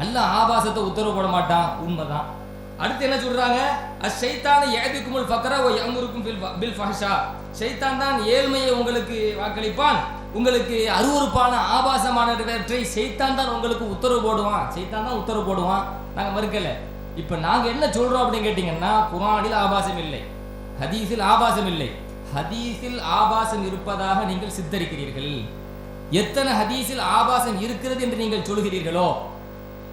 அல்லாஹ் ஆபாசத்தை உத்தரவு போட மாட்டான். உண்மைதான். அடுத்து என்ன சொல்றாங்க? அஷைத்தான யஅதுகுமுல் ஃபக்ர வ யஅமுருக்கும் பில் ஃபஹ்ஷா, ஷைத்தான் தான் ஏழ்மையை உங்களுக்கு வாக்களிப்பான், உங்களுக்கு அருவருப்பான ஆபாசமானவற்றை ஷைத்தான் தான் உங்களுக்கு உத்தரவு போடுவான். ஷைத்தான் தான் உத்தரவு போடுவான். நாங்க மறுக்கல. இப்ப நாங்க என்ன சொல்றோம் அப்படின்னு கேட்டீங்கன்னா, குர்ஆனில் ஆபாசம் இல்லை, ஹதீஸில் ஆபாசம் இல்லை. ஹதீஸில் ஆபாசம் இருப்பதாக நீங்கள் சித்தரிக்கிறீர்கள். எத்தனை ஹதீஸில் ஆபாசம் இருக்கிறது என்று நீங்கள் சொல்கிறீர்களோ,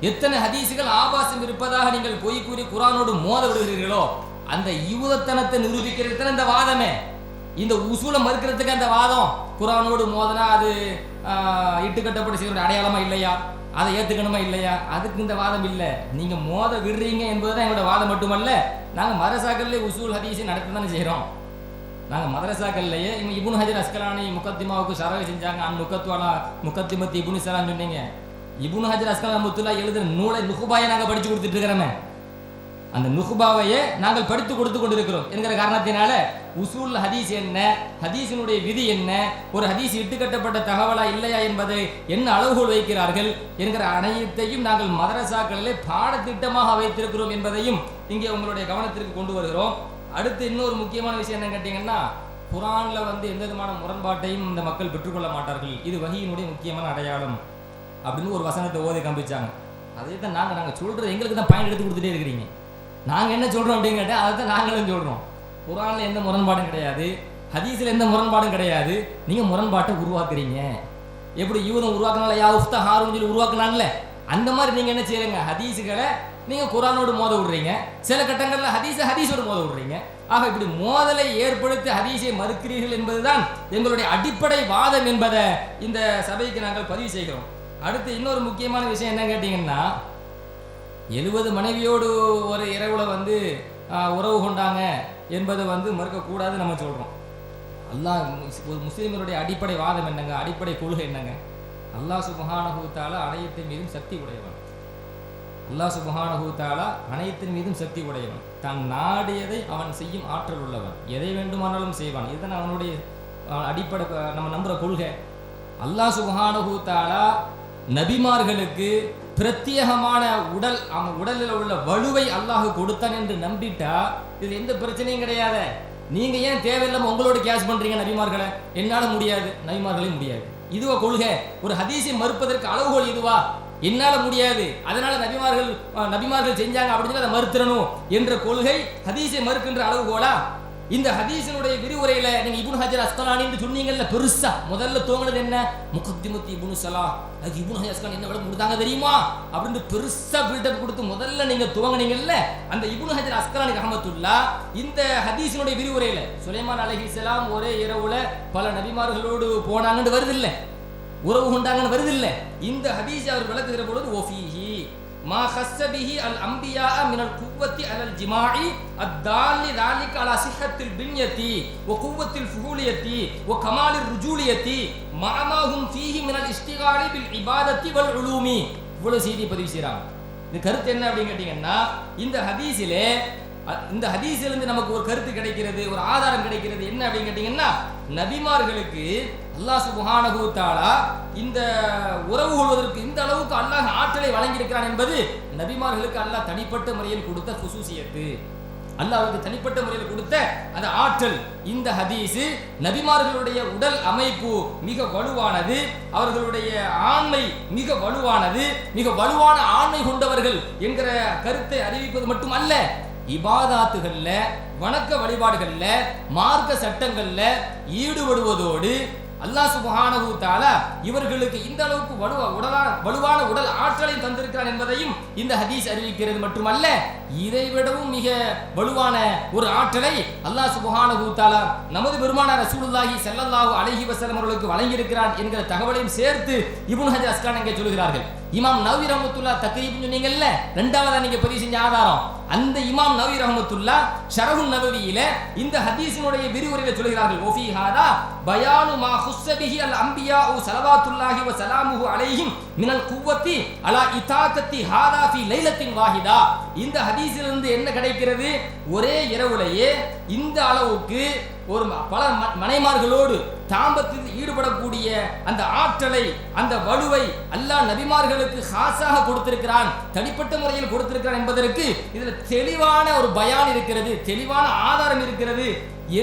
எத்தனை ஹதீஸுகள் ஆபாசம் இருப்பதாக நீங்கள் பொய் கூறி குர்ஆனோடு மோத விடுகிறீர்களோ, அந்த யூதத்தனத்தை நிரூபிக்கிறது இந்த வாதமே. இந்த உசூலை மறுக்கிறதுக்கு அந்த வாதம், குர்ஆனோடு மோதனா அது இட்டுக்கட்டப்பட்ட செய்ய அடையாளமா இல்லையா, அதை ஏத்துக்கணுமா இல்லையா, அதுக்கு இந்த வாதம் இல்லை. நீங்க மோத விடுறீங்க என்பதுதான் எங்களோட வாதம் மட்டுமல்ல. நாங்க மதரசாக்கள்லேயே உசூல் ஹதீஸை நடத்த தானே செய்யறோம். நாங்க மதரசாக்கள்லயே இப்னு ஹஜர் அஸ்கலானி முகத்திமாவுக்கு சரக செஞ்சாங்க. முகத்வாலா முகத்திமத்தி இப்னு சலாம் சொன்னீங்க. இப்னு ஹஜர் அஸ்கலானி ரஹ்மத்துல்லாஹி எழுதின நூலை நுகுபாயை நாங்க படிச்சு கொடுத்துட்டு இருக்கிறோமே. அந்த நுகுபாவையே நாங்கள் படித்து கொடுத்து கொண்டிருக்கிறோம் என்கிற காரணத்தினால உசூல் ஹதீஸ் என்ன, ஹதீஸினுடைய விதி என்ன, ஒரு ஹதீஸ் இட்டுக்கட்டப்பட்ட தகவலா இல்லையா என்பதை என்ன அளவுகோல் வைக்கிறார்கள் என்கிற அனைத்தையும் நாங்கள் மதரசாக்களிலே பாடத்திட்டமாக வைத்திருக்கிறோம் என்பதையும் இங்கே உங்களுடைய கவனத்திற்கு கொண்டு வருகிறோம். அடுத்து இன்னொரு முக்கியமான விஷயம் என்ன கேட்டீங்கன்னா, குர்ஆன்ல எந்த விதமான முரண்பாட்டையும் இந்த மக்கள் பெற்றுக்கொள்ள மாட்டார்கள், இது வஹீயினுடைய முக்கியமான அடையாளம் அப்படின்னு ஒரு வசனத்தை ஓதி காண்பிச்சாங்க. அதே தான் நாங்கள் சொல்றது, எங்களுக்கு தான் பாயிண்ட் எடுத்து கொடுத்துட்டே இருக்கிறீங்க. நாங்கள் என்ன சொல்றோம் அப்படின்னு கேட்டால் அதை தான் நாங்களும் சொல்றோம். குர்ஆன்ல எந்த முரண்பாடும் கிடையாது, ஹதீஸில் எந்த முரண்பாடும் கிடையாது. நீங்க முரண்பாட்டை உருவாக்குறீங்க. எப்படி யூதம் உருவாக்குனால யா உஃப்த ஹாரூன் சொல்லி உருவாக்குனாங்கல்ல, அந்த மாதிரி நீங்க என்ன செய்யுங்க, ஹதீஸுகளை நீங்க குர்ஆனோடு மோத விடுறீங்க, சில கட்டங்களில் ஹதீஸோடு மோத விடுறீங்க. ஆக இப்படி மோதலை ஏற்படுத்தி ஹதீஸை மறுக்கிறீர்கள் என்பதுதான் எங்களுடைய அடிப்படை வாதம் என்பதை இந்த சபைக்கு நாங்கள் பதிவு செய்கிறோம். அடுத்து இன்னொரு முக்கியமான விஷயம் என்ன கேட்டீங்கன்னா, 70 மனைவியோடு ஒரு இரவுல உறவு கொண்டாங்க என்பதை மறுக்கக்கூடாது நம்ம சொல்றோம். அல்லாஹ் ஒரு முஸ்லிம்களுடைய அடிப்படை வாதம் என்னங்க, அடிப்படை கொள்கை என்னங்க? அல்லாஹ் சுப்ஹானஹு தஆலா அனைத்தின் மீதும் சக்தி உடையவன். அல்லாஹ் சுப்ஹானஹு தஆலா அனைத்தின் மீதும் சக்தி உடையவன். தான் நாடியதை அவன் செய்யும் ஆற்றல் உள்ளவன், எதை வேண்டுமானாலும் செய்வான். இதுதான் அவனுடைய அடிப்படை நம்ம நம்புற கொள்கை. அல்லாஹ் சுப்ஹானஹு தஆலா நபிமார்களுக்கு பிரத்யேகமான உடலில் உள்ள வலுவை அல்லாஹ் கொடுத்தான் என்று நம்பிட்டா இதுல எந்த பிரச்சனையும் கிடையாது. நீங்க ஏன் தேவையில்லாம உங்களோட கேஸ் பண்றீங்க நபிமார்களை? என்னால முடியாது, நபிமார்களே முடியாது. இதுவா கொள்கை? ஒரு ஹதீஸை மறுப்பதற்கு அளவுகோல் இதுவா? என்னால முடியாது, அதனால நபிமார்கள் செஞ்சாங்க அப்படின்னு அதை மறுத்திரணும் என்ற கொள்கை ஹதீஸை மறுக்கின்ற அளவுகோலா? இந்த ஹதீஸினுடைய விரிவுரையில நீங்க இப்னு ஹஜர் அஸ்கலானி என்று சொன்னீங்கல்ல, பெருசா முதல்ல தோங்குனது என்ன? முகத்திமத்தி இப்னு ஸலாஹ், அதுக்கு இப்னு ஹஜர் அஸ்கலானி என்ன விளக்கம் கொடுத்தாங்க தெரியுமா அப்படின்னு பெருசா பில்டப் கொடுத்து முதல்ல நீங்க துவங்குனீங்கல்ல. அந்த இப்னு ஹஜர் அஸ்கலானி ரஹ்மத்துல்லாஹ் இந்த ஹதீஸினுடைய விரிவுரையில சுலைமான் அலைஹிஸ்ஸலாம் ஒரே இரவுல பல நபிமார்களோடு போனாங்கன்னு வருது இல்ல, உறவு கொண்டாங்கன்னு வருது இல்ல. இந்த ஹதீஸ் அவர் விளக்குகிற பொழுது ஓஃபீஹி மா ஹஸ்ஸபிஹி அல் அம்பியா மினல் குவத்தி அலல் ஜிமாஇ அத்தாலி ذلك على صحة البنية وقوة الفحولية وكمال الرجولية مع ما هم فيه من الاشتغال بالعبادة والعلوم. இவ்வளவு செய்தி பதிவு செய்றாங்க. இந்த கருத்து என்ன அப்படின்னு கேட்டீங்கன்னா, இந்த ஹதீஸிலிருந்து நமக்கு ஒரு கருத்து கிடைக்கிறது, ஒரு ஆதாரம் கிடைக்கிறது. என்ன அப்படின்னு கேட்டீங்கன்னா, நபிமார்களுக்கு அல்லாஹ் சுப்ஹானஹு தஆலா இந்த உறவு கொள்வதற்கு இந்த அளவுக்கு அல்லாஹ் ஆற்றலை வழங்கியிருக்கிறான் என்பது நபிமார்களுக்கு அல்லாஹ் தனிப்பட்ட முறையில் கொடுத்த குசூசியத்து, அல்லாஹ்வுக்கு தனிப்பட்ட முறையில் கொடுத்த அந்த ஆற்றல். இந்த ஹதீஸ் நபிமார்களுடைய உடல் அமைப்பு மிக வலுவானது, அவர்களுடைய ஆண்மை மிக வலுவானது, மிக வலுவான ஆண்மை கொண்டவர்கள் என்கிற கருத்தை அறிவிப்பது மட்டுமல்ல, இபாதாத்துகள்ல வணக்க வழிபாடுகள்ல மார்க்க சட்டங்கள்ல ஈடுபடுவதோடு அல்லாஹ் சுப்ஹானஹு தஆலா இவர்களுக்கு இந்த அளவுக்கு வலுவான உடல் ஆற்றலை தந்திருக்கிறான் என்பதையும் இந்த ஹதீஸ் அறிவிக்கிறது மட்டுமல்ல, இதைவிடவும் மிக வலுவான ஒரு ஆற்றலை அல்லாஹ் சுப்ஹானஹு வ தஆலா நமது பெருமானார் ரசூலுல்லாஹி ஸல்லல்லாஹு அலைஹி வஸல்லம் அவர்களுக்கு வழங்கியிருக்கிறான் என்கிற தகவலையும் சேர்த்து இப்னு ஹஜர் அஸ்கலானி இங்கே சொல்கிறார்கள். இமாம் நவவி ரஹ்மத்துல்லாஹ் தக்ரீப் சொன்னீங்கல்ல, இரண்டாவதா நீங்க பதிவு செஞ்ச ஆதாரம், அந்த இமாம் நவவி ரஹ்மத்துல்லாஹ் ஷரஹுன் நவவியில இந்த ஹதீஸினுடைய விரிவுரையில சொல்கிறார்கள், ஒஃபி ஹாதா பயானு மா ஹுஸ்ஸ பிஹி அல் அன்பியாஉ ஸலவாத்துல்லாஹி வ ஸலாமுஹு அலைஹிம் மினல் குவ்வத்தி அலா இதாகத்தி ஹாதா ஃபி லைலத்தின் வாஹிதா. இந்த ஹதீஸிலிருந்து என்ன கிடைக்கிறது? ஒரே இரவுலேயே இந்த அளவுக்கு ஒரு பல மனைமார்களோடு தாம்பத்தில் ஈடுபடக்கூடிய அந்த ஆற்றலை, அந்த வலுவை அல்லாஹ் நபிமார்களுக்கு ஹாஸாக கொடுத்திருக்கிறான், தனிப்பட்ட முறையில் கொடுத்திருக்கிறான் என்பதற்கு இதில் தெளிவான ஒரு பயான் இருக்கிறது, தெளிவான ஆதாரம் இருக்கிறது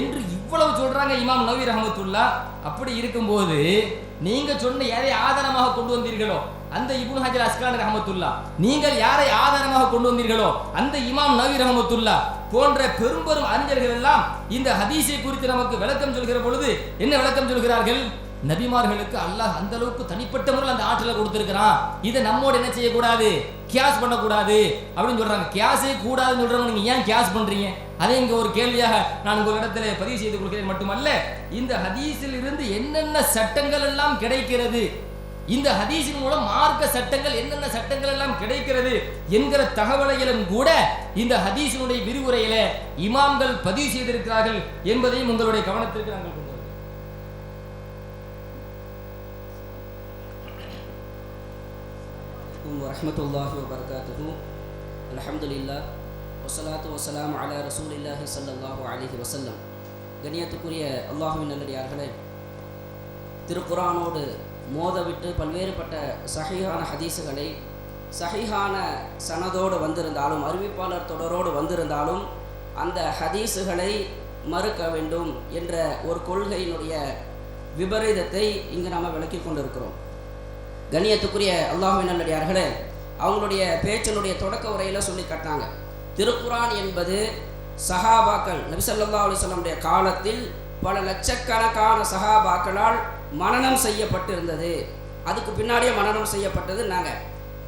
என்று இவ்வளவு சொல்றாங்க இமாம் நவவி ரஹ்மத்துல்லாஹ். அப்படி இருக்கும்போது நீங்க சொன்ன யாரை ஆதாரமாக கொண்டு வந்தீர்களோ அந்த இப்னு ஹஜர் அஸ்கலானி ரஹ்மத்துல்லாஹ், நீங்கள் யாரை ஆதாரமாக கொண்டு வந்தீர்களோ அந்த இமாம் நவவி ரஹ்மத்துல்லாஹ் போன்ற பெரும்பெரும் அறிஞர்கள் எல்லாம் இந்த ஹதீஸை குறித்து நமக்கு விளக்கம் சொல்கிற பொழுது என்ன விளக்கம் சொல்கிறார்கள்? நபிமார்களுக்கு அல்லாஹ் அந்த அளவுக்கு தனிப்பட்ட முறையில் அந்த ஆற்றலை கொடுத்திருக்கிறான், இதை நம்மோட என்ன செய்யக்கூடாது, கியாஸ் பண்ணக்கூடாது அப்படின்னு சொல்றாங்க. கியாஸே கூடாதுன்னு சொல்றவங்க நீங்க ஏன் கியாஸ் பண்றீங்க? அதே இங்க ஒரு கேள்வியாக நான் உங்கள் இடத்துல பதிவு செய்து கொடுக்கிறேன். மட்டுமல்ல, இந்த ஹதீஸில் இருந்து என்னென்ன சட்டங்கள் எல்லாம் கிடைக்கிறது, இந்த ஹதீஸின் மூலம் மார்க்க சட்டங்கள் என்னென்ன சட்டங்கள் எல்லாம் கிடைக்கிறது என்கிற தகவலையிலும் கூட இந்த ஹதீஸினுடைய விரிவுரையில இமாம்கள் பதிவு செய்திருக்கிறார்கள் என்பதையும் உங்களுடைய கவனத்திற்கு நாங்கள் கொண்டு வருகிறோம். வரஹ்மத்துல்லாஹி வபரகாத்துஹு. அல்ஹம்துலில்லாஹ் வஸ்ஸலாத்து வஸ்ஸலாமு அலா ரசூலில்லாஹி ஸல்லல்லாஹு அலைஹி வஸல்லம். கண்ணியத்துக்குரிய அல்லாஹ்வின் நல்லடியார்களே, திருக்குர்ஆனோடு மோதவிட்டு பல்வேறுபட்ட சஹீஹான ஹதீஸுகளை சஹீஹான சனதோடு வந்திருந்தாலும், அறிவிப்பாளர் தொடரோடு வந்திருந்தாலும் அந்த ஹதீஸுகளை மறுக்க வேண்டும் என்ற ஒரு கொள்கையினுடைய விபரீதத்தை இங்கு நாம் விளக்கி கொண்டிருக்கிறோம். கண்ணியத்துக்குரிய அல்லாஹ்வின் நல்லடியார்களே, அவங்களுடைய பேச்சினுடைய தொடக்க உரையில் சொல்லி காட்டினாங்க, திருக்குர்ஆன் என்பது சஹாபாக்கள் நபி ஸல்லல்லாஹு அலைஹி வஸல்லம் காலத்தில் பல லட்சக்கணக்கான சஹாபாக்களால் மனனம் செய்யப்பட்டிருந்தது. அதுக்கு பின்னாடியே மனனம் செய்யப்பட்டது நாங்கள்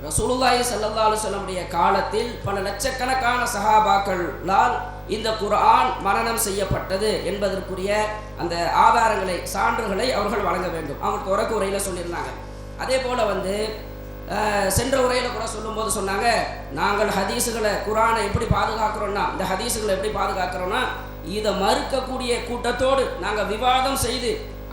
ரசூலுல்லாஹி ஸல்லல்லாஹு அலைஹி வஸல்லம் காலத்தில் பல லட்சக்கணக்கான சஹாபாக்களால் இந்த குர்ஆன் மனனம் செய்யப்பட்டது என்பதற்குரிய அந்த ஆதாரங்களை, சான்றுகளை அவர்கள் வழங்க வேண்டும். அவங்க தொடக்க உரையில் சொல்லியிருந்தாங்க. அதே போல் சென்ற உரையில் கூட சொல்லும்போது சொன்னாங்க, நாங்கள் ஹதீஸுகளை குர்ஆனை எப்படி பாதுகாக்கிறோன்னா, இந்த ஹதீஸுகளை எப்படி பாதுகாக்கிறோன்னா, இதை மறுக்கக்கூடிய கூட்டத்தோடு நாங்கள் விவாதம் செய்து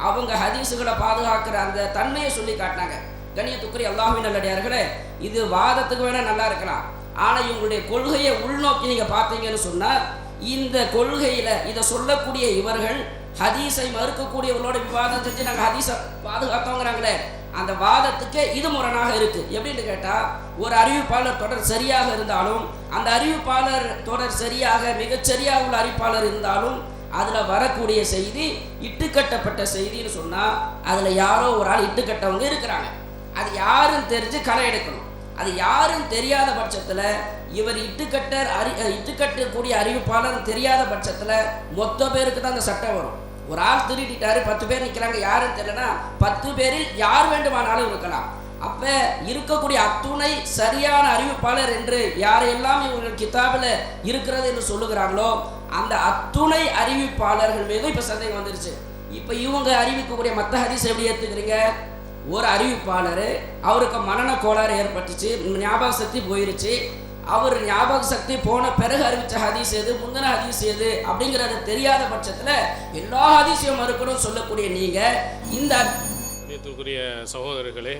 அவங்க ஹதீஸுகளை பாதுகாக்கிற அந்த தன்மையை சொல்லி காட்டினாங்க. கண்ணியத்துக்குரிய அல்லாஹ்வின் நல்லடியார்களே, இது வாதத்துக்கு வேணால் நல்லா இருக்கலாம், ஆனால் இவங்களுடைய கொள்கையை உள்நோக்கி நீங்கள் பார்த்தீங்கன்னு சொன்னால், இந்த கொள்கையில் இதை சொல்லக்கூடிய இவர்கள் ஹதீஸை மறுக்கக்கூடியவர்களோட விவாதம் செஞ்சு நாங்கள் ஹதீஸை பாதுகாத்தோங்கிறாங்களே, அந்த வாதத்துக்கு இது முரணாக இருக்குது. எப்படின்னு கேட்டால், ஒரு அறிவிப்பாளர் தொடர் சரியாக இருந்தாலும், அந்த அறிவிப்பாளர் தொடர் சரியாக மிகச்சரியாக உள்ள அறிவிப்பாளர் இருந்தாலும் அதில் வரக்கூடிய செய்தி இட்டுக்கட்டப்பட்ட செய்தின்னு சொன்னால் அதில் யாரோ ஒரு ஆள் இட்டுக்கட்டவங்க இருக்கிறாங்க. அது யாரும் தெரிஞ்சு களை எடுக்கணும். அது யாரும் தெரியாத பட்சத்தில், இவர் இட்டுக்கட்டக்கூடிய அறிவிப்பாளர் தெரியாத பட்சத்தில் மொத்த பேருக்கு தான் அந்த சட்டம் வரும். ஒரு ஆள் திருடிட்டாரு, 10 பேர் நிற்கிறாங்க, யாரும் தெரியலனா 10 பேரில் யார் வேண்டுமானாலும் இருக்கலாம். அப்போ இருக்கக்கூடிய அத்துணை சரியான அறிவிப்பாளர் என்று யாரெல்லாம் இவர்கள் கிதாபில் இருக்கிறது என்று சொல்லுகிறாங்களோ அந்த அத்துணை அறிவிப்பாளர்கள் மீது இப்போ சந்தேகம் வந்துருச்சு. இப்போ இவங்க அறிவிக்கக்கூடிய மற்ற ஹதீஸ் எப்படி ஏற்றுக்கிறீங்க? ஒரு அறிவிப்பாளர், அவருக்கு மனன கோளாறு ஏற்பட்டுச்சு, ஞாபக சக்தி போயிருச்சு, அவர் ஞாபக சக்தி போன பிறகு அறிவித்த ஹதீஸ் எது, முந்தின ஹதீஸ் எது அப்படிங்கிறது தெரியாத பட்சத்தில் எல்லா ஹதீஸையும் மறுக்கணும் சொல்லக்கூடிய நீங்கள் இந்த கண்ணியத்திற்குரிய சகோதரர்களே,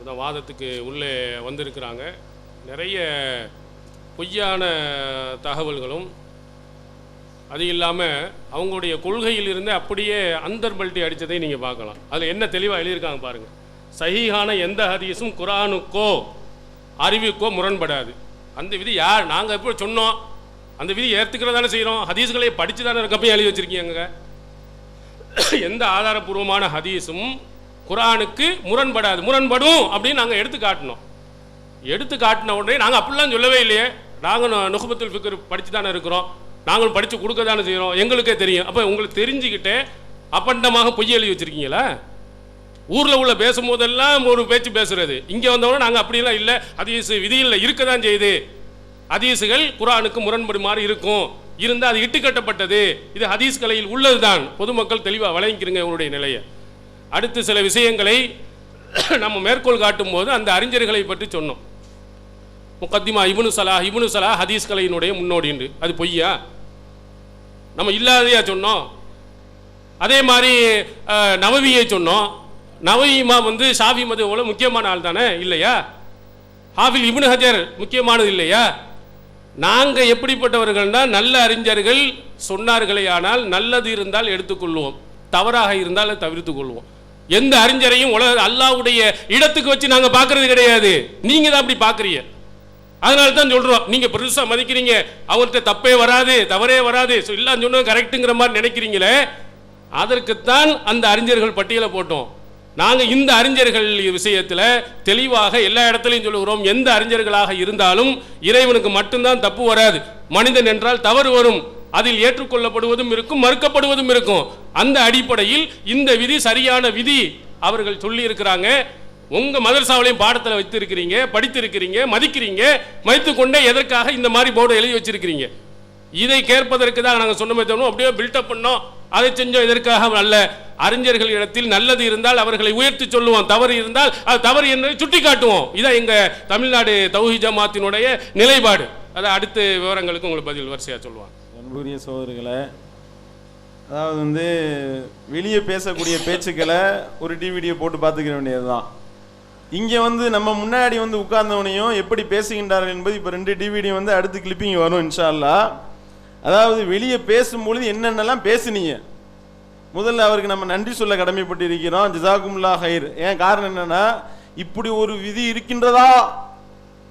இந்த வாதத்துக்கு உள்ளே வந்திருக்கிறாங்க. நிறைய பொய்யான தகவல்களும், அது இல்லாமல் அவங்களுடைய கொள்கையிலிருந்து அப்படியே அந்தர்பல்ட்டி அடித்ததை நீங்கள் பார்க்கலாம். அதில் என்ன தெளிவாக எழுதியிருக்காங்க பாருங்கள். சஹீஹான எந்த ஹதீஸும் குர்ஆனுக்கோ அறிவுக்கோ முரண்படாது. அந்த விதி யார், நாங்கள் எப்போ சொன்னோம், அந்த விதி ஏற்றுக்கிறது தானே செய்கிறோம். ஹதீஸ்களை படித்து தானே இருக்கப்பையும் எழுதி வச்சுருக்கீங்க. எந்த ஆதாரபூர்வமான ஹதீஸும் குர்ஆனுக்கு முரண்படாது. முரண்படும் அப்படின்னு நாங்கள் எடுத்து காட்டின உடனே நாங்கள் அப்படிலாம் சொல்லவே இல்லையே, நாங்கள் நுஹ்பத்துல் ஃபிக்ர் படித்து தானே இருக்கிறோம், நாங்களும் படித்து கொடுக்க தானே செய்கிறோம், எங்களுக்கே தெரியும். அப்போ உங்களுக்கு தெரிஞ்சுக்கிட்டே அப்பண்டமாக பொய் எழுதி வச்சுருக்கீங்களா? ஊரில் உள்ள பேசும்போதெல்லாம் ஒரு பேச்சு பேசுறது, இங்கே வந்தவொடனே நாங்கள் அப்படிலாம் இல்லை, ஹதீஸ் விதியில் இருக்க தான் செய்யுது ஹதீஸுகள் குர்ஆனுக்கு முரண்படுமாறு இருக்கும், இருந்தால் அது இட்டுக்கட்டப்பட்டது, இது ஹதீஸ் கலையில் உள்ளதுதான். பொதுமக்கள் தெளிவாக வழங்கிக்கிறங்க உங்களுடைய நிலையை. அடுத்து சில விஷயங்களை நம்ம மேற்கோள் காட்டும் போது அந்த அறிஞர்களை பற்றி சொன்னோம். முகத்திமா இப்னு சலாஹ் ஹதீஸ் கலையினுடைய முன்னோடின்று, அது பொய்யா? நம்ம இல்லாதையா சொன்னோம்? அதே மாதிரி நவவியை சொன்னோம். நவவி இமாம் வந்து ஷாஃபி மதுஹ்புல முக்கியமான ஆள் தானே, இல்லையா? ஹாஃபில் இப்னு ஹஜர் முக்கியமானது இல்லையா? நாங்கள் எப்படிப்பட்டவர்கள்னா, நல்ல அறிஞர்கள் சொன்னார்களே ஆனால் நல்லது இருந்தால் எடுத்துக்கொள்வோம், தவறாக இருந்தால் தவிர்த்து கொள்வோம். எந்த அறிஞரையும் அல்லாஹ்வுடைய இடத்துக்கு வச்சு நாங்கள் பார்க்கறது கிடையாது. நீங்க தான் அப்படி பார்க்குறீங்க. அதனால தான் சொல்றோம், நீங்க பெருசா மதிக்கிறீங்க, அவர்கிட்ட தப்பே வராது, தவறே வராது, எல்லாம் சொன்னது கரெக்டுங்கிற மாதிரி நினைக்கிறீங்களே. அதற்குத்தான் அந்த அறிஞர்கள் பட்டியலை போட்டோம். நாங்கள் இந்த அறிஞர்கள் விஷயத்தில் தெளிவாக எல்லா இடத்துலையும் சொல்லுகிறோம், எந்த அறிஞர்களாக இருந்தாலும் இறைவனுக்கு மட்டும்தான் தப்பு வராது. மனிதன் என்றால் தவறு வரும், அதில் ஏற்றுக்கொள்ளப்படுவதும் இருக்கும், மறுக்கப்படுவதும் இருக்கும். அந்த அடிப்படையில் இந்த விதி சரியான விதி அவர்கள் சொல்லி இருக்கிறாங்க. உங்க மதரசாவிலையும் பாடத்தில் வைத்திருக்கிறீங்க, படித்திருக்கிறீங்க, மதிக்கிறீங்க, மதித்து கொண்டே எதற்காக இந்த மாதிரி போர்டு எழுதி வச்சிருக்கிறீங்க? இதை கேட்பதற்கு தான் நாங்கள் சொன்னமே தோணும், அப்படியே பில்டப் பண்ணோம், அதை செஞ்சோம். எதற்காக? அல்ல, அறிஞர்கள் இடத்தில் நல்லது இருந்தால் அவர்களை உயர்த்தி சொல்லுவோம், தவறு இருந்தால் அது தவறு என்பதை சுட்டி காட்டுவோம். இதான் எங்க தமிழ்நாடு தௌஹீத் ஜமாத்தினுடைய நிலைப்பாடு. அதை அடுத்த விவரங்களுக்கு உங்களுக்கு பதில் வரிசையா சொல்லுவாங்க. அன்புரிய சகோதரர்களே, அதாவது வந்து வெளியே பேசக்கூடிய பேச்சுக்களை ஒரு டிவிடியை போட்டு பார்த்துக்க வேண்டியது தான். இங்கே வந்து நம்ம முன்னாடி வந்து உட்கார்ந்தவனையும் எப்படி பேசுகின்றார்கள் என்பது இப்போ 2 டிவிடி வந்து அடுத்து கிளிப்பிங் வரும் இன்ஷா அல்லாஹ். அதாவது வெளியே பேசும்பொழுது என்னென்னலாம் பேசுனீங்க, முதல்ல அவருக்கு நம்ம நன்றி சொல்ல கடமைப்பட்டு இருக்கிறோம். ஜஸாக்குமுல்லாஹ் ஹைர். ஏன் காரணம் என்னன்னா, இப்படி ஒரு விதி இருக்கின்றதா,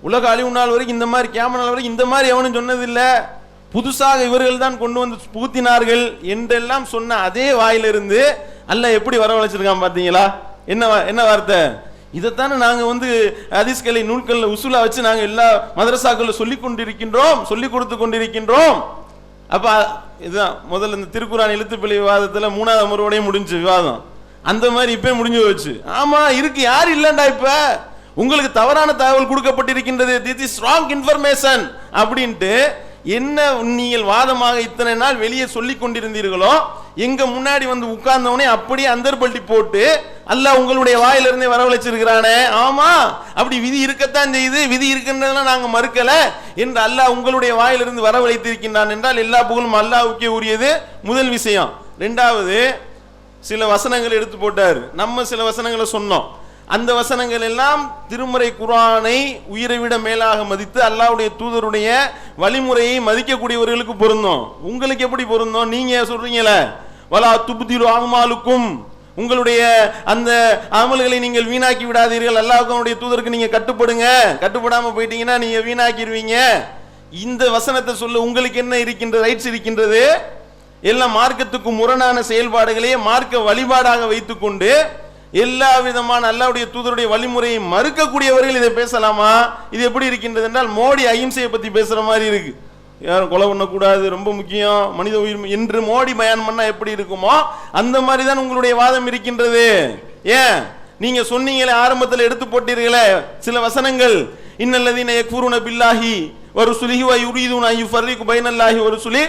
உலக அழிவு நாள் வரைக்கும் இந்த மாதிரி, கியாமத் நாள் வரைக்கும் இந்த மாதிரி எவனும் சொன்னதில்லை, புதுசாக இவர்கள் தான் கொண்டு வந்து புகுத்தினார்கள் என்றெல்லாம் சொன்ன அதே வாயிலிருந்து அல்லாஹ் எப்படி வரவழைச்சிருக்கான் பார்த்தீங்களா? என்ன வார்த்தை? இதைத்தானே நாங்கள் வந்து ஹதீஸ்களை நூல்களில் உசூலா வச்சு நாங்கள் எல்லா மதரசாக்களில் சொல்லிக் கொண்டிருக்கின்றோம், சொல்லிக் கொடுத்து கொண்டிருக்கின்றோம். அப்ப இதுதான் முதல்ல இந்த திருக்குரான் எழுத்துப்பிழை விவாதத்துல 3வது அமர்வோடய முடிஞ்சு விவாதம். அந்த மாதிரி இப்ப முடிஞ்சு போச்சு. ஆமா இருக்கு, யாரு இல்லண்டா, இப்ப உங்களுக்கு தவறான தகவல் கொடுக்கப்பட்டிருக்கின்றது, திஸ் இஸ் ராங் இன்ஃபர்மேஷன் அப்படின்ட்டு என்ன நீங்கள் வாதமாக இத்தனை நாள் வெளியே சொல்லி கொண்டிருந்தீர்களோ, எங்க முன்னாடி வந்து உட்கார்ந்தவனே அப்படியே அந்தர்பல்ட்டி போட்டு அல்லாஹ் உங்களுடைய வாயிலிருந்தே வரவழைச்சிருக்கிறானே. ஆமா அப்படி விதி இருக்கத்தான் செய்யுது, விதி இருக்கின்றதெல்லாம் நாங்க மறுக்கல என்று அல்லாஹ் உங்களுடைய வாயிலிருந்து வரவழைத்திருக்கின்றான் என்றால் எல்லா புகழும் அல்லாஹ்வுக்கே உரியது. முதல் விஷயம். 2வது, சில வசனங்கள் எடுத்து போட்டார், நம்ம சில வசனங்களை சொன்னோம். அந்த வசனங்கள் எல்லாம் திருமறை குர்ஆனை உயிரை விட மேலாக மதித்து அல்லாஹ்வுடைய தூதருடைய வழிமுறையை மதிக்கக்கூடியவர்களுக்கு பொருந்தும். உங்களுக்கு எப்படி பொருந்தும்? நீங்க சொல்றீங்களே, வலா துப்திரு அமாலுக்கும், உங்களுடைய அந்த அமல்களை நீங்கள் வீணாக்கி விடாதீர்கள், அல்லாஹ்வுடைய தூதருக்கு நீங்க கட்டுப்படுங்க, கட்டுப்படாம போயிட்டீங்கன்னா நீங்க வீணாக்கிடுவீங்க. இந்த வசனத்தை சொல்ல உங்களுக்கு என்ன இருக்கின்றது, ரைட்ஸ் இருக்கின்றது? எல்லாம் மார்க்கத்துக்கு முரணான செயல்பாடுகளையே மார்க்க வழிபாடாக வைத்துக்கொண்டு எல்லா விதமான அல்லாஹ்வுடைய தூதருடைய வழிமுறையை மறுக்கக்கூடியவர்கள் இதை பேசலாமா? இது எப்படி இருக்கின்றது என்றால், மோடி அஹிம்சையை பத்தி பேசுற மாதிரி இருக்கு. யாரும் கொலை பண்ணக்கூடாது, ரொம்ப முக்கியம், மனித உயிர் என்று மோடி பயான் பண்ணா எப்படி இருக்குமோ அந்த மாதிரி தான் உங்களுடைய வாதம் இருக்கின்றது. ஏன் நீங்க சொன்னீங்களே, ஆரம்பத்தில் எடுத்து போட்டீர்களே சில வசனங்கள், இன்னல்லதீன யக்ஃபுருன பில்லாஹி வ ருசுலிஹி வ யுரீதுன அன் யுஃபர்ரிகு பைனல்லாஹி வ ருசுலிஹி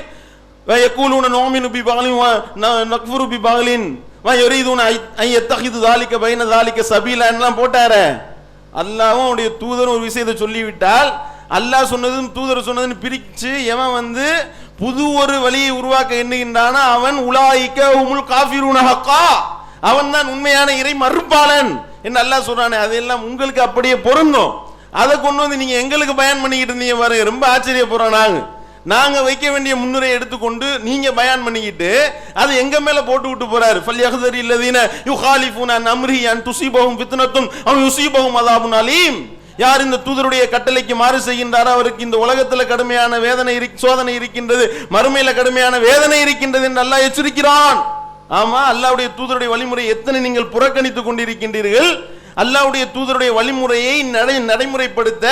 வ யகூலுன நுமினு பிபஅலின் வ நக்ஃபுரு பிபஅலின் எல்லாம் போட்டாரு. அல்லாஹ்வும் அவருடைய தூதரும் ஒரு விஷயத்தை சொல்லிவிட்டால், அல்லாஹ் சொன்னதும் தூதர் சொன்னதுன்னு பிரிச்சு எவன் வந்து புது ஒரு வழியை உருவாக்க எண்ணுகின்றானா அவன் உலாயிக்க உமுல் காஃபிரூன ஹக்கா, அவன் தான் உண்மையான இறை மறுப்பாளன் என்று அல்லாஹ் சொல்றானே. அதெல்லாம் உங்களுக்கு அப்படியே பொருந்தும். அதை கொண்டு வந்து நீங்க எங்களுக்கு பயான் பண்ணிக்கிட்டு இருந்தீங்க பாருங்க, ரொம்ப ஆச்சரியப்படுறோம். நாங்க வைக்க வேண்டிய முன்னுரை எடுத்துக்கொண்டு நீங்க பயான் பண்ணிக்கிட்டு அதை எங்க மேல போட்டு விட்டு போறாரு. ஃபல்யஹ்தரி அல்லதீன யுகாலிஃபூன அன் அம்ரிஹி அன் துஸீபஹும் ஃபித்னத்துன் அவ் யுஸீபஹும் அஸாபுன் அலீம். யார் இந்த தூதருடைய கட்டளைக்கு மாறு செய்கின்றாரோ அவருக்கு இந்த உலகத்துல கடுமையான வேதனை சோதனை இருக்கின்றது, மறுமையில கடுமையான வேதனை இருக்கின்றது என்று அல்லாஹ் எச்சரிக்கிறான். ஆமா, அல்லாஹ்வுடைய தூதருடைய வழிமுறை எத்தனை நீங்கள் புறக்கணித்துக் கொண்டிருக்கின்றீர்கள். அல்லாஹ்வுடைய தூதருடைய வழிமுறையை நடைமுறைப்படுத்த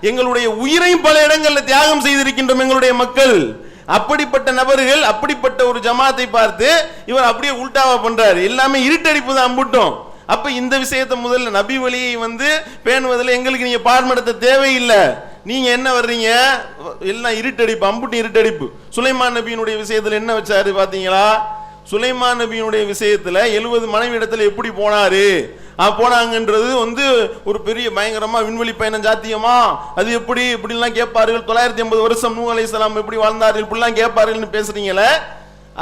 எங்களுடைய உயிரையும் பல இடங்களில் தியாகம் செய்திருக்கின்றோம் எங்களுடைய மக்கள். அப்படிப்பட்ட நபர்கள், அப்படிப்பட்ட ஒரு ஜமாத்தை பார்த்து இவர் அப்படியே உல்டாவா பண்றாரு. எல்லாமே இருட்டடிப்பு தான் அம்புட்டோம். அப்ப இந்த விஷயத்தை முதல்ல நபி வழியை வந்து பேணுவதில் எங்களுக்கு நீங்க பாடம் நடத்த தேவையில்லை. நீங்க என்ன வர்றீங்க, எல்லாம் இருட்டடிப்பு, அம்புட்டி இருட்டடிப்பு. சுலைமான் நபியினுடைய விஷயத்துல என்ன வச்சாரு பாத்தீங்களா? சுலைமான் நபியினுடைய விஷயத்துல 70 மனைவி இடத்துல எப்படி போனாரு போனாங்கன்றது வந்து ஒரு பெரிய பயங்கரமா விண்வெளி பயணம் சாத்தியமா, அது எப்படி இப்படிலாம் கேட்பார்கள். 980 வருஷம் நூஹ் அலைஹிஸ்ஸலாம் எப்படி வாழ்ந்தார்கள் இப்படிலாம் கேட்பார்கள்னு பேசுறீங்களே.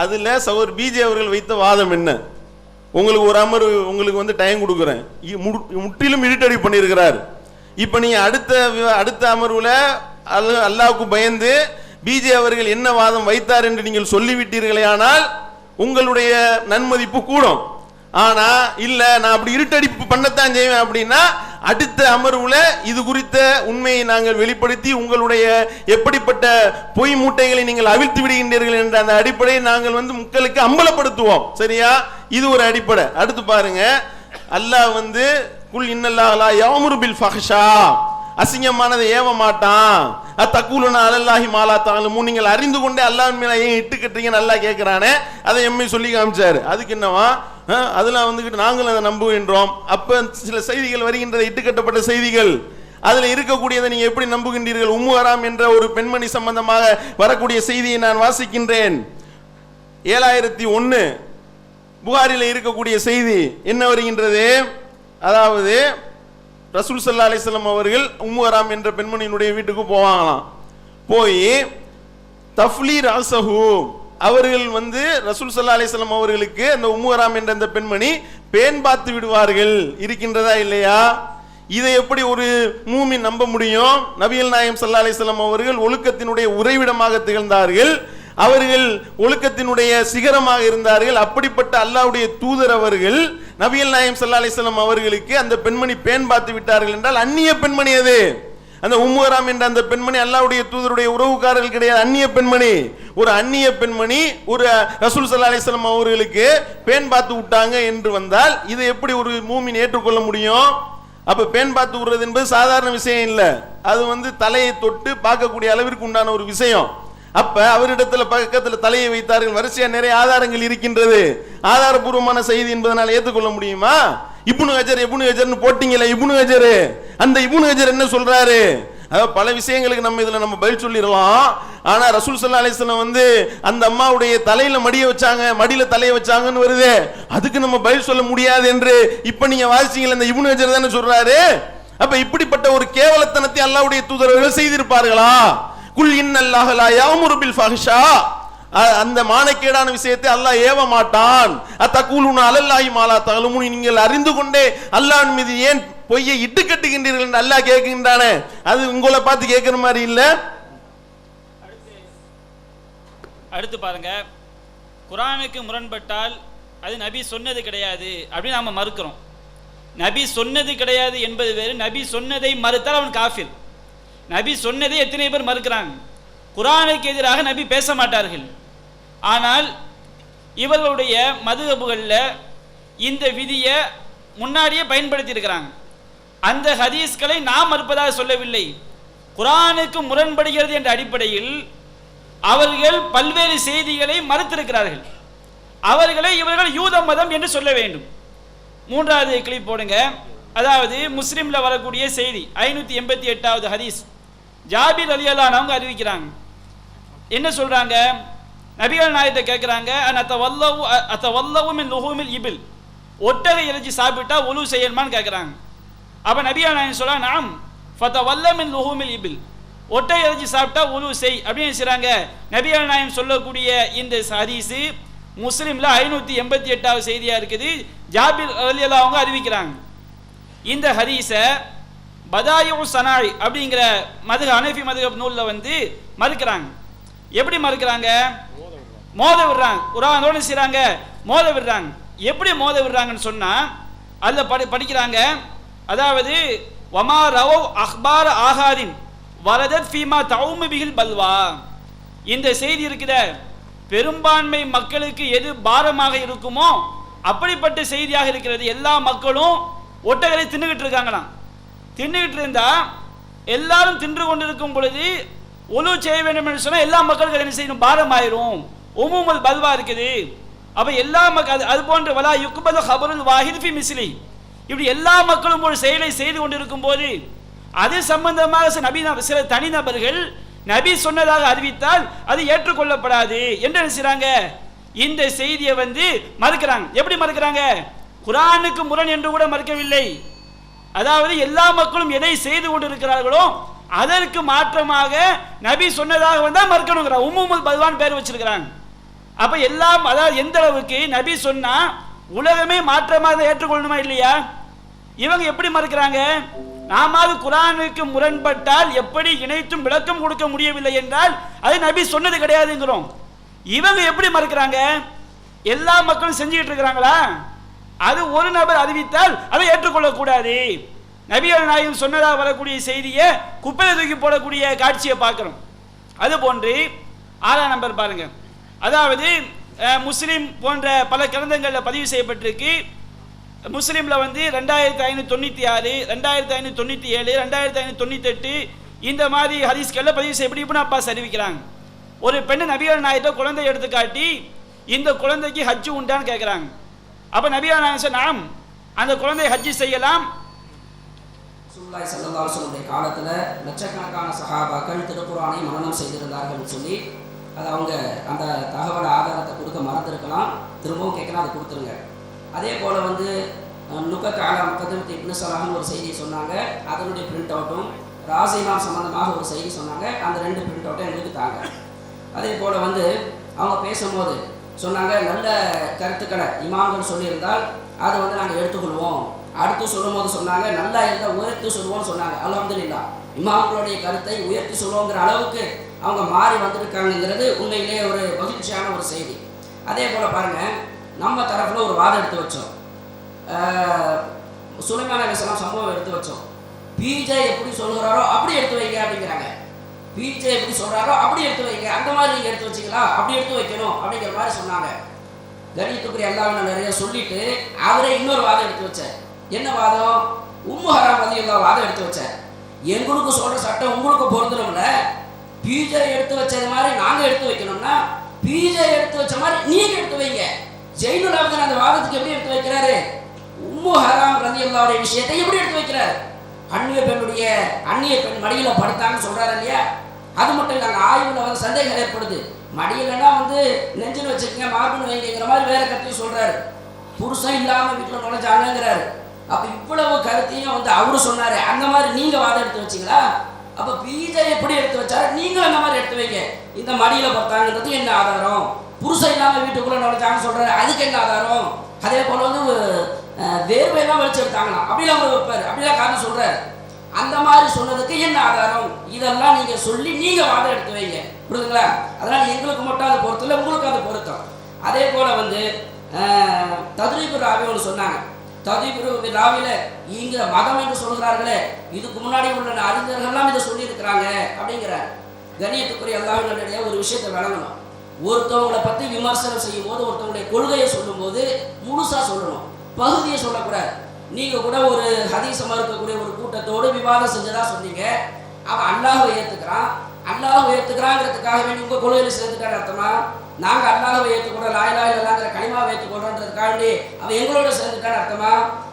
அதுல சகோதரர் பிஜே அவர்கள் வைத்த வாதம் என்ன? உங்களுக்கு ஒரு அமர்வு உங்களுக்கு வந்து டைம் கொடுக்குறேன், முற்றிலும் இருட்டடி பண்ணியிருக்கிறார். இப்ப நீங்க அடுத்த அமர்வுல அல்லாஹ்வுக்கு பயந்து பிஜே அவர்கள் என்ன வாதம் வைத்தார் என்று நீங்கள் சொல்லிவிட்டீர்களே, ஆனால் உங்களுடைய நன்மதிப்பு கூடும். ஆனா இல்ல நான் அப்படி இருட்டடிப்பு பண்ணத்தான் செய்வேன் அப்படின்னா அடுத்த அமர்வுல இது குறித்த உண்மையை நாங்கள் வெளிப்படுத்தி உங்களுடைய எப்படிப்பட்ட பொய் மூட்டைகளை நீங்கள் அவிழ்த்து விடுகின்றீர்கள் என்ற அந்த அடிப்படையை நாங்கள் வந்து மக்களுக்கு அம்பலப்படுத்துவோம். சரியா? இது ஒரு அடிப்படை. அடுத்து பாருங்க, அல்லாஹ் வந்து குல் இன்னல்லாஹ் லா யஅமுரு பில் ஃபஹ்ஷா, அசிங்கமானதை ஏவ மாட்டான். அத்தக்கூலுனா அலல்லாஹி மாலா தஅலமூன், நீங்கள் அறிந்து கொண்டே அல்லாஹ்வின் மேல ஏன் இட்டு கட்டுறீங்கன்னு அல்லாஹ் கேட்கிறானே, அதை எம்மை சொல்லி காமிச்சாரு. அதுக்கு என்னவா, அதெல்லாம் வந்துகிட்டு நாங்களும் அதை நம்புகின்றோம். அப்ப சில செய்திகள் வருகின்றது, இட்டு கட்டப்பட்ட செய்திகள், அதுல இருக்கக்கூடியதை நீங்க எப்படி நம்புகின்றீர்கள்? உம்மு ஹராம் என்ற ஒரு பெண்மணி சம்பந்தமாக வரக்கூடிய செய்தியை நான் வாசிக்கின்றேன். 7001 புகாரில இருக்கக்கூடிய செய்தி என்ன வருகின்றது? அதாவது ரசூல் ஸல்லல்லாஹு அலைஹி வஸல்லம் அவர்கள் உம்மு ஹராம் என்ற பெண்மணியினுடைய வீட்டுக்கு போவாங்களாம். போய் தஃப்லீர் அஸஹு, அவர்கள் வந்து ரசூல் ஸல்லல்லாஹு அலைஹி வஸல்லம் அவர்களுக்கு அந்த உம்மு ஹராம் என்ற அந்த பெண்மணி பேன் பார்த்து விடுவார்கள். இருக்கின்றதா இல்லையா? இதை எப்படி ஒரு மூமின் நம்ப முடியும்? நபிகள் நாயகம் ஸல்லல்லாஹு அலைஹி வஸல்லம் அவர்கள் ஒழுக்கத்தினுடைய உறைவிடமாக திகழ்ந்தார்கள், அவர்கள் ஒழுக்கத்தினுடைய சிகரமாக இருந்தார்கள். அப்படிப்பட்ட அல்லாஹ்வுடைய தூதர் அவர்கள் நபிகள் நாயகம் ஸல்லல்லாஹு அலைஹி வஸல்லம் அவர்களுக்கு அந்த பெண்மணி பேன் பார்த்து விட்டார்கள் என்றால் அந்நிய பெண்மணி அது. அந்த உம்மு ஹராம் என்ற அந்த பெண்மணி அல்லாஹ்வுடைய தூதருடைய உறவுக்காரர்கள் கிடையாது, அந்நிய பெண்மணி. ஒரு அந்நிய பெண்மணி ஒரு ரசூல் ஸல்லல்லாஹு அலைஹி வஸல்லம் அவர்களுக்கு பேன் பார்த்து விட்டாங்க என்று வந்தால் இதை எப்படி ஒரு மூமின் ஏற்றுக்கொள்ள முடியும்? அப்ப பேன் பார்த்து விடுறது என்பது சாதாரண விஷயம் இல்ல, அது வந்து தலையை தொட்டு பார்க்கக்கூடிய அளவிற்கு உண்டான ஒரு விஷயம். அப்ப அவரிடத்துல பக்கத்துல தலையை வைத்தார்கள். வரிசையா நிறைய ஆதாரங்கள் இருக்கின்றது, ஆதாரபூர்வமான செய்தி என்பதனால் ஏற்றுக்கொள்ள முடியுமா? இப்னு ஹஜர்னு போட்டீங்களே, இப்னு ஹஜர், அந்த இப்னு ஹஜர் என்ன சொல்றாரு? அதாவது பல விஷயங்களுக்கு நம்ம பதில் சொல்லிடலாம். ஆனா ரசூல் ஸல்லல்லாஹு அலைஹி வஸல்லம் வந்து அந்த அம்மாவுடைய தலையில மடியில தலையை வச்சாங்கன்னு வருது, அதுக்கு நம்ம பதில் சொல்ல முடியாது என்று இப்ப நீங்க வாசிச்சீங்களா, இந்த இப்னு ஹஜர் தானே சொல்றாரு. அப்ப இப்படிப்பட்ட ஒரு கேவலத்தனத்தை அல்லாஹ்வுடைய தூதர்கள் செய்திருப்பார்களா? குல் இன்னல்லாஹ லா யஅமுரு பில் ஃபஹ்ஷா, அந்த மானக்கேடான விஷயத்தை அல்லாஹ் ஏவ மாட்டான். அத்தக்கூலுனா அலல்லாஹி மாலா தஅலமூன், நீங்கள் அறிந்து கொண்டே அல்லாஹ்வின் மீது ஏன் பொய்யை இட்டு கட்டுகின்றீர்கள் என்று அல்லாஹ் கேட்கின்றானே, அது உங்களை பார்த்து கேட்கிற மாதிரி இல்ல. அடுத்து பாருங்க, குர்ஆனுக்கு முரண்பட்டால் அது நபி சொன்னது கிடையாது அப்படின்னு நாம மறுக்கிறோம். நபி சொன்னது கிடையாது என்பது வேறு, நபி சொன்னதை மறுத்தால் அவன் காஃபிர். நபி சொன்னதை எத்தனை பேர் மறுக்கிறாங்க? குர்ஆனுக்கு எதிராக நபி பேச மாட்டார்கள், ஆனால் இவர்களுடைய மதுஹபுகளில் இந்த விதியை முன்னாடியே பயன்படுத்தி இருக்கிறாங்க. அந்த ஹதீஸ்களை நாம் மறுப்பதாக சொல்லவில்லை, குர்ஆனுக்கு முரண்படுகிறது என்ற அடிப்படையில் அவர்கள் பல்வேறு செய்திகளை மறுத்திருக்கிறார்கள். அவர்களை இவர்கள் யூத மதம் என்று சொல்ல வேண்டும். மூன்றாவது கிளிப் போடுங்க. அதாவது முஸ்லிம்ல வரக்கூடிய செய்தி 588வது ஹதீஸ், ஜாபிர் ரலியல்லாஹு அன்ஹு அவங்க அறிவிக்கிறாங்க. என்ன சொல்றாங்க? நபிகள் நாயகத்தை கேட்கிறாங்க, அத்தவல்லவு மின் லுஹூமில் இபில், ஒட்டகை இறைச்சி சாப்பிட்டா ஒலு செய்யணுமான்னு கேட்குறாங்க. அப்போ நபிகள் நாயகம் சொல்றாங்க, நாம் ஃபதவல்ல மின் லுஹூமில் இபில், ஒட்டகை இறைச்சி சாப்பிட்டா ஒலு செய் அப்படின்னு செய்றாங்க. நபிகள் நாயகம் சொல்லக்கூடிய இந்த ஹதீஸ் முஸ்லிம்ல 588வது செய்தியா இருக்குது. ஜாபிர் ரலியல்லாஹு அவங்க அறிவிக்கிறாங்க. இந்த ஹதீஸை பதாயு சனாய் அப்படிங்கிற ஹனஃபி மதுஹப் நூலில் வந்து மறுக்கிறாங்க. எப்படி மறுக்கிறாங்க? மோத விடுறாங்க. குர்ஆனோட செய்றாங்க, மோத விடுறாங்க. எப்படி மோத விடுறாங்கன்னு சொன்னா அதில் படிக்கிறாங்க, அதாவது வமா ரவவ் அஹ்பார ஆஹாரின் வரதத் ஃபீமா தௌமு பிஹில் பல்வா, இந்த செய்தி இருக்குத பெரும்பான்மை மக்களுக்கு எது பாரமாக இருக்குமோ அப்படிப்பட்ட செய்தியாக இருக்கிறது. எல்லா மக்களும் ஒட்டகரை தின்னுகிட்டு இருக்காங்களாம். தின்னுகிட்டு இருந்தா எல்லாரும் தின்று கொண்டிருக்கும் பொழுது ஒலு செய்ய வேண்டும் என்று சொன்னா எல்லா மக்களுக்கும் என்ன செய்யணும்? பாரம் ஆயிரும். உமுமுல் பல்வா இருக்குது. அப்ப எல்லா மக்கள் அது போன்று வலா யுக்பது ஹபருல் வாஹித் ஃபி மிஸ்லி, இப்படி எல்லா மக்களும் ஒரு செயலை செய்து கொண்டிருக்கும் போது அது சம்பந்தமாக சில தனிநபர்கள் நபி சொன்னதாக அறிவித்தால் அது ஏற்றுக்கொள்ளப்படாது என்று நினைச்சாங்க. இந்த செய்தியை மறுக்கிறாங்க. எப்படி மறுக்கிறாங்க? குர்ஆனுக்கு முரண் என்று கூட மறுக்கவில்லை. அதாவது எல்லா மக்களும் எதை செய்து கொண்டிருக்கிறார்களோ அதற்கு மாற்றமாக நபி சொன்னதாக வந்தா மறுக்கணுங்கிறாங்க. உம்முல் பல்வான் பேர் வச்சிருக்கிறாங்க. அப்ப எல்லாம், அதாவது எந்த அளவுக்கு நபி சொன்னா உலகமே மாற்றமாக ஏற்றுக்கொள்ளணுமா இல்லையா? இவங்க எப்படி மறுக்கிறாங்க? நாம குர்ஆனுக்கு முரண்பட்டால் எப்படி இணைத்தும் விளக்கம் கொடுக்க முடியவில்லை என்றால் அது நபி சொன்னது கிடையாதுங்கிறோம். இவங்க எப்படி மறுக்கிறாங்க? எல்லா மக்களும் செஞ்சுக்கிட்டு இருக்கிறாங்களா? அது ஒரு நபர் அறிவித்தால் அதை ஏற்றுக்கொள்ளக்கூடாது. நபிகள் நாயகம் சொன்னதாக வரக்கூடிய செய்தியை குப்பையை தூக்கி போடக்கூடிய காட்சியை பார்க்கிறோம். அது போன்று 6ஆம் நம்பர் பாருங்க. அதாவது முஸ்லிம் போன்ற பல கிரந்தங்களில் பதிவு செய்யப்பட்டிருக்கு. முஸ்லீமில் 2596, 2597, 2598 இந்த மாதிரி ஹதீஸ்களில் பதிவு செய்யப்பட்டு இப்னு அப்பாஸ் அறிவிக்கிறாங்க. ஒரு பெண்ணு நபிகள் நாயகத்தை குழந்தை எடுத்து காட்டி இந்த குழந்தைக்கு ஹஜ்ஜு உண்டான்னு கேட்குறாங்க. அப்போ நபிகள் நாயகம் சொன்னாம், அந்த குழந்தை ஹஜ்ஜு செய்யலாம். ரசூலுல்லாஹி ஸல்லல்லாஹு அலைஹி வஸல்லம் காலத்தில் லட்சக்கணக்கான சஹாபாக்கள் திருக்குர்ஆனை மனனம் செய்திருந்தார்கள் சொல்லி அது அவங்க அந்த தகவல் ஆதாரத்தை கொடுக்க மறந்துருக்கலாம். திரும்பவும் கேட்கலாம், அதை கொடுத்துருங்க. அதே போல் நுக்கத் அலா முகத்தமத் இப்னு ஸலாஹ்னு ஒரு செய்தி சொன்னாங்க, அதனுடைய பிரிண்ட் அவுட்டும் ராசிமாம் சம்பந்தமாக ஒரு செய்தி சொன்னாங்க, அந்த 2 பிரிண்ட் அவுட்டும் எங்களுக்கு தாங்க. அதே போல் அவங்க பேசும்போது சொன்னாங்க, நல்ல கருத்துக்களை இமாம்கள் சொல்லியிருந்தால் அதை நாங்கள் எடுத்துக்கொள்வோம். அடுத்து சொல்லும் போது சொன்னாங்க, நல்லா இருந்தால் உயர்த்தி சொல்லுவோம்னு சொன்னாங்க. அல்ஹம்துலில்லாஹ், இமாம்களுடைய கருத்தை உயர்த்தி சொல்லுவோங்கிற அளவுக்கு அவங்க மாறி வந்திருக்காங்கிறது உண்மையிலேயே ஒரு மகிழ்ச்சியான ஒரு செய்தி. அதே போல் பாருங்கள், நம்ம தரப்பில் ஒரு வாதம் எடுத்து வச்சோம். சுலைமான் அலைஹிஸ்ஸலாம் சம்பவம் எடுத்து வச்சோம். பிஜே எப்படி சொல்கிறாரோ அப்படி எடுத்து வைங்க அப்படிங்கிறாங்க. பிஜே எப்படி சொல்கிறாரோ அப்படி எடுத்து வைங்க, அந்த மாதிரி நீங்கள் எடுத்து வச்சிங்களா, அப்படி எடுத்து வைக்கணும் அப்படிங்கிற மாதிரி சொன்னாங்க. கணியத்துக்குரிய எல்லாமே நிறைய சொல்லிட்டு அவரே இன்னொரு வாதம் எடுத்து வச்சார். என்ன வாதம்? உம்மு ஹராம் ரலியல்லாஹு வாதம் எடுத்து வச்சார். எங்களுக்கு சொல்கிற சட்டம் உங்களுக்கு பொருந்தணும்ல, பிஜே எடுத்து வச்சது மாதிரி நாங்கள் எடுத்து வைக்கணும்னா பிஜே எடுத்து வச்ச மாதிரி நீங்கள் எடுத்து வைங்க. ஜெயினுல் ஆபிதீன் அந்த வாதத்துக்கு எப்படி எடுத்து வைக்கிறாரு? உம்மு ஹராம் ரலியல்லாஹுடைய விஷயத்தை எப்படி எடுத்து வைக்கிறார்? அந்நிய பெண் மடியில் படுத்தாங்கன்னு சொல்றாரு இல்லையா? அது மட்டும் இல்லை, அங்கே ஆய்வில் சந்தேகம் ஏற்படுது. மடியிலன்னா நெஞ்சில் வச்சுக்கங்க, மார்புன்னு வைங்கிற மாதிரி வேற கருத்தையும் சொல்றாரு. புருஷன் இல்லாமல் வீட்டில் நுழைஞ்சாங்கிறாரு. அப்போ இவ்வளவு கருத்தையும் அவரு சொன்னாரு. அந்த மாதிரி நீங்க வாதம் எடுத்து வச்சிங்களா? அப்போ பிஜே எப்படி எடுத்து வச்சாரு, நீங்களும் அந்த மாதிரி எடுத்து வைங்க. இந்த மடியில் பார்த்தாங்கிறது என்ன ஆதாரம்? புருஷன் இல்லாமல் வீட்டுக்குள்ள நுழைஞ்சாங்கன்னு சொல்றாரு, அதுக்கு என்ன ஆதாரம்? அதே போல வேர்வையெல்லாம் வலிச்சு எடுத்தாங்களாம், அப்படிலாம் வைப்பாரு, அப்படிலாம் காரணம் சொல்றாரு. அந்த மாதிரி சொன்னதுக்கு என்ன ஆதாரம்? இதெல்லாம் நீங்க சொல்லி நீங்க வாதம் எடுத்து வைங்க, புரியுதுங்களா? அதனால எங்களுக்கு மட்டும் அது பொறுத்து இல்லை, உங்களுக்கு அது பொருத்தம். அதே போல தத்ரீபு ராவி ஒன்று சொன்னாங்க. தத்ரீபு ராவில இங்க மதம் என்று சொல்கிறார்களே, இதுக்கு முன்னாடி உள்ள அறிஞர்கள்லாம் இதை சொல்லி இருக்கிறாங்க அப்படிங்கிறார். கண்ணியத்துக்குரிய அல்லாஹ்வினுடைய ஒரு விஷயத்தை வழங்கணும். ஒருத்தவங்களை பற்றி விமர்சனம் செய்யும் போது, ஒருத்தவங்களுடைய கொள்கையை சொல்லும் போது முழுசா சொல்லணும், பகுதியை சொல்லக்கூடாது. நீங்க கூட ஒரு ஹதீஸை மறுக்கக்கூடிய ஒரு கூட்டத்தோடு விவாதம் செஞ்சதா சொன்னீங்க. அவன் அல்லாஹ்வை ஏற்றுக்கிறாங்கிறதுக்காக வேண்டி உங்க கொள்கையில சேர்த்துக்கான அர்த்தமா? நாங்க அல்லாஹ்வை ஏற்றுக்கொள்ள லா இலாஹா இல்லல்லாஹ்ங்கிற கலிமாவை ஏற்றுக்கொள்றோன்றதுக்காண்டி அவன் எங்களோட சேர்ந்துட்டான அர்த்தமா?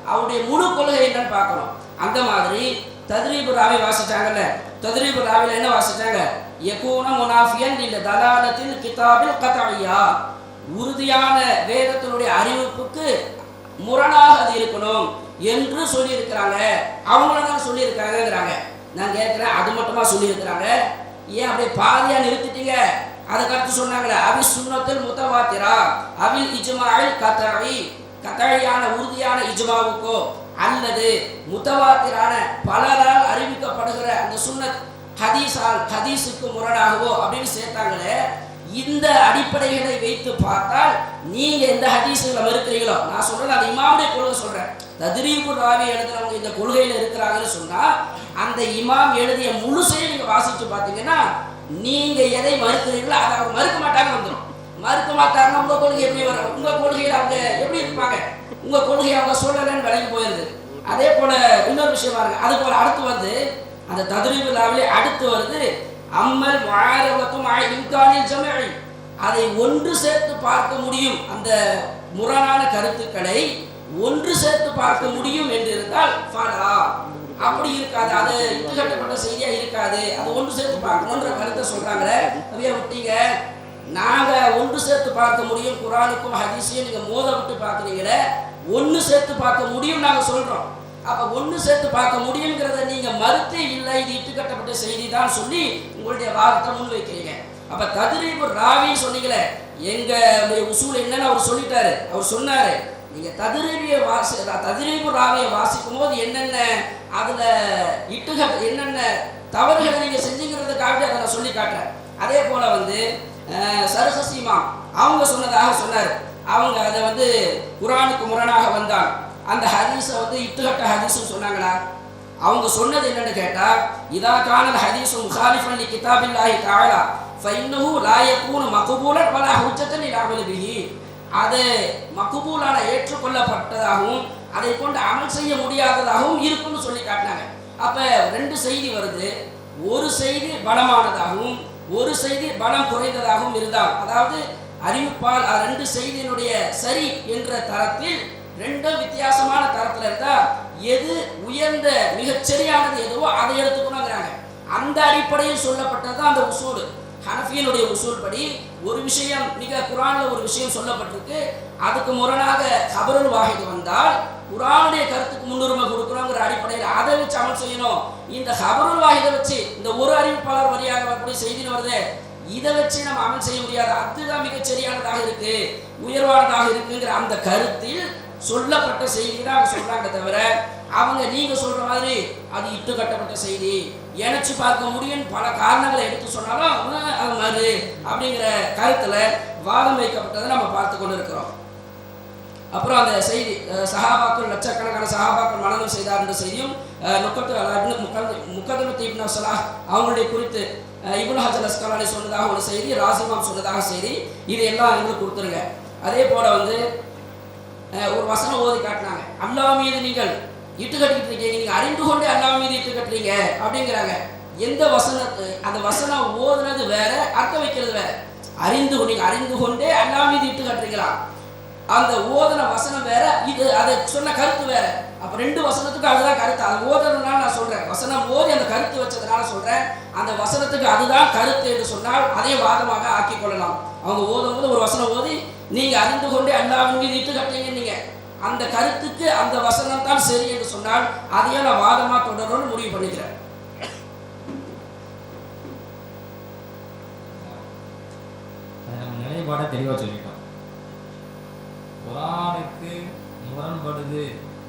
அவனுடைய முழு கொள்கை என்னன்னு பார்க்கணும். அந்த மாதிரி தத்ரீபு ராவி வாசிச்சாங்கல்ல, தத்ரீபு ராவில என்ன வாசிச்சாங்க? யகூன முனாஃபியன் இல்ல தலாலத்தின் கிதாபில் கதஇயா, உறுதியான வேதத்தினுடைய அறிவிப்புக்கு முரணாக அது இருக்கணும் என்று சொல்லியிருக்கிறாங்க. அவங்கள தான் சொல்லியிருக்காங்கிறாங்க. நான் கேட்குறேன், அது மட்டுமா சொல்லியிருக்கிறாங்க? ஏன் அப்படியே பாதியாக நிறுத்திட்டீங்க? அதுக்கடுத்து சொன்னாங்களே, அவி சுன்னத்தில் முத்தவாத்திரா அவில் இஜ்மாயில் கதழியான உறுதியான இஜ்மாவுக்கோ அல்லது முத்தவாத்திரான பலரால் அறிவிக்கப்படுகிற அந்த சுன்னத் ஹதீஸுக்கு முரணாகவோ அப்படின்னு சேர்த்தாங்களே. இந்த அடிப்படைகளை வைத்து பார்த்தால் நீங்க எந்த ஹதீஸுகளை மறுக்கிறீங்களோ, நான் சொல்றேன், அது இமாமுடைய கொள்கை சொல்றேன். தத்ரீபு ராவி எழுதுறவங்க இந்த கொள்கையில இருக்கிறாங்கன்னு சொன்னா அந்த இமாம் எழுதிய முழுசையும் நீங்க வாசிச்சு பார்த்தீங்கன்னா நீங்க எதை மறுக்கிறீங்களோ அதை அவங்க மறுக்க மாட்டாங்க வந்துடும். மறுக்க மாட்டாங்கன்னா உங்க கொள்கை எப்படி வரும்? உங்க கொள்கையில் அவங்க எப்படி இருப்பாங்க? உங்க கொள்கையை அவங்க சொல்லலன்னு விலகி போயிருது. அதே போல இன்னொரு விஷயம் பாருங்க. அது போல அடுத்து அந்த தத்ரீபு ராவிலே அடுத்து வருது அம்மல் முஆரவத்தும் இம்கானில் ஜமஇ, அதை ஒன்று சேர்த்து பார்க்க முடியும், அந்த முரணான கருத்துக்களை ஒன்று சேர்த்து பார்க்க முடியும் என்று இருந்தால் ஃபலா, அப்படி இருக்காது, அது இட்டுக்கட்டப்பட்ட செய்தியா இருக்காது, அது ஒன்று சேர்த்து பார்க்கணுன்ற கருத்தை சொல்றாங்களே, அவைய விட்டீங்க. நாங்க ஒன்று சேர்த்து பார்க்க முடியும், குரானுக்கும் ஹதீஸையும் நீங்க மோத விட்டு பார்க்குறீங்களே, ஒன்று சேர்த்து பார்க்க முடியும் நாங்க சொல்றோம். அப்ப ஒன்று சேர்த்து பார்க்க முடியுங்கிறத நீங்க மறுத்து இல்லை இது இட்டுக்கட்டப்பட்ட செய்தி தான் சொல்லி உங்களுடைய வாதத்தை முன்வைக்கிறீங்க. அப்ப தத்ரீபு ராவின்னு சொன்னீங்களே, எங்க உசூல் என்னன்னு அவர் சொல்லிட்டாரு. அவர் சொன்னாரு, நீங்க தத்ரீபு ராவியை வாசிக்கும் போது என்னென்ன அதுல என்னென்ன தவறுகளை நீங்க செஞ்சுங்கிறதுக்காக அதை நான் சொல்லி காட்டுறேன். அதே போல சர்ஹசிமா அவங்க சொன்னதாக சொன்னார். அவங்க அதை குரானுக்கு முரணாக வந்தால் அந்த ஹதீஸை இட்டுக்கட்ட ஹதீஸ்னு சொன்னாங்களா? அவங்க சொன்னது என்னன்னு கேட்டா, இதா கானல் ஹதீஸு முகாலிஃபன் லி கிதாபில்லாஹி தஆலா ஃபஇன்னஹு லா யகூனு மக்பூலன் வலா ஹுஜ்ஜத்தன் லில் பிஹி. அது மக்பூலான ஏற்றுக்கொள்ளப்பட்டதாகவும் அதை கொண்டு அமல் செய்ய முடியாததாகவும் இருக்குன்னு சொல்லி காட்டினாங்க. அப்ப ரெண்டு செய்தி வருது, ஒரு செய்தி பலமானதாகவும் ஒரு செய்தி பலம் குறைந்ததாகவும் இருந்தால், அதாவது அறிவிப்பால் ரெண்டு செய்தியினுடைய சரி என்ற தரத்தில் ரெண்டும் வித்தியாசமான தரத்தில் இருந்தா எது உயர்ந்த மிகச்சரியானது எதுவோ அதை எடுத்துக்கணுங்கிறாங்க. அந்த அடிப்படையில் சொல்லப்பட்டதுதான் அந்த உசூல். ஹனஃபியினுடைய உசூல் படி ஒரு விஷயம் குரான்ல ஒரு விஷயம் சொல்லப்பட்டிருக்கு, அதுக்கு முரணாக கபருல் வாஹித் வந்தால் குரானுடைய கருத்துக்கு முன்னுரிமை கொடுக்கணுங்கிற அடிப்படையில் அதை வச்சு அமல் செய்யணும். இந்த கபருல் வாஹிதை வச்சு இந்த ஒரு அறிவிப்பாளர் வழியாக வரக்கூடிய செய்தின்னு வருது, இதை வச்சு நம்ம அமல் செய்ய முடியாது, அதுதான் மிகச்சரியானதாக இருக்கு உயர்வானதாக இருக்குங்கிற அந்த கருத்தில் சொல்லப்பட்ட செய்தி தான் சொல்றாங்க. தவிர அவங்க நீங்க சொல்ற மாதிரி அது இட்டு கட்டப்பட்ட செய்தி இணைச்சு பார்க்க முடியும் பல காரணங்களை எடுத்து சொன்னாலும் அது மாதிரி அப்படிங்கிற கருத்துல வாதம் வைக்கப்பட்டதை நம்ம பார்த்து கொண்டு இருக்கிறோம். அப்புறம் அந்த செய்தி சஹாபாக்கள் லட்சக்கணக்கான சஹாபாக்கள் மனனம் செய்தார் என்ற செய்தியும் முக்கதமத் இப்னு ஸலாஹ் அவங்களுடைய குறித்து இப்னு ஹஜர் அஸ்கலானி சொன்னதாக ஒரு செய்தி, ராசிமாம் சொன்னதாக செய்தி, இது எல்லாம் எங்களுக்கு கொடுத்துருங்க. அதே போல ஒரு வசனம் ஓதி காட்டினாங்க, அல்லாஹ் மீது நீங்கள் இட்டு கட்டிக்கிட்டு இருக்கீங்க, நீங்க அறிந்து கொண்டே அல்லாஹ் மீது இட்டு கட்டுறீங்க அப்படிங்கிறாங்க. எந்த வசனத்தை அந்த வசனம் ஓதுனது வேற, அர்த்தம் வைக்கிறது வேற. நீங்க அறிந்து கொண்டே அல்லாஹ் மீது இட்டு கட்டுறீங்களா, அந்த ஓதன வசனம் வேற, இது அதை சொன்ன கருத்து வேற. அப்ப ரெண்டு வசனத்துக்கு அதுதான் கருத்து. அதை ஓதுறதுனால நான் சொல்றேன், வசனம் ஓதி அந்த கருத்து வச்சதுனால சொல்றேன், அந்த வசனத்துக்கு அதுதான் கருத்து என்று சொன்னால் அதே வாதமாக ஆக்கிக் கொள்ளலாம். அவங்க ஓதும் போது ஒரு வசனம் ஓதி நீங்க அறிந்து கொண்டே அல்லாஹ்வின் மீது இட்டு கட்டுறீங்க, நீங்க அந்த கருத்துக்கு அந்த வசனம் தான் சரி என்று சொன்னால் அதையும் நான் வாதமா தொடரணும்னு முடிவு பண்ணிக்கிறேன். நிலைப்பாட தெளிவாக சொல்லிட்டோம். குரானுக்கு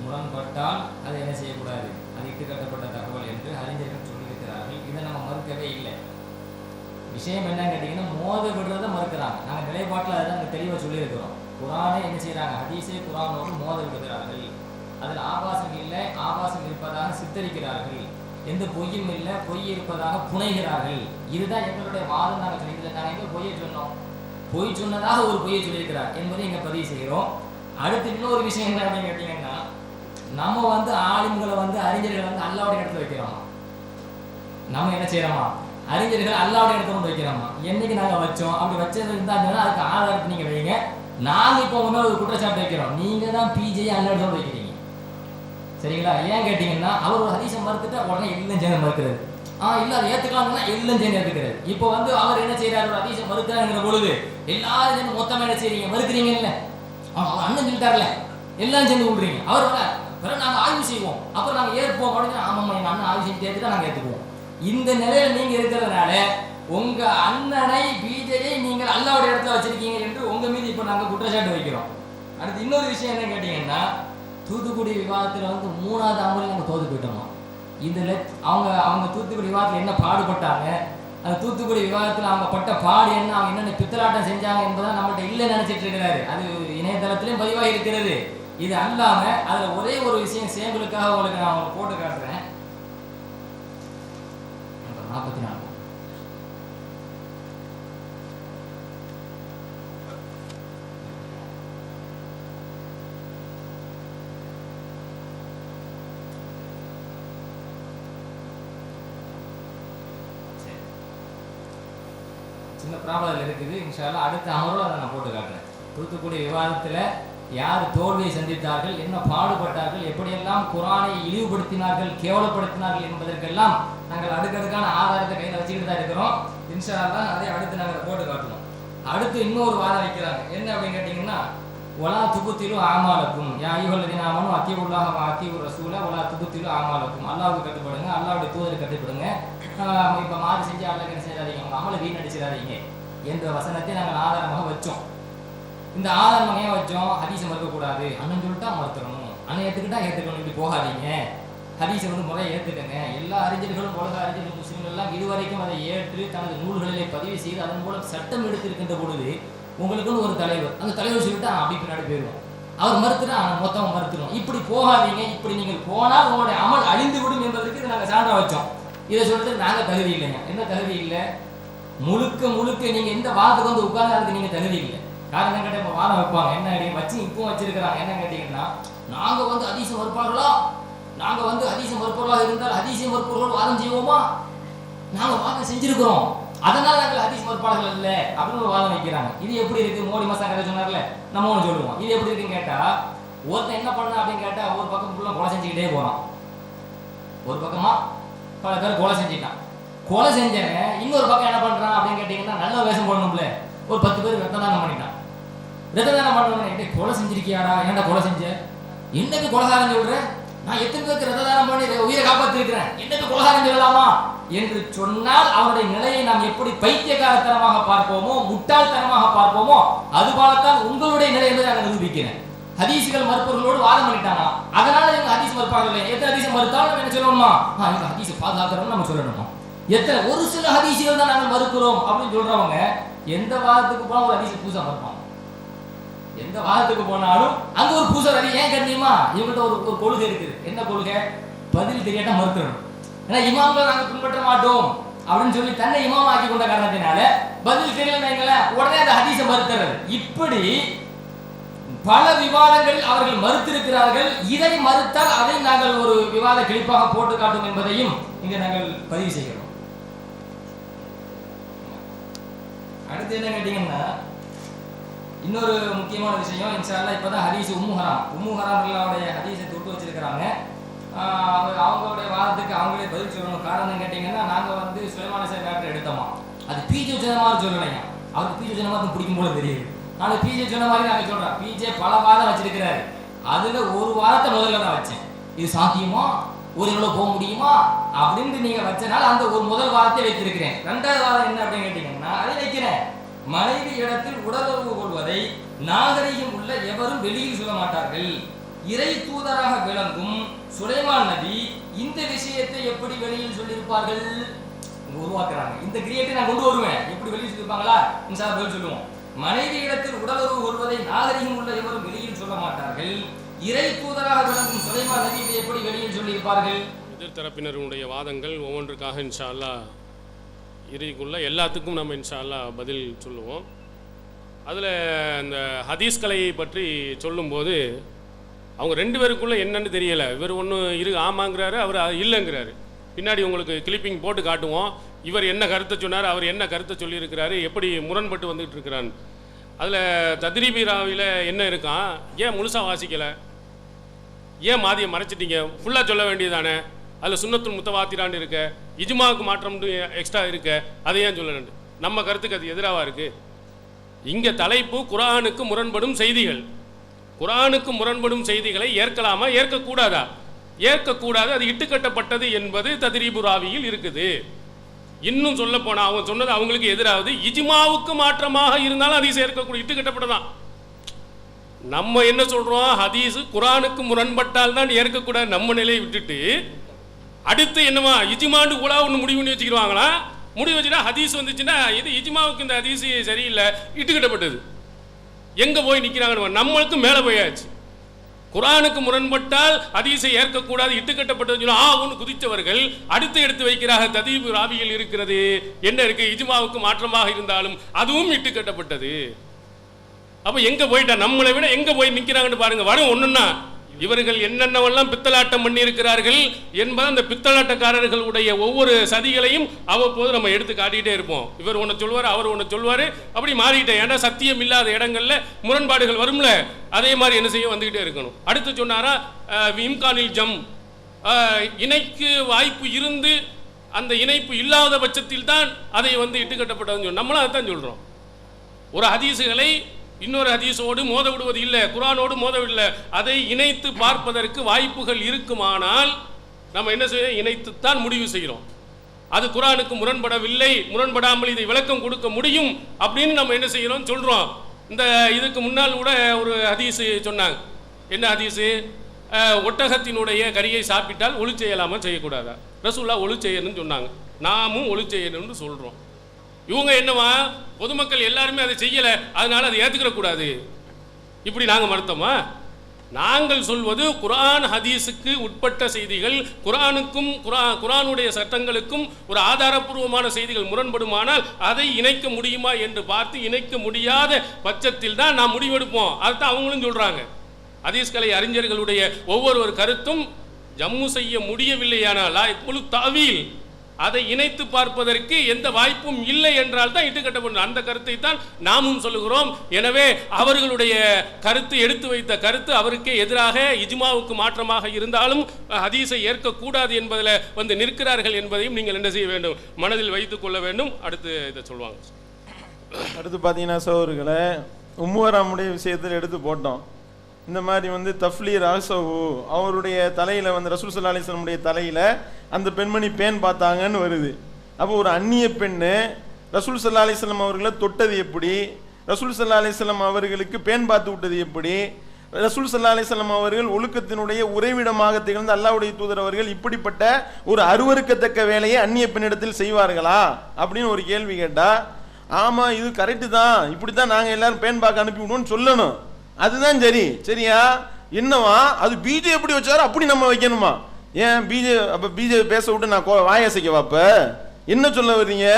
முரண்பட்டால் அதை என்ன செய்யக்கூடாது, அது இட்டுக்கட்டப்பட்ட தகவல் என்று அறிஞர்கள் சொல்லியிருக்கிறார்கள். இதை நம்ம மறுக்கவே இல்லை. விஷயம் என்னன்னு கேட்டீங்கன்னா, மோத விடுறதை மறுக்கிறாங்க. நாங்கள் நிலைப்பாட்டில் அதை நாங்கள் தெளிவாக சொல்லியிருக்கிறோம். குரானை என்ன செய்யறாங்க, ஹதீஸே குரானோடு மோத விடுகிறார்கள். அதில் ஆபாசம் இல்லை, ஆபாசம் இருப்பதாக சித்தரிக்கிறார்கள். எந்த பொய்யும் இல்லை, பொய் இருப்பதாக புனைகிறார்கள். இதுதான் எங்களுடைய வாதம். நாங்கள் சொல்லியிருக்கோம். நாங்கள் எங்கே பொய்யை சொன்னோம், பொய் சொன்னதாக ஒரு பொய்யை சொல்லியிருக்கிறார் என்பதை இங்கே பதிவு செய்கிறோம். அடுத்து இன்னொரு விஷயம் என்ன அப்படின்னு கேட்டீங்கன்னா, நம்ம ஆளுங்களை அறிஞர்களை அல்லாவுடைய இடத்துல வைக்கிறோமா, நம்ம என்ன செய்யறோமா, அறிஞர்கள் அல்லாவுடைய இடத்துல கொண்டு வைக்கிறோமா. என்னைக்கு நாங்கள் வச்சோம், அப்படி வச்சது இருந்தாங்கன்னா அதுக்கு ஆதாரத்தை நீங்கள் வைங்க. நாங்கள் இப்போ ஒரு குற்றச்சாட்டு வைக்கிறோம், நீங்கள் தான் பிஜே அல்ல இடத்துல வைக்கிறீங்க, சரிங்களா? ஏன் கேட்டீங்கன்னா, அவர் ஒரு ஹதீஸை மறுத்துட்டு உடனே எல்லாம் சேர்ந்து மறுக்கிறது, இல்லை அதை ஏற்றுக்கலாம்னா எல்லாம் சேர்ந்து ஏற்றுக்கிறது. இப்போ அவர் என்ன செய்யறாரு, ஒரு ஹதீஸை மறுக்கிறாங்கிற பொழுது எல்லாரும் சேர்ந்து மொத்தமாக என்ன செய்றீங்க, மறுக்கிறீங்க. இல்லை அவர் அண்ணன் சொல்லிட்டார்ல, எல்லாம் சேர்ந்து விடுறீங்க. அவர் பிறகு நாங்கள் ஆய்வு செய்வோம், அப்புறம் நாங்கள் ஏற்போம் அப்படின்னு. ஆமாம், எங்கள் அண்ணன் ஆய்வு செஞ்சு ஏற்றுட்டா நாங்கள் ஏற்றுக்குவோம். இந்த நிலையில நீங்க இருக்கிறதுனால உங்க அண்ணனை பிஜேயை நீங்கள் அல்லாவுடைய இடத்துல வச்சிருக்கீங்க என்று உங்க மீது இப்ப நாங்க குற்றச்சாட்டு வைக்கிறோம். அடுத்து இன்னொரு விஷயம் என்ன கேட்டீங்கன்னா, தூத்துக்குடி விவாதத்துல 3வது அமர்ல நாங்க தோத்து போயிட்டோமா. இதுல அவங்க தூத்துக்குடி விவாதத்துல என்ன பாடுபட்டாங்க, அந்த தூத்துக்குடி விவாதத்துல அவங்க பட்ட பாடு என்ன, அவங்க என்னென்ன பித்தலாட்டம் செஞ்சாங்க என்பதை நம்மகிட்ட இல்லை நினைச்சிட்டு இருக்கிறாரு. அது இணையதளத்திலும் பதிவாக இருக்கிறது. இது அல்லாம அதுல ஒரே ஒரு விஷயம் சேம்பலுக்காக உங்களுக்கு நான் போட்டு காட்டுறேன். 44 சின்ன ப்ராப்ளம் இருக்குது. இன்ஷா அல்லாஹ் அடுத்த அமர்வில் அதை நான் போட்டு காட்டுறேன். தூத்துக்குடி விவாதத்தில் யார் தோல்வியை சந்தித்தார்கள், என்ன பாடுபட்டார்கள், எப்படியெல்லாம் குர்ஆனை இழிவுபடுத்தினார்கள், கேவலப்படுத்தினார்கள் என்பதற்கெல்லாம் நாங்கள் அடுக்கடுக்கான ஆதாரத்தை கையில் வச்சுக்கிட்டு தான் இருக்கிறோம். இன்ஷா அல்லாஹ் அதை அடுத்து நாங்கள் போட்டு காட்டணும். அடுத்து இன்னொரு வாதம் வைக்கிறாங்க. என்ன அப்படின்னு கேட்டிங்கன்னா, ஒலா துபுத்திலு ஆமாலக்கும் யா அய்யுஹல்லதீன ஆமனு அத்தியுல்லாஹ வ அத்தியுர் ரசூல ஒலா துபுத்திலு ஆமாலக்கும், அல்லாஹ்வுக்கு கட்டுப்படுங்க, அல்லாஹ்வுடைய தூதருக்கு கட்டுப்படுங்க. இப்போ மாறு செஞ்சு அல்லாஹ் என்ன செய்யாதீங்க, உங்கள் அமலை வீணடிச்சிடாதீங்க என்ற வசனத்தை நாங்கள் ஆதாரமாக வச்சோம். இந்த ஆதாரம் ஏன் வச்சோம்? ஹதீஸை மறுக்கக்கூடாது, அண்ணன் சொல்லிட்டா மறுத்துக்கணும், அண்ணன் ஏற்றுக்கிட்டா ஏற்றுக்கணும், இப்படி போகாதீங்க, ஹதீஸை முறையை ஏற்றுக்கங்க. எல்லா அறிஞர்களும் உலக அறிஞர்கள் முஸ்லீம்கள் எல்லாம் இதுவரைக்கும் அதை ஏற்று தனது நூல்களிலே பதிவு செய்து அதன் மூலம் சட்டம் எடுத்திருக்கின்ற பொழுது உங்களுக்குன்னு ஒரு தலைவர், அந்த தலைவர் சொல்லிட்டு அப்படி பின்னாடி போயிடுவோம், அவர் மறுத்துட்டா மொத்தமாக மறுத்துடும். இப்படி போகாதீங்க, இப்படி நீங்கள் போனால் உங்களுடைய அமல் அழிந்து விடும் என்பதற்கு இதை நாங்கள் சான்றா வச்சோம். இதை சொல்லிட்டு நாங்கள் தகுதி இல்லைங்க. என்ன தகுதி இல்லை? முழுக்க நீங்கள் எந்த வாதத்துக்கு வந்து உட்கார்ந்து அதுக்கு நீங்கள் தகுதி இல்லை. காரணம் கேட்டால் இப்போ வாதம் வைப்பாங்க, என்ன வச்சு இப்போ வச்சிருக்கிறாங்க. என்ன கேட்டீங்கன்னா, நாங்கள் வந்து ஹதீஸை மறுப்பார்களா, நாங்கள் வந்து ஹதீஸை மறுப்பவர்களாக இருந்தால் ஹதீஸை மறுப்பவர்கள் வாதம் செய்வோமா, நாங்கள் வாதம் செஞ்சிருக்கிறோம், அதனால் நாங்கள் ஹதீஸ் மறுப்பாளர்கள் இல்லை அப்படின்னு ஒரு வாதம் வைக்கிறாங்க. இது எப்படி இருக்கு? மோடி மசான் கதை சொன்னார்ல, நம்ம ஒன்று சொல்லுவோம். இது எப்படி இருக்குன்னு கேட்டால், ஒருத்தன் என்ன பண்ணா அப்படின்னு கேட்டால், ஒரு பக்கம் ஃபுல்லாக கொலை செஞ்சுக்கிட்டே போகிறான், ஒரு பக்கமாக பல பேர் கொலை செஞ்சுட்டான். கொலை செஞ்சவன் இன்னொரு பக்கம் என்ன பண்ணுறான் அப்படின்னு கேட்டிங்கன்னா, நல்ல வேஷம் போடணும்ல, ஒரு 10 பேர் ரத்த தானம் பண்ணிட்டான். ரத்த தானம் பண்ணணும், கொலை செஞ்சிருக்கியாடா, ஏன்டா கொலை செஞ்ச, என்னைக்கு கொலைகாரன் சொல்கிறேன், நான் எத்தனை பேருக்கு ரத்த தானம் பண்ணி உயிரை காப்பாற்றிருக்கிறேன், என்னைக்கு கொலைகாரன் சொல்லலாமா என்று சொன்னால் அவருடைய நிலையை நாம் எப்படி பைத்தியக்காரத்தனமாக பார்ப்போமோ, முட்டாள்தனமாக பார்ப்போமோ, அதுபோலத்தான் உங்களுடைய நிலை என்பதை நான் நிரூபிக்கிறேன். ஹதீஸ்கள் மறுப்பவர்களோடு வாதம் பண்ணிட்டாங்க, அதனால எங்க ஹதீஸ் மறுப்பாங்க. எத்தனை ஹதீஸ் மறுத்தாலும் நம்ம என்ன சொல்லணுமா, எங்க ஹதீஸை பாதுகாக்கிறோம்னு நம்ம சொல்லணுமா? எத்தனை ஒரு சில ஹதீஸ்கள் தான் நாங்கள் மறுக்கிறோம் அப்படின்னு சொல்றவங்க எந்த வாதத்துக்கு போனா ஒரு ஹதீஸை பூசா மறுப்பாங்க. எந்த வாதத்துக்கு போனாலும் அங்க ஒரு பூசா ஹதீஸ். ஏன் கண்ணியமா இவங்கள்ட்ட ஒரு கொள்கை இருக்குது. என்ன கொள்கை? பதில் தெரியாட்டா மறுக்கிறோம். ஏன்னா இமாம்களை நாங்கள் பின்பற்ற மாட்டோம் அப்படின்னு சொல்லி தன்னை இமாம் ஆக்கி கொண்ட காரணத்தினால பதில் தெரியல உடனே அந்த ஹதீஸை மறுக்கிறது. இப்படி பல விவாதங்கள் அவர்கள் மறுத்திருக்கிறார்கள். இதை மறுத்தால் அதை நாங்கள் ஒரு விவாத கிளிப்பாக போட்டு காட்டும் என்பதையும் இங்க நாங்கள் பதிவு செய்கிறோம். அடுத்து என்ன கேட்டீங்கன்னா, இன்னொரு முக்கியமான விஷயம், இன்ஷா அல்லாஹ் இப்பதான் ஹதீஸ் உம்மு ஹராம்களுடைய ஹதீஸை தொட்டு வச்சிருக்கிறாங்க. அவங்களுடைய வாதத்துக்கு அவங்களே பதில் சொல்லணும். காரணம் கேட்டீங்கன்னா, நாங்கள் வந்து சுலைமான் டாக்டர் எடுத்தோமா, அது பிஜே சொன்ன மாதிரி சொல்லலைங்க. அவருக்கு பிஜே சொன்ன மாதிரி பிடிக்கும் போல தெரியுது. ஆனால் பிஜே சொன்ன மாதிரி நாங்கள் சொல்கிறோம். பிஜே பல வாதம் வச்சிருக்கிறாரு, அதில் ஒரு வாரத்தை முதல்ல நான் வச்சேன். இது சாத்தியமா, ஒரு எவ்வளோ போக முடியுமா அப்படின்னு நீங்கள் வச்சனால அந்த ஒரு முதல் வாதத்தை வைத்திருக்கிறேன். 2வது வாதம் என்ன அப்படின்னு கேட்டீங்கன்னா, அதை வைக்கிறேன். மனைவி இடத்தில் உடலுறவு கொள்வதை நாகரிகம் உள்ள எவரும் வெளியில் சொல்ல மாட்டார்கள். இறை தூதராக விளங்கும் சுலைமான் நபி இந்த விஷயத்தை எப்படி வெளியில் சொல்லியிருப்பார்கள்? உருவாக்குறாங்க. இந்த கிரியேட்டை நான் கொண்டு வருவேன். எப்படி வெளியில் சொல்லியிருப்பாங்களா? இன்ஷா அல்லாஹ் சொல்லுவோம். மனைவி இடத்தில் உடலுறவு கொள்வதை நாகரிகம் உள்ள எவரும் வெளியில் சொல்ல மாட்டார்கள். இறை தூதராக விளங்கும் சுலைமான் நபி இதை எப்படி வெளியில் சொல்லியிருப்பார்கள்? எதிர்த்தரப்பினருடைய வாதங்கள் ஒவ்வொன்றுக்காக இன்ஷா அல்லாஹ் இறுதிக்குள்ள எல்லாத்துக்கும் நம்ம இன்ஷா அல்லாஹ் பதில் சொல்லுவோம். அதில் இந்த ஹதீஸ் கலையை பற்றி சொல்லும்போது அவங்க 2 பேருக்குள்ளே என்னன்னு தெரியலை. இவர் ஒன்று ஆமாங்கிறாரு, அவர் இல்லைங்கிறாரு. பின்னாடி உங்களுக்கு கிளிப்பிங் போட்டு காட்டுவோம். இவர் என்ன கருத்தை சொன்னார், அவர் என்ன கருத்தை சொல்லியிருக்கிறாரு, எப்படி முரண்பட்டு வந்துகிட்டு இருக்கிறான்னு. அதில் தத்ரீபி ராவியில் என்ன இருக்கான், ஏன் முழுசாக வாசிக்கலை, ஏன் மாதியை மறைச்சிட்டீங்க, ஃபுல்லாக சொல்ல வேண்டியதானே, அதில் சுன்னத்துல் முத்தவாத்திரான்னு இருக்க, இஜ்மாவுக்கு மாற்றம் எக்ஸ்ட்ரா இருக்க, அதை ஏன் சொல்லணும்? நம்ம கருத்துக்கு அது எதிராக இருக்குது. இங்கே தலைப்பு குர்ஆனுக்கு முரண்படும் செய்திகள். குர்ஆனுக்கு முரண்படும் செய்திகளை ஏற்கலாமா, ஏற்கக்கூடாதா? ஏற்கக்கூடாது, அது இட்டுக்கட்டப்பட்டது என்பது தத்ரீபு ராவியில் இருக்குது. இன்னும் சொல்ல போனா அவங்க சொன்னது அவங்களுக்கு எதிராவது, இஜ்மாவுக்கு மாற்றமாக இருந்தாலும் ஹதீஸ் ஏற்கக்கூடிய இட்டுக்கட்டப்பட்டதான். நம்ம என்ன சொல்றோம், ஹதீஸ் குர்ஆனுக்கு முரண்பட்டால் தான் ஏற்கக்கூடாது நம்ம நிலையை விட்டுட்டு அடுத்து என்னமா இஜ்மாண்டு கூட ஒன்று முடிவு பண்ணி வச்சுக்கிடுவாங்களா? முடிவு வச்சுட்டா ஹதீஸ் வந்துச்சுன்னா இது இஜ்மாவுக்கு இந்த ஹதீஸ் சரியில்லை, இட்டுக்கட்டப்பட்டது. எங்க போய் நிற்கிறாங்க? நம்மளுக்கு மேலே போயாச்சு. குர்ஆனுக்கு முரண்பட்டால் ஹதீஸை ஏற்கக்கூடாது, இட்டுக்கட்டப்பட்டது ஒன்று குதித்தவர்கள் அடுத்து எடுத்து வைக்கிறாக தத்ரீபு ராவியில் இருக்கிறது. என்ன இருக்கு? இஜ்மாவுக்கு மாற்றமாக இருந்தாலும் அதுவும் இட்டுக்கட்டப்பட்டது. அப்போ எங்க போயிட்டா, நம்மளை விட எங்க போய் நிற்கிறாங்கன்னு பாருங்க. வரும் ஒன்றுன்னா இவர்கள் என்னென்னவெல்லாம் பித்தலாட்டம் பண்ணியிருக்கிறார்கள் என்பதை அந்த பித்தலாட்டக்காரர்களுடைய ஒவ்வொரு சதிகளையும் அவ்வப்போது நம்ம எடுத்து காட்டிகிட்டே இருப்போம். இவர் ஒன்று சொல்வார், அவர் ஒன்று சொல்வார், அப்படி மாறிட்டேன். ஏன்னா சத்தியம் இல்லாத இடங்கள்ல முரண்பாடுகள் வரும்ல, அதே மாதிரி என்ன செய்ய வந்துக்கிட்டே இருக்கணும். அடுத்து சொன்னாரா இம்கானில் ஜம், இணைக்கு வாய்ப்பு இருந்து அந்த இணைப்பு இல்லாத பட்சத்தில் தான் அதை இட்டுக்கட்டப்பட்டதுன்னு சொல்லி நம்மளும் அதை தான் சொல்கிறோம். ஒரு ஹதீஸுகளை இன்னொரு ஹதீஸோடு மோத விடுவது இல்லை, குர்ஆனோடு மோதவில்லை. அதை இணைத்து பார்ப்பதற்கு வாய்ப்புகள் இருக்குமானால் நம்ம என்ன செய்ய, இணைத்துத்தான் முடிவு செய்கிறோம். அது குர்ஆனுக்கு முரண்படவில்லை, முரண்படாமல் இதை விளக்கம் கொடுக்க முடியும் அப்படின்னு நம்ம என்ன செய்கிறோம் சொல்கிறோம். இந்த இதுக்கு முன்னால் கூட ஒரு ஹதீஸு சொன்னாங்க. என்ன ஹதீஸு? ஒட்டகத்தினுடைய கறியை சாப்பிட்டால் ஒளி செய்யலாமா செய்யக்கூடாதா? ரசூலுல்லாஹ் ஒளி செய்யணும்னு சொன்னாங்க, நாமும் ஒளி செய்யணும்னு சொல்கிறோம். இவங்க என்னவா, பொதுமக்கள் எல்லாருமே அதை செய்யலை, அதனால அதை ஏற்றுக்கிற கூடாது, இப்படி நாங்கள் மறுத்தோமா? நாங்கள் சொல்வது குர்ஆன் ஹதீஸுக்கு உட்பட்ட செய்திகள், குர்ஆனுக்கும் குர்ஆனுடைய சட்டங்களுக்கும் ஒரு ஆதாரப்பூர்வமான செய்திகள் முரண்படுமானால் அதை இணைக்க முடியுமா என்று பார்த்து, இணைக்க முடியாத பட்சத்தில் தான் நாம் முடிவெடுப்போம். அதுதான் அவங்களும் சொல்றாங்க. ஹதீஸ் கலை அறிஞர்களுடைய ஒவ்வொரு கருத்தும் ஜம்மு செய்ய முடியவில்லையானால் தாவீல், அதை இணைத்து பார்ப்பதற்கு எந்த வாய்ப்பும் இல்லை என்றால் தான் இட்டுக்கட்டப்படும். அந்த கருத்தை தான் நாமும் சொல்லுகிறோம். எனவே அவர்களுடைய கருத்து, எடுத்து வைத்த கருத்து அவருக்கே எதிராக இஜ்மாவுக்கு மாற்றமாக இருந்தாலும் ஹதீஸை ஏற்கக்கூடாது என்பதில் நிற்கிறார்கள் என்பதையும் நீங்கள் என்ன செய்ய வேண்டும், மனதில் வைத்துக் கொள்ள வேண்டும். அடுத்து இதை சொல்லுவாங்க. அடுத்து பார்த்தீங்கன்னா சகோதரர்களை, உம்முவராமுடைய விஷயத்தில் எடுத்து போட்டோம். இந்த மாதிரி தஃப்லீர் ஆசவு அவருடைய தலையில் ரசூல் ஸல்லல்லாஹு அலைஹி வஸல்லம் தலையில் அந்த பெண்மணி பேன் பார்த்தாங்கன்னு வருது. அப்போ ஒரு அந்நிய பெண்ணு ரசூல் ஸல்லல்லாஹு அலைஹி வஸல்லம் அவர்களை தொட்டது எப்படி, ரசூல் ஸல்லல்லாஹு அலைஹி வஸல்லம் அவர்களுக்கு பேன் பார்த்து விட்டது எப்படி, ரசூல் ஸல்லல்லாஹு அலைஹி வஸல்லம் அவர்கள் ஒழுக்கத்தினுடைய உறைவிடமாக திகழ்ந்த அல்லாஹ்வுடைய தூதர் அவர்கள் இப்படிப்பட்ட ஒரு அருவருக்கத்தக்க வேலையை அந்நிய பெண்ணிடத்தில் செய்வார்களா அப்படின்னு ஒரு கேள்வி கேட்டா, ஆமாம் இது கரெக்டு தான், இப்படி தான் நாங்கள் எல்லாரும் பேன் பார்க்க அனுப்பி விடுவோம்னு சொல்லணும். அதுதான் சரி. சரியா? என்னவா அது பிஜே எப்படி வச்சாரோ அப்படி நம்ம வைக்கணுமா? ஏன் பிஜே பேச விட்டு நான் வாயசைக்க வாப்ப என்ன சொல்ல வர்றீங்க?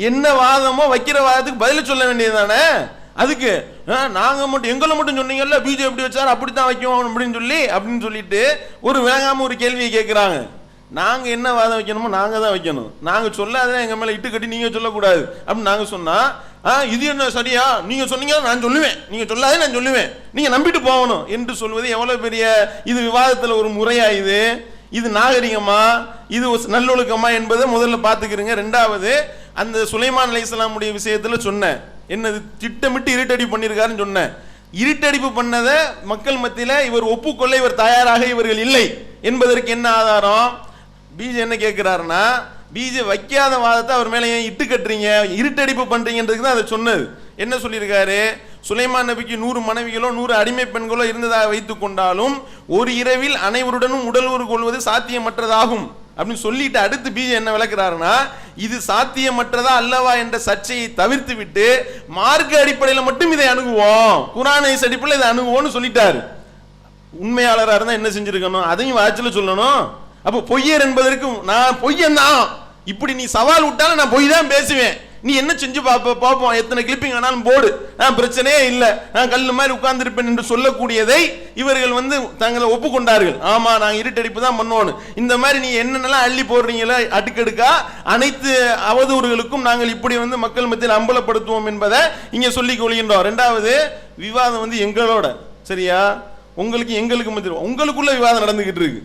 என்ன வாதமோ வைக்கிற வாதத்துக்கு பதில சொல்ல வேண்டியது தானே. அதுக்கு நாங்கள் மட்டும் எங்களை மட்டும் சொன்னீங்கல்ல பிஜே எப்படி வச்சாரோ அப்படித்தான் வைக்கும் அப்படின்னு சொல்லிட்டு ஒரு விளங்காம ஒரு கேள்வியை கேட்குறாங்க. நாங்கள் என்ன வாதம் வைக்கணுமோ நாங்கள் தான் வைக்கணும். நாங்கள் சொல்லாதான் எங்கள் மேலே இட்டு கட்டி நீங்கள் சொல்லக்கூடாது அப்படின்னு நாங்கள் சொன்னால், இது என்ன சரியா, நீங்கள் சொன்னீங்க நான் சொல்லுவேன், நீங்கள் சொல்லாதே நான் சொல்லுவேன், நீங்கள் நம்பிட்டு போகணும் என்று சொல்வது எவ்வளோ பெரிய இது விவாதத்தில் ஒரு முறையா? இது நாகரிகமா, இது நல்லொழுக்கமா என்பதை முதல்ல பார்த்துக்கிறீங்க. ரெண்டாவது, அந்த சுலைமான் அலைஹிஸ்ஸலாமுடைய விஷயத்தில் சொன்னேன், என்னது திட்டமிட்டு இருட்டடிப்பு பண்ணியிருக்காருன்னு சொன்னேன். இருட்டடிப்பு பண்ணதை மக்கள் மத்தியில் இவர் ஒப்புக்கொள்ள இவர் தயாராக இவர்கள் இல்லை என்பதற்கு என்ன ஆதாரம்? பிஜே என்ன கேட்கிறாருன்னா, பிஜே வைக்காத வாதத்தை அவர் மேலே ஏன் இட்டு கட்டுறீங்க, இருட்டடிப்பு பண்றீங்கன்றதுக்கு தான் அதை சொன்னது. என்ன சொல்லியிருக்காரு? சுலைமான் நபிக்கு 100 மனைவிகளோ 100 அடிமை பெண்களோ இருந்ததாக வைத்துக் கொண்டாலும் ஒரு இரவில் அனைவருடனும் உடல் உறவு கொள்வது சாத்தியமற்றதாகும் அப்படின்னு சொல்லிட்டு அடுத்து பிஜே என்ன விளக்குறாருன்னா, இது சாத்தியமற்றதா அல்லவா என்ற சர்ச்சையை தவிர்த்து விட்டு மார்க்க அடிப்படையில் மட்டும் இதை அணுகுவோம், குர்ஆன் ஹதீஸ் அடிப்படையில் இதை அணுகுவோம்னு சொல்லிட்டாரு. உண்மையாளராக இருந்தால் என்ன செஞ்சிருக்கணும், அதையும் வாட்சில் சொல்லணும். அப்போ பொய்யர் என்பதற்கு நான் பொய்யன் தான், இப்படி நீ சவால் விட்டாலும் நான் பொய் தான் பேசுவேன், நீ என்ன செஞ்சு பார்ப்போம், எத்தனை கிளிப்பிங் ஆனாலும் போடு, பிரச்சனையே இல்லை, நான் கல்லு மாதிரி உட்கார்ந்துருப்பேன் என்று சொல்லக்கூடியதை இவர்கள் தங்களை ஒப்புக்கொண்டார்கள். ஆமா நாங்கள் இருட்டடிப்பு தான் பண்ணோன்னு. இந்த மாதிரி நீ என்னென்னலாம் அள்ளி போடுறீங்களோ அடுக்கடுக்கா அனைத்து அவதூறுகளுக்கும் நாங்கள் இப்படி மக்கள் மத்தியில் அம்பலப்படுத்துவோம் என்பதை இங்கே சொல்லிக் கொள்கின்றோம். ரெண்டாவது, விவாதம் எங்களோட சரியா, உங்களுக்கு எங்களுக்கு மத்தியில் உங்களுக்குள்ள விவாதம் நடந்துகிட்டு இருக்கு.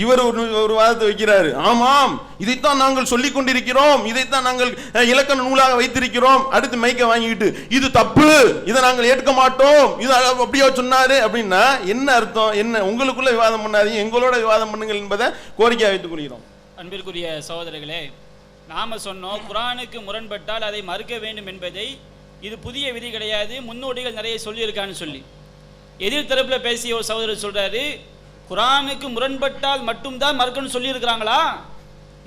இவர் ஒரு வாதத்தை வைக்கிறாரு, ஆமாம் இதைத்தான் நாங்கள் சொல்லிக் கொண்டிருக்கிறோம், இதைத்தான் நாங்கள் இலக்கண நூலாக வைத்திருக்கிறோம். அடுத்து மைக்க வாங்கிக்கிட்டு இது தப்பு, இதை நாங்கள் ஏற்க மாட்டோம், இது அப்படியா சொன்னாரு அப்படின்னா என்ன அர்த்தம்? என்ன உங்களுக்குள்ள விவாதம் பண்ணாதீங்க, எங்களோட விவாதம் பண்ணுங்கள் என்பதை கோரிக்கை வைத்துக் கொள்கிறோம். அன்பிற்குரிய சகோதரர்களே, நாம சொன்னோம் குர்ஆனுக்கு முரண்பட்டால் அதை மறுக்க வேண்டும் என்பதை, இது புதிய விதி கிடையாது, முன்னோடிகள் நிறைய சொல்லியிருக்கான்னு சொல்லி. எதிர் தரப்புல பேசிய ஒரு சகோதரர் சொல்றாரு, குர்ஆனுக்கு முரண்பட்டால் மட்டும்தான் மறுக்கணும் சொல்லியிருக்கிறாங்களா,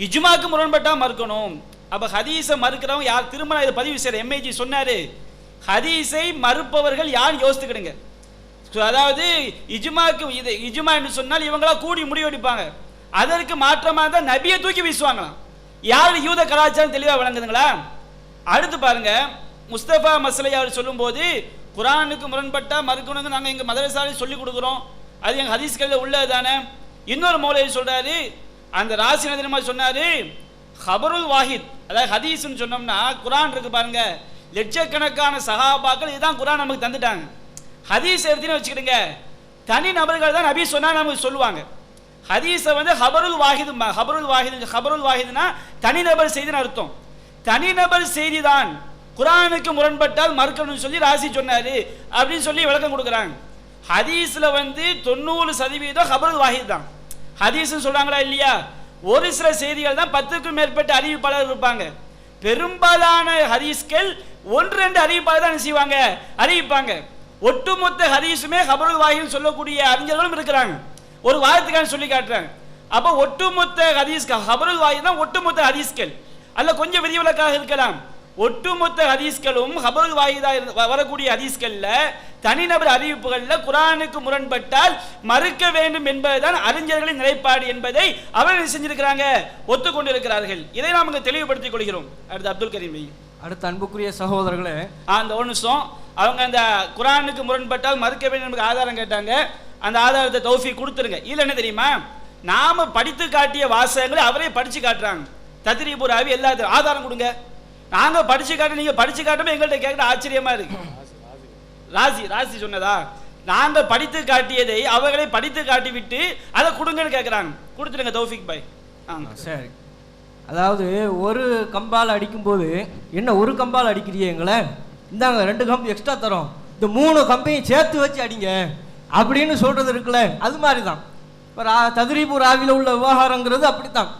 இஜ்மாக்கு முரண்பட்டா மறுக்கணும். அப்ப ஹதீஸை மறுக்கிறவங்க யார்? திரும்ப இதை பதிவு செய்யற எம்ஏஜி சொன்னாரு, ஹதீஸை மறுப்பவர்கள் யார் யோசித்துக்கிடுங்க. அதாவது இஜ்மாக்கு இது இஜ்மா என்று சொன்னால் இவங்களா கூடி முடிவெடுப்பாங்க, அதற்கு மாற்றமாக தான் நபியை தூக்கி வீசுவாங்களாம். யார் யூத கலாச்சாரம் தெளிவாக விளங்குதுங்களா? அடுத்து பாருங்க, முஸ்தபா மஸ்லை அவர் சொல்லும் போது குர்ஆனுக்கு முரண்பட்டா மறுக்கணுங்க நாங்கள் எங்கள் மதரசாலை சொல்லிக் கொடுக்குறோம், அது எங்கள் ஹதீஸ்களில் உள்ளது தானே. இன்னொரு மௌலவி சொல்றாரு, அந்த ராசி நதிரமா சொன்னாரு, ஹபருல் வாஹித், அதாவது ஹதீஸ்ன்னு சொன்னோம்னா குரான் இருக்கு பாருங்க, லட்சக்கணக்கான சஹாபாக்கள் இதுதான் குரான் நமக்கு தந்துட்டாங்க. ஹதீஸ் எடுத்துன்னு வச்சுக்கிடுங்க, தனி நபர்கள் தான் நபி சொன்னா நமக்கு சொல்லுவாங்க. ஹதீஸை வந்து ஹபருல் வாஹித், ஹபருல் வாஹித்னா தனிநபர் செய்தின்னு அர்த்தம். தனிநபர் செய்தி தான் குரானுக்கு முரண்பட்டால் மறுக்கணும்னு சொல்லி ராசி சொன்னாரு அப்படின்னு சொல்லி விளக்கம் கொடுக்குறாங்க. ஹதீஸ்ல வந்து 90% ஹபருல் வாஹித் தான். ஹதீஸ்னு சொல்றாங்களா இல்லையா? ஒரு சில செய்திகள் தான் 10க்கும் மேற்பட்ட அறிவிப்பாளர் இருப்பாங்க. பெரும்பாலான ஹதீஸ்கள் 1-2 அறிவிப்பாளர் தான் செய்வாங்க, அறிவிப்பாங்க. ஒட்டுமொத்த ஹதீஸுமே ஹபருல் வாஹித் சொல்லக்கூடிய அறிஞர்களும் இருக்கிறாங்க. ஒரு வாரத்துக்கான சொல்லி காட்டுறாங்க. அப்போ ஒட்டுமொத்த ஹதீஸ் ஹபருல் வாஹித் தான் ஒட்டுமொத்த ஹதீஸ்கள், அல்ல கொஞ்சம் விதிவிலக்காக இருக்கலாம். ஒட்டுமொத்த ஹதீஸ்களும் ஹபருல் வாஹிதா வரக்கூடிய ஹதீஸ்கள்ல தனிநபர் அறிவிப்புகள்ல குரானுக்கு முரண்பட்டால் மறுக்க வேண்டும் என்பதுதான் அறிஞர்களின் நிலைப்பாடு என்பதை அவர்கள் செஞ்சிருக்கிறாங்க, ஒத்துக்கொண்டிருக்கிறார்கள். இதை நாம் தெளிவுபடுத்திக் கொள்கிறோம். அடுத்து அப்துல் கரீம். அடுத்த அன்புக்குரிய சகோதரர்களே, அந்த ஒரு நிமிஷம், அவங்க அந்த குரானுக்கு முரண்பட்டால் மறுக்க வேண்டும் என்பது ஆதாரம் கேட்டாங்க. அந்த ஆதாரத்தை தௌஃபீக் கொடுத்துருங்க. இதுல என்ன தெரியுமா, நாம படித்து காட்டிய வாசகங்களை அவரே படிச்சு காட்டுறாங்க. தத்ரீபு ராவி எல்லாத்தையும் ஆதாரம் கொடுங்க. நாங்க படிச்சு காட்ட, நீங்க படிச்சு காட்டாம எங்கள்கிட்ட கேட்க ஆச்சரியமா இருக்கு. ராசி சொன்னதா? நாங்க படித்து காட்டியதை அவர்களை படித்து காட்டி விட்டு அதை கொடுங்கன்னு கேட்கிறாங்க. கொடுத்துருங்க தௌஃபீக் பாய். சரி, அதாவது ஒரு கம்பால் அடிக்கும்போது என்ன ஒரு கம்பால் அடிக்கிறீங்களே, இந்தாங்க 2 கம்பு எக்ஸ்ட்ரா தரோம், இந்த 3 கம்பையும் சேர்த்து வச்சு அடிங்க அப்படின்னு சொல்றது இருக்குல்ல, அது மாதிரி தான் இப்போ தத்ரீபு ராவில உள்ள விவகாரங்கிறது அப்படித்தான்.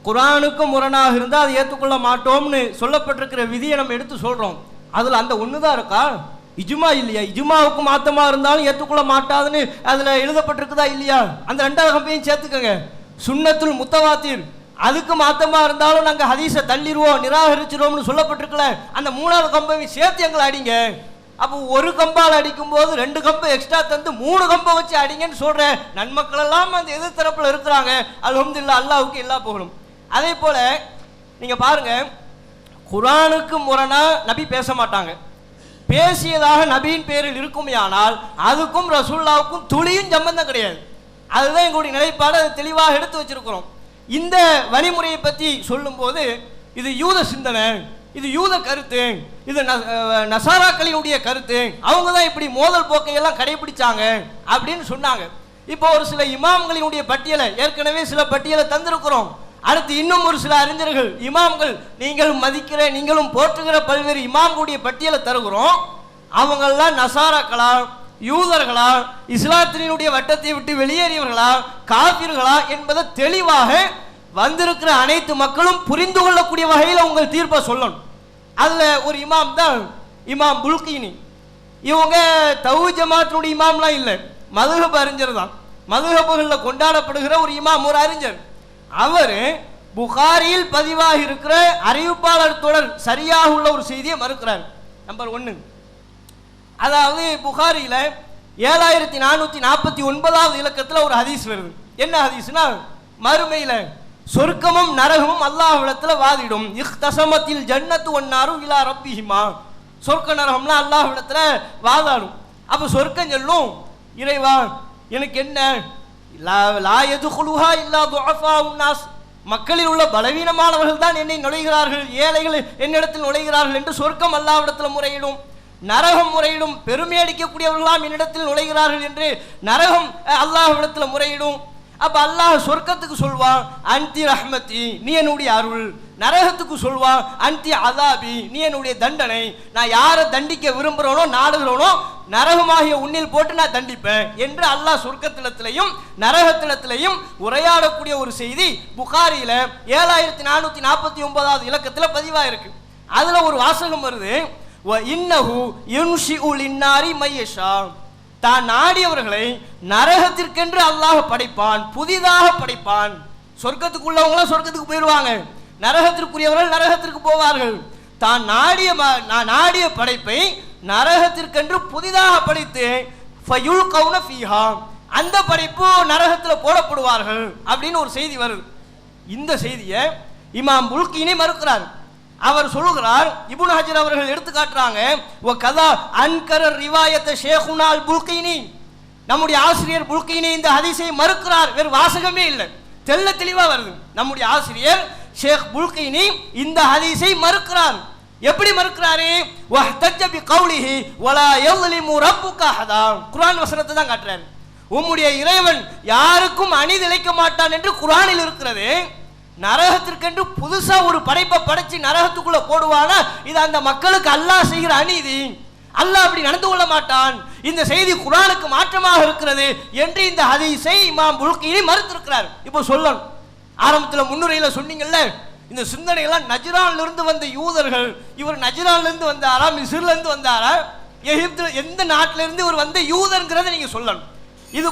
குரானுக்கு முரணாக இருந்தால் அதை ஏற்றுக்கொள்ள மாட்டோம்னு சொல்லப்பட்டிருக்கிற விதியை நம்ம எடுத்து சொல்றோம். அதில் அந்த ஒன்று தான் இருக்கா? இஜுமா இல்லையா? இஜுமாவுக்கு மாத்தமா இருந்தாலும் ஏற்றுக்கொள்ள மாட்டாதுன்னு அதுல எழுதப்பட்டிருக்குதா இல்லையா? அந்த 2வது கம்பையும் சேர்த்துக்கங்க. சுன்னத்துல் முத்தவாத்திர், அதுக்கு மாத்தமா இருந்தாலும் நாங்க ஹதீஸை தள்ளிடுவோம், நிராகரிச்சிருவோம்னு சொல்லப்பட்டிருக்கல, அந்த 3வது கம்பையும் சேர்த்து எங்களை அடிங்க. அப்போ ஒரு கம்பால் அடிக்கும் போது 2 கம்பை எக்ஸ்ட்ரா தந்து 3 கம்பை வச்சு அடிங்கன்னு சொல்ற நன்மக்கள் எல்லாம் அந்த எதிர்த்தரப்புல இருக்கிறாங்க. அல்ஹம்துலில்லாஹ், அல்லாஹ்வுக்கு எல்லா புகழும். அதே போல நீங்க பாருங்க, குரானுக்கு முரணா நபி பேச மாட்டாங்க. பேசியதாக நபியின் பேரில் இருக்குமையானால் அதுக்கும் ரசூலுல்லாஹ்வுக்கும் துளியும் சம்பந்தம் கிடையாது. அதுதான் எங்களுடைய நிலைப்பாடு, அதை தெளிவாக எடுத்து வச்சிருக்கிறோம். இந்த வழிமுறையை பற்றி சொல்லும் போது இது யூத சிந்தனை, இது யூத கருத்து, இது நசாராக்களினுடைய கருத்து, அவங்க தான் இப்படி மோதல் போக்கையெல்லாம் கடைபிடிச்சாங்க அப்படின்னு சொன்னாங்க. இப்போ ஒரு சில இமாம்களினுடைய பட்டியலை ஏற்கனவே சில பட்டியலை தந்திருக்கிறோம். அடுத்து இன்னும் ஒரு சில அறிஞர்கள், இமாம்கள், நீங்களும் மதிக்கிற நீங்களும் போற்றுகிற பல்வேறு இமாம்களுடைய பட்டியலை தருகிறோம். அவங்கெல்லாம் நசாராக்களா, யூதர்களா, இஸ்லாத்தினுடைய வட்டத்தை விட்டு வெளியேறியவர்களா, காபிர்களா என்பதை தெளிவாக வந்திருக்கிற அனைத்து மக்களும் புரிந்து கொள்ளக்கூடிய வகையில் உங்கள் தீர்ப்பை சொல்லணும். அதுல ஒரு இமாம் தான் இமாம் புல்கீனி. இவங்க தௌஹீத் ஜமாத்தினுடைய இமாம்லாம் இல்லை, மதுஹப் அறிஞர் தான். மதுஹப்புகளில் கொண்டாடப்படுகிற ஒரு இமாம், ஒரு அறிஞர். அவர் புகாரியில் பதிவாகி இருக்கிற அறிவிப்பாளர் தொடர் சரியாக உள்ள ஒரு செய்தியை மறுக்கிறார். நம்பர் 1, அதாவது புகாரியில 7449வது இலக்கத்தில் ஒரு ஹதீஸ் வருது. என்ன ஹதீஸ்னா, மறுமையில சொர்க்கமும் நரகமும் அல்லாஹ்விடத்தில் வாதிடும். இஹ்தஸமத்தில் ஜன்னத்து வன்னாரு இலா ரப்பிஹிமா, சொர்க்க நரகம்லாம் அல்லாஹ்விடத்தில் வாதாடும். அப்ப சொர்க்கம் சொல்லும், இறைவா எனக்கு என்ன, லா யதுகுலுஹா இல்லா துஅஃபாஉன் நாஸ், மக்களில் உள்ள பலவீனமானவர்கள் தான் என்னை நுழைகிறார்கள், ஏழைகள் என்னிடத்தில் நுழைகிறார்கள் என்று சொர்க்கம் அல்லாஹ்விடத்தில் முறையிடும். நரகம் முறையிடும், பெருமை அடிக்கக்கூடியவர்களாம் என்னிடத்தில் நுழைகிறார்கள் என்று நரகம் அல்லாஹ்விடத்தில் முறையிடும். அப்ப அல்லாஹ் சொர்க்கத்துக்கு சொல்வான், அன்தி ரஹ்மதி, நீ என்னுடைய அருள். நரகத்துக்கு சொல்வான், அன்தி அதாபி, நீ என்னுடைய தண்டனை. நான் யாரை தண்டிக்க விரும்புகிறோனோ நாடுகிறோனோ நரகமாகிய உன்னில் போட்டு நான் தண்டிப்பேன் என்று அல்லாஹ் சொர்க்கத்திலத்திலையும் நரகத்திலத்திலையும் உரையாடக்கூடிய ஒரு செய்தி புகாரியில 7449வது இலக்கத்தில் பதிவாயிருக்கு. அதுல ஒரு வாசகம் வருது, இன்னஹு யுன்ஷிஉ லின்னாரி மையஷா, தான் நாடியவர்களை நரகத்திற்கென்று அல்லாஹ் படைப்பான், புதிதாக படைப்பான். சொர்க்கத்துக்குள்ளவங்களாம் சொர்க்கத்துக்கு போயிடுவாங்க, நரகத்திற்குரியவர்கள் நரகத்திற்கு போவார்கள். தான் நாடிய படைப்பை நரகத்திற்கென்று புதிதாக படைத்து ஃபயுல்கௌன ஃபீஹா, அந்த படைப்பு நரகத்தில் போடப்படுவார்கள் அப்படின்னு ஒரு செய்தி வருது. இந்த செய்தியை இமாம் புல்கீனி மறுக்கிறார். அவர் சொல்லுகிறார், இப்னு ஹஜர் அவர்கள் எடுத்து காட்டுறாங்க, வ கதா அன்கர ரிவாயத் ஷேகுனா அல் புல்கீனி, நம்முடைய ஆசிரியர் புல்கினி இந்த ஹதீஸை மறுக்கிறார். வேறு வாசகமே இல்லை, தெள்ள தெளிவா வருது. நம்முடைய ஆசிரியர் ஷேக் புல்கினி இந்த ஹதீஸை மறுக்கிறார். எப்படி மறுக்கிறாரு? வஹ்தஜ்ஜ பிகௌலிஹி வலா யظ்லிமு ரப்புக அஹதா. குர்ஆன் வசனத்தை தான் காட்டுறாரு. உம்முடைய இறைவன் யாருக்கும் அநீதிழைக்க மாட்டான் என்று குர்ஆனில் இருக்கிறது. நரகத்திற்கென்று புதுசா ஒரு படைப்பை படைச்சு நரகத்துக்குள்ள போடுவானா? இது அந்த மக்களுக்கு அல்லாஹ் செய்கிற அநீதி. அல்லாஹ் அப்படி நடந்து கொள்ள மாட்டான். இந்த செய்தி குர்ஆனுக்கு மாற்றமாக இருக்கிறது என்று இந்த ஹதீஸை இமாம் புல்கினி மறுத்திருக்கிறார். இப்போ சொல்லணும், ஆரம்பத்தில் முன்னுரையில் சொன்னீங்கல்ல, இந்த சிந்தனைகள்லாம் நஜ்ரான்ல இருந்து வந்த யூதர்கள். இவர் நஜ்ரான்ல இருந்து வந்தாரா, மிஸ்ர்ல இருந்து வந்தாரா, எகிப்துல எந்த நாட்டில இருந்து இவர் வந்த யூதர்ங்கிறத நீங்க சொல்லணும். இது